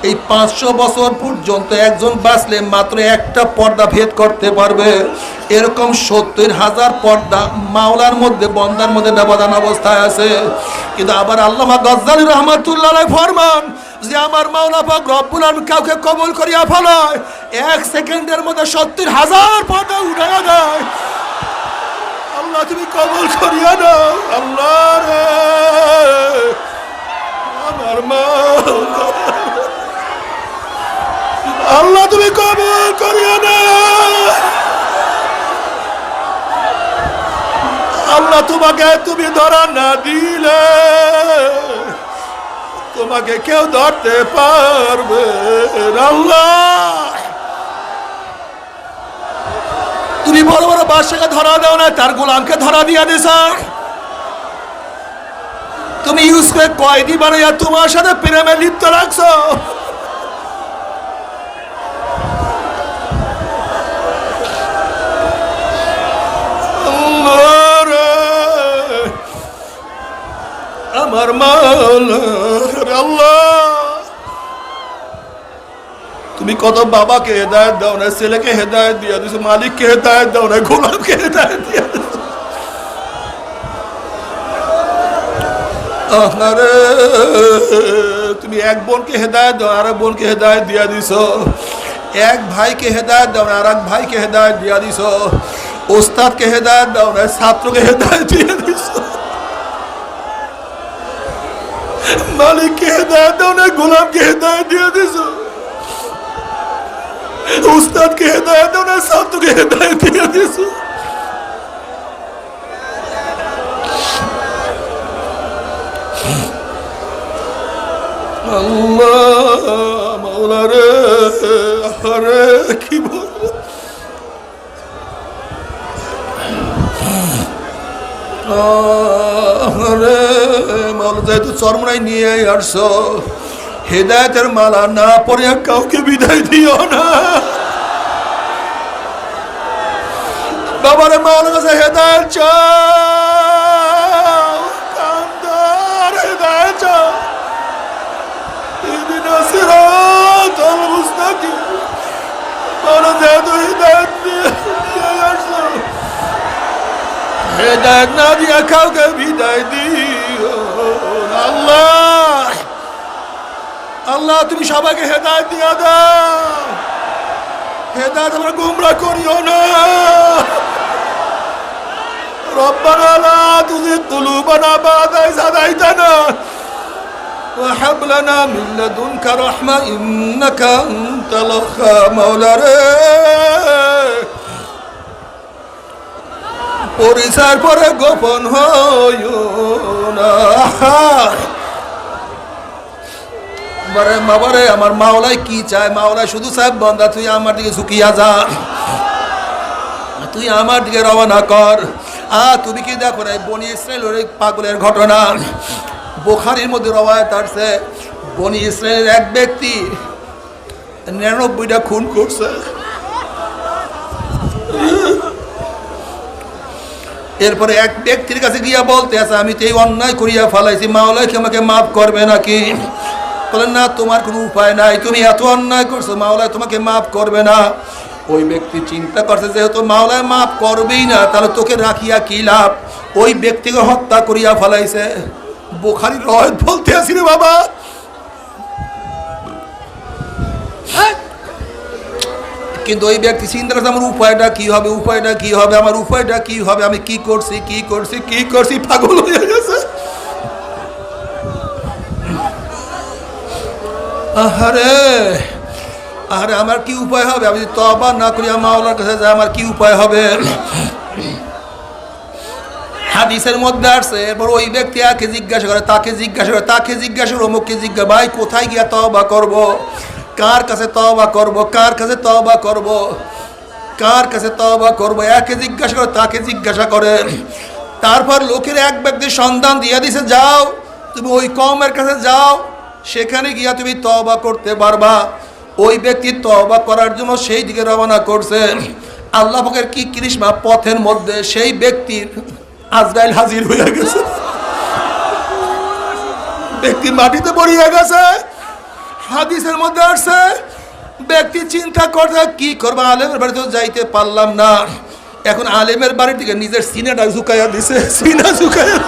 এই 500 বছর পর্যন্ত একজন বাঁচলে মাত্র একটা পর্দা ভেদ করতে পারবে। এরকম 70,000 পর্দা মাওলার মধ্যে, বন্দার মধ্যে ব্যবধান অবস্থায় আছে। কিন্তু আবার আল্লামা গজ্জালী রহমাতুল্লাহ আলাইহি ফরমান যে আমার মাওলা পাক রব্বুল আলামিন কাউকে কবুল করিয়া ফেলায়, 1 সেকেন্ডের মধ্যে 70,000 পর্দা উঠাইয়া দেয়। আল্লাহ তুমি কবুল করিয়া দাও আল্লাহ রে, আমার মাওলা আল্লাহ তুমি কবুল করিয়া দাও। আল্লাহ তোমাকে তুমি ধরা না দিলে তোমাকে কেউ ধরতে পারবে আল্লাহ। তুমি বড় বড় বাদশাকে ধরা দাও না, তার গোলামকে ধরা দিয়া দিছ। তুমি ইউসুফকে কয়েদি বানাইয়া তোমার সাথে প্রেমে লিপ্ত রাখছো। আমার মাওলা আল্লাহ তুমি কত বাবাকে হেদায়েত দাও না, ছেলেকে হেদায়েত দিয়া দিছো, মালিককে হেদায়েত দাও না, গোলামকে হেদায়েত দিয়া দিছো। আরে তুমি এক বোনকে হেদায়েত দাও, আর এক বোনকে হেদায়েত দিয়া দিছো। এক ভাইকে হেদায়েত দাও না, আর এক ভাইকে হেদায়েত দিয়া দিছো। ওস্তাদকে হেদায়েত দাও না, ছাত্রকে হেদায়েত দিয়া দিছো। মালিককে হেদায়েত দাও না, গোলামকে হেদায়েত দিয়ে দিছো। উস্তাদকে হেদায়েত দাও না, ছাত্রকে হেদায়েত দিয়ে দিছো। আল্লাহ মাওলা রে, আরে কি বলবো। আরে মাওলা যেহেতু চরমরাই নিয়ে আসছো, হেদায়েতের মালা না পরে কাউকে বিদায় দিও না। বাবারে মাওলার কাছে হেদায়েত চাও, কান্দার হেদায়েত চাও। ইহদিনা সিরাতাল মুস্তাকিম। মাওলা যেহেতু হেদায়েত নিয়ে আসছো, হেদায়েত না দিয়া কাউকে বিদায় দিও আল্লাহ। আল্লাহ তুমি সবাইকে হেদায়েত দিয়া দাও, হেদায়েত আমরা গোমরাহ করিও না। রব্বানা লা তুযিগ কুলুবানা বা'দা ইয হাদাইতানা ওয়া হাব লানা মিন লাদুনকা রাহমা ইন্নাকা আনতাল ওয়াহ্হাব। মাওলা রে পরিচয়ের পরে গোপন হইও না। বাবারে আমার মাওলাই কি চায়? মাওলাই শুধু সাহেব বান্দা তুই আমার দিকে ঝুঁকিয়া যা, তুই আমার দিকে রওনা কর। তুমি কি দেখো না বনি ইসরায়েলের এই পাগলের ঘটনা বুখারীর মধ্যে রওয়ায়াত আছে। বনি ইসরায়েলের এক ব্যক্তি 99টা খুন করছে। এরপরে এক ব্যক্তির কাছে গিয়া বলতে আছে আমি তো এই অন্যায় করিয়া ফেলাইছি, মাওলাই কি আমাকে মাফ করবে নাকি? বলেন না, তোমার কোনো উপায় নাই, তুমি এত অন্যায় করছো, মাওলাই তোমাকে মাফ করবে না। ওই ব্যক্তি চিন্তা করছে যেহেতু মাওলাই মাফ করবেই না, তাহলে তোকে রাখিয়া কি লাভ? ওই ব্যক্তিকে হত্যা করিয়া ফেলাইছে। বুখারীর রওয়ায়াত বলতে আছি রে বাবা। কিন্তু ওই ব্যক্তি চিন্তা করছে আমার উপায়টা কি হবে, উপায়টা কি হবে, আমার উপায়টা কি হবে, আমি কি করছি কি করছি কি করছি, পাগল হয়ে গেছে। আহারে আরে আমার কি উপায় হবে? আমি তওবা না করি মাওলার কাছে যাই, আমার কি উপায় হবে? হাদিসের মধ্যে আসছে। এরপর ওই ব্যক্তি আকে জিজ্ঞাসা করে, তাকে জিজ্ঞাসা করে, তাকে জিজ্ঞাসা করে, অমুককে জিজ্ঞাসা, ভাই কোথায় গিয়া তওবা করব, কার কাছে তওবা করব, কার কাছে তওবা করব, কার কাছে তওবা করব? একে জিজ্ঞাসা করে, তাকে জিজ্ঞাসা করে। তারপর লোকের এক ব্যক্তির সন্ধান দিয়ে দিছে, যাও তুমি ওই কওমের কাছে যাও, সেখানে গিয়া তুমি তওবা করতে পারবা। ওই ব্যক্তি তওবা করার জন্য সেই দিকে রওনা করছে। আল্লাহ পাকের কি কৃষ্ণা, পথের মধ্যে সেই ব্যক্তির আজরাইল হাজির হয়ে গেছে। ব্যক্তি মাটিতে পড়িয়া গেছে, হাদিসের মধ্যে আসছে ব্যক্তি চিন্তা করতে কি করবে, আলেমের বাড়িতে যাইতে পারলাম না, এখন আলেমের বাড়ি থেকে নিজের সিনাটা ঝুঁকাইয়া দিছে, সিনা ঝুঁকাইয়া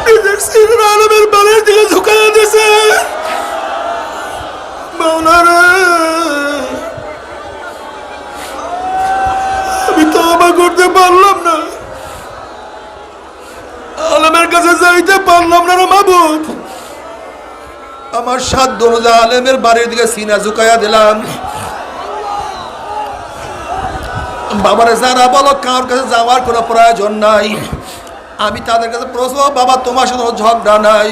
নিজের সিনা আলেমের বাড়ির দিকে ঝুঁকাইয়া দিছে। মাওলানা আমি তওবা করতে পারলাম না, আলেমের কাছে যাইতে পারলাম না রে মাবুদ, আমার সাধ্য অনুযায়ী আলেমের বাড়ির দিকে সিনা ঝুঁকাইয়া দিলাম। বাবারে যারা বলো কার কাছে যাওয়ার কোনো প্রয়োজন নাই, আমি তাদের কাছে প্রশ্ন, বাবা তোমার সাথে ঝগড়া নাই,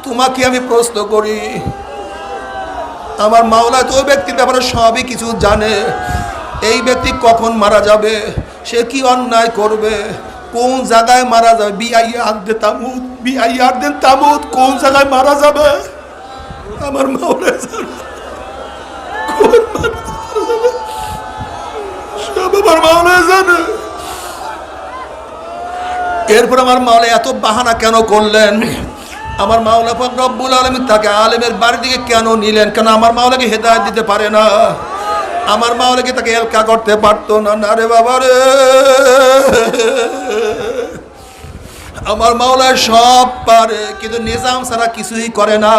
তোমাকে আমি প্রশ্ন করি, আমার মাওলা তো ওই ব্যক্তির ব্যাপারে সবই কিছু জানে, এই ব্যক্তি কখন মারা যাবে, সে কি অন্যায় করবে, কোন জায়গায় মারা যাবে, বিআইয়ার তামুদ কোন জায়গায় মারা যাবে, আমার মাওলা জানে, সব আমার মাওলা জানে। এরপর আমার মাওলা এত বাহানা কেন করলেন, আমার মাওলা পাক রব্বুল আলামিন তাকে আলেমের বাড়ির দিকে কেন নিলেন, কেন আমার মাওলাকে হেদায়েত দিতে পারে না, আমার মাওলাকে তাকে এলকা করতে পারতো না? না রে বাবা রে, আমার মাওলা সব পারে কিন্তু নিজাম ছাড়া কিছুই করে না,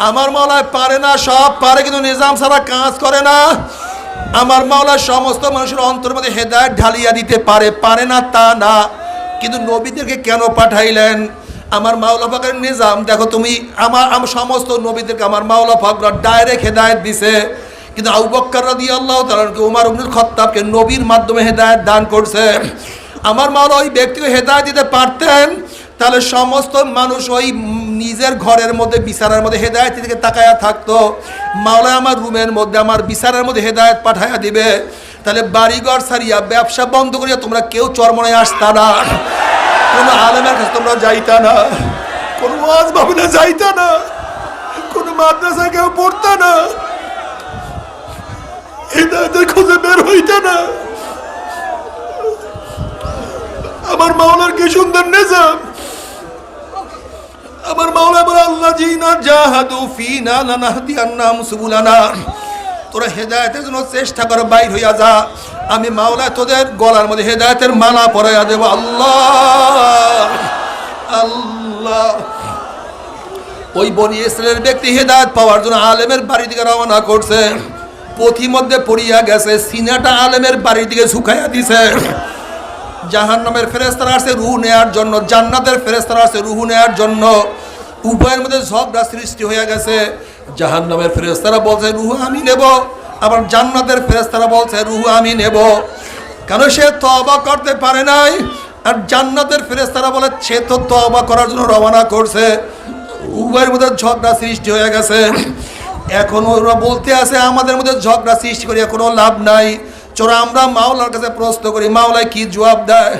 আমার মাওলা পারে না, সব পারে কিন্তু নিজাম ছাড়া কাজ করে না। আমার মাওলা সমস্ত মানুষের অন্তরের মধ্যে হেদায়েত ঢালিয়া দিতে পারে, পারে না তা না, কিন্তু নবীদেরকে কেন পাঠাইলেন? আমার মাওলা পাকের নিজাম দেখো তুমি, আমার সমস্ত নবীদেরকে আমার মাওলা পাকরা ডাইরেক্ট হেদায়েত দিছে, কিন্তু আবু বকর রাদিয়াল্লাহু তাআলা উমর ইবনুল খাত্তাবকে নবীর মাধ্যমে হেদায়েত দান করছে। আমার মাওলা ওই ব্যক্তিকে হেদায়েত দিতে পারতেন, তাহলে সমস্ত মানুষ ওই নিজের ঘরের মধ্যে বিছানার মধ্যে হেদায়েত থেকে তাকায়া থাকতো, মাওলা আমার রুমের মধ্যে আমার বিছানার মধ্যে হেদায়েত পাঠায়া দিবে, তাহলে বাড়িঘর ছাড়িয়া ব্যবসা বন্ধ করিয়া তোমরা কেউ চরমনায় আসতা না, কোনো আলেমের কাছে তোমরা যাইতা না, কোনো ওয়াজ মাহফিলে যাইতা না, কোনো মাদ্রাসায় কেউ পড়তা না, হেদায়েতের খোঁজে বের হইতা না। আমার মাওলার কি সুন্দর নিজাম, আমার মাওলা বলে আল্লাযীনা জাহাদু ফীনা লানাহদিয়ান্নাহুম সুবুলানা, তোরা হেদায়েতের জন্য চেষ্টা করে বাইর হইয়া যা, আমি মাওলা তোদের গলার মধ্যে হেদায়েতের মালা পরাইয়া দেব। আল্লাহ আল্লাহ। ওই বনি ইসরাইলের ব্যক্তি হেদায়েত পাওয়ার জন্য আলেমের বাড়ির দিকে রওনা করছে, পথিমধ্যে পড়িয়া গেছে, সিনাটা আলেমের বাড়ির দিকে ঝুঁকাইয়া দিছে। জাহান্নামের ফেরেশতারা আসছে রূহ নেয়ার জন্য, জান্নাতের ফেরেশতারা আসছে রূহ নেয়ার জন্য, উভয়ের মধ্যে ঝগড়া সৃষ্টি হয়ে গেছে। জাহান্নামের ফেরেশতারা বলছে রূহ আমি নেব, আবার জান্নাতের ফেরেশতারা বলছে রূহ আমি নেব, কারণ সে তওবা করতে পারে নাই, আর জান্নাতের ফেরেশতারা বলে সে তো তওবা করার জন্য রওনা করছে, উভয়ের মধ্যে ঝগড়া সৃষ্টি হয়ে গেছে। এখন ওরা বলতে আছে আমাদের মধ্যে ঝগড়া সৃষ্টি করিয়া কোনো লাভ নাই, চোরা আমরা মাওলার কাছে প্রশ্ন করি, মাওলায় কি জবাব দেয়?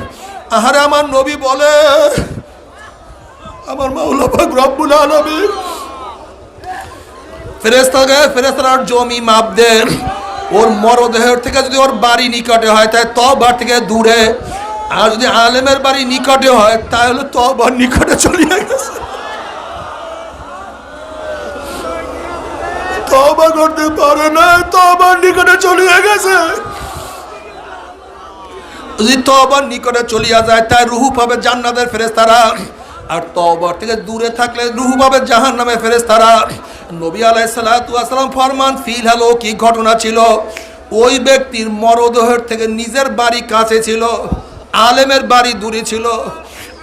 আহারে আমার নবী বলে, আমার মাওলা পাক রব্বুল আলামিন ফেরেশতারা জমি মাপ দেন, ওর মরদেহের থেকে যদি ওর বাড়ি নিকটে হয় তাই তওবার থেকে দূরে, আর যদি আলেমের বাড়ি নিকটে হয় তাহলে তওবার নিকটে চলিয়া গেছে, তওবা করতে পারে না, তওবার নিকটে চলিয়া গেছে। যদি তওবার নিকটে চলিয়া যায় তাই রূহ পাবে জান্নাতের ফেরেশতারা, আর তওবার থেকে দূরে থাকলে রূহ পাবে জাহান্নামের ফেরেশতারা। নবী আলাইহিস সালাতু ওয়াস সালাম ফরমান ফিলহাল কি ঘটনা ছিল, ওই ব্যক্তির মরদেহের থেকে নিজের বাড়ি কাছে ছিল, আলেমের বাড়ি দূরে ছিল।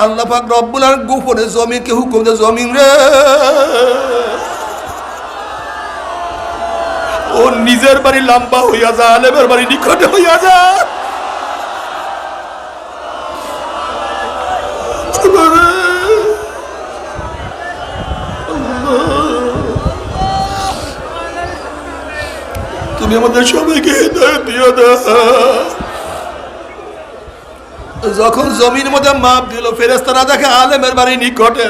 আল্লাহ পাক রব্বুল আলামিন গোপনে জমিনকে হুকুম দে, জমিন রে ও নিজের বাড়ি লম্বা হইয়া যা, আলেমের বাড়ি নিকটে হইয়া যা। তুমি আমাদের সবাইকে হেদায়েত দিয়ে দাও। যখন জমির মধ্যে মাপ দিল, ফেরেশতারা দেখে আলেমের বাড়ি নিকটে,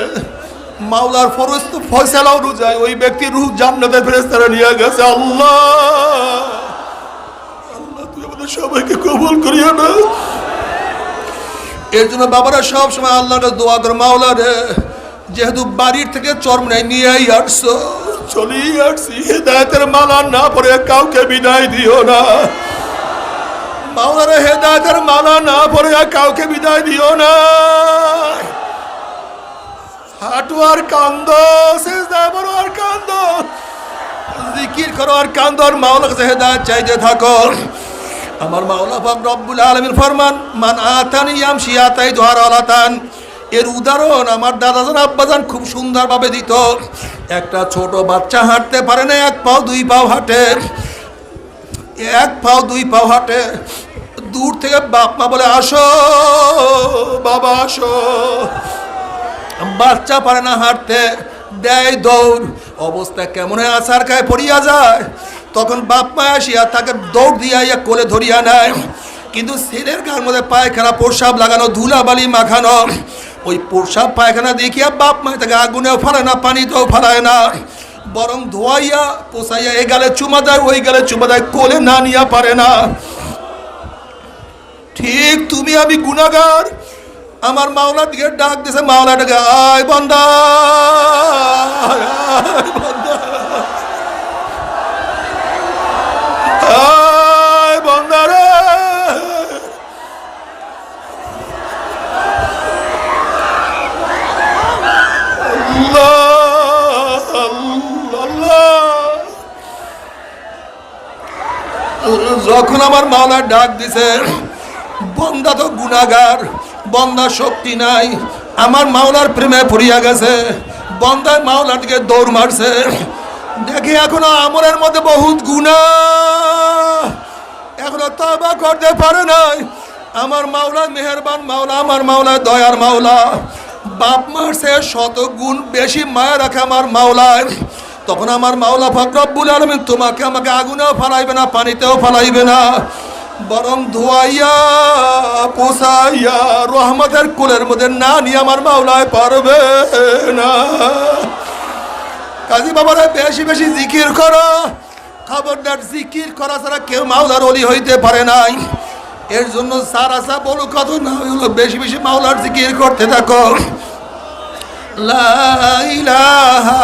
মাওলার ফয়সালা অনুযায়ী ওই ব্যক্তির রূহ জান্নাতের ফেরেশতারা নিয়ে গেছে। আল্লাহ আল্লাহ তুই আমাদের সবাইকে কবুল করিয়া না। এর জন্য বাবারা সব সময় আল্লাহর কাছে দোয়া করে, মাওলা রে যেহেতু বাড়ির থেকে চরমনাই নিয়ে আসছো, চলেই আসছি, হেদায়েতের মালা না পড়ে কাউকে বিদায় দিও না মাওলা রে, হেদায়েতের মালা না পড়ে কাউকে বিদায় দিও না। হাঁটু আর কান্দ, সিজদা করো আর কান্দ, জিকির করো আর কান্দ, আর মাওলার কাছে হেদায়েত চাইতে থাকো। আমার মাওলা পাক রব্বুল আলামিন ফরমান, মান আতানি ইয়ামশি আতাইতু হারালাতান। এর উদাহরণ আমার দাদাজান আব্বাজান খুব সুন্দরভাবে দিত। একটা ছোট বাচ্চা হাঁটতে পারে না, এক পাও দুই পাও হাঁটে, এক পাও দুই পাও হাঁটে। দূর থেকে বাপ মা বলে আসো বাবা আসো, বাচ্চা পারে না হাঁটতে, দেয় দৌড়। অবস্থা কেমন হয়, আছার খায় পড়িয়া যায়। তখন বাপ মা আসিয়া তাকে দৌড় দিয়া কোলে ধরিয়া নেয়। কিন্তু ছেলের গার মধ্যে পায়খানা প্রসাব লাগানো, ধুলাবালি মাখানো, ওই প্রসাব পায়খানা দেখিয়া বাপ মা তাকে আগুনেও ফালায় না, পানিতেও ফালায় না, বরং ধোয়াইয়া পোষাইয়া এ গালে চুমা দেয়, ওই গালে চুমা দেয়, কোলে না নিয়া পারে না। ঠিক তুমি আমি গুনাহগার। আমার মাওলা দিকে ডাক দিছে, মাওলাটাকে আয় বান্দা, আয় বান্দা, আয় বান্দা রে। যখন আমার মাওলা ডাক দিছে, বন্দা তো গুনাহগার, বন্দা শক্তি নাই, আমার মাওলার প্রেমে পড়িয়া গেছে। বন্দায় মাওলার দিকে দৌড় মারছে, দেখি এখনো আমলের মধ্যে বহুত গুনাহ, এখনো তওবা করতে পারে নাই। আমার মাওলা মেহেরবান মাওলা, আমার মাওলা দয়ার মাওলা, বাপ মারছে শত গুণ বেশি মায়া রাখে আমার মাওলায়। তখন আমার মাওলা পাক রব্বুল আলামিন তোমাকে আমাকে আগুনেও ফালাইবে না, পানিতেও ফালাইবে না, বরং ধোয়াইয়া পোষাইয়া রহমতের কোলের মধ্যে না নিয়ে আমার মাওলায় পারবে না। কাজী বাবারা বেশি বেশি জিকির করো, খবরদার জিকির করা ছাড়া কেউ মাওলার ওলি হইতে পারে নাই। এর জন্য সারা সা বলো কত না হলো, বেশি বেশি মাওলার জিকির করতে থাকো। লা ইলাহা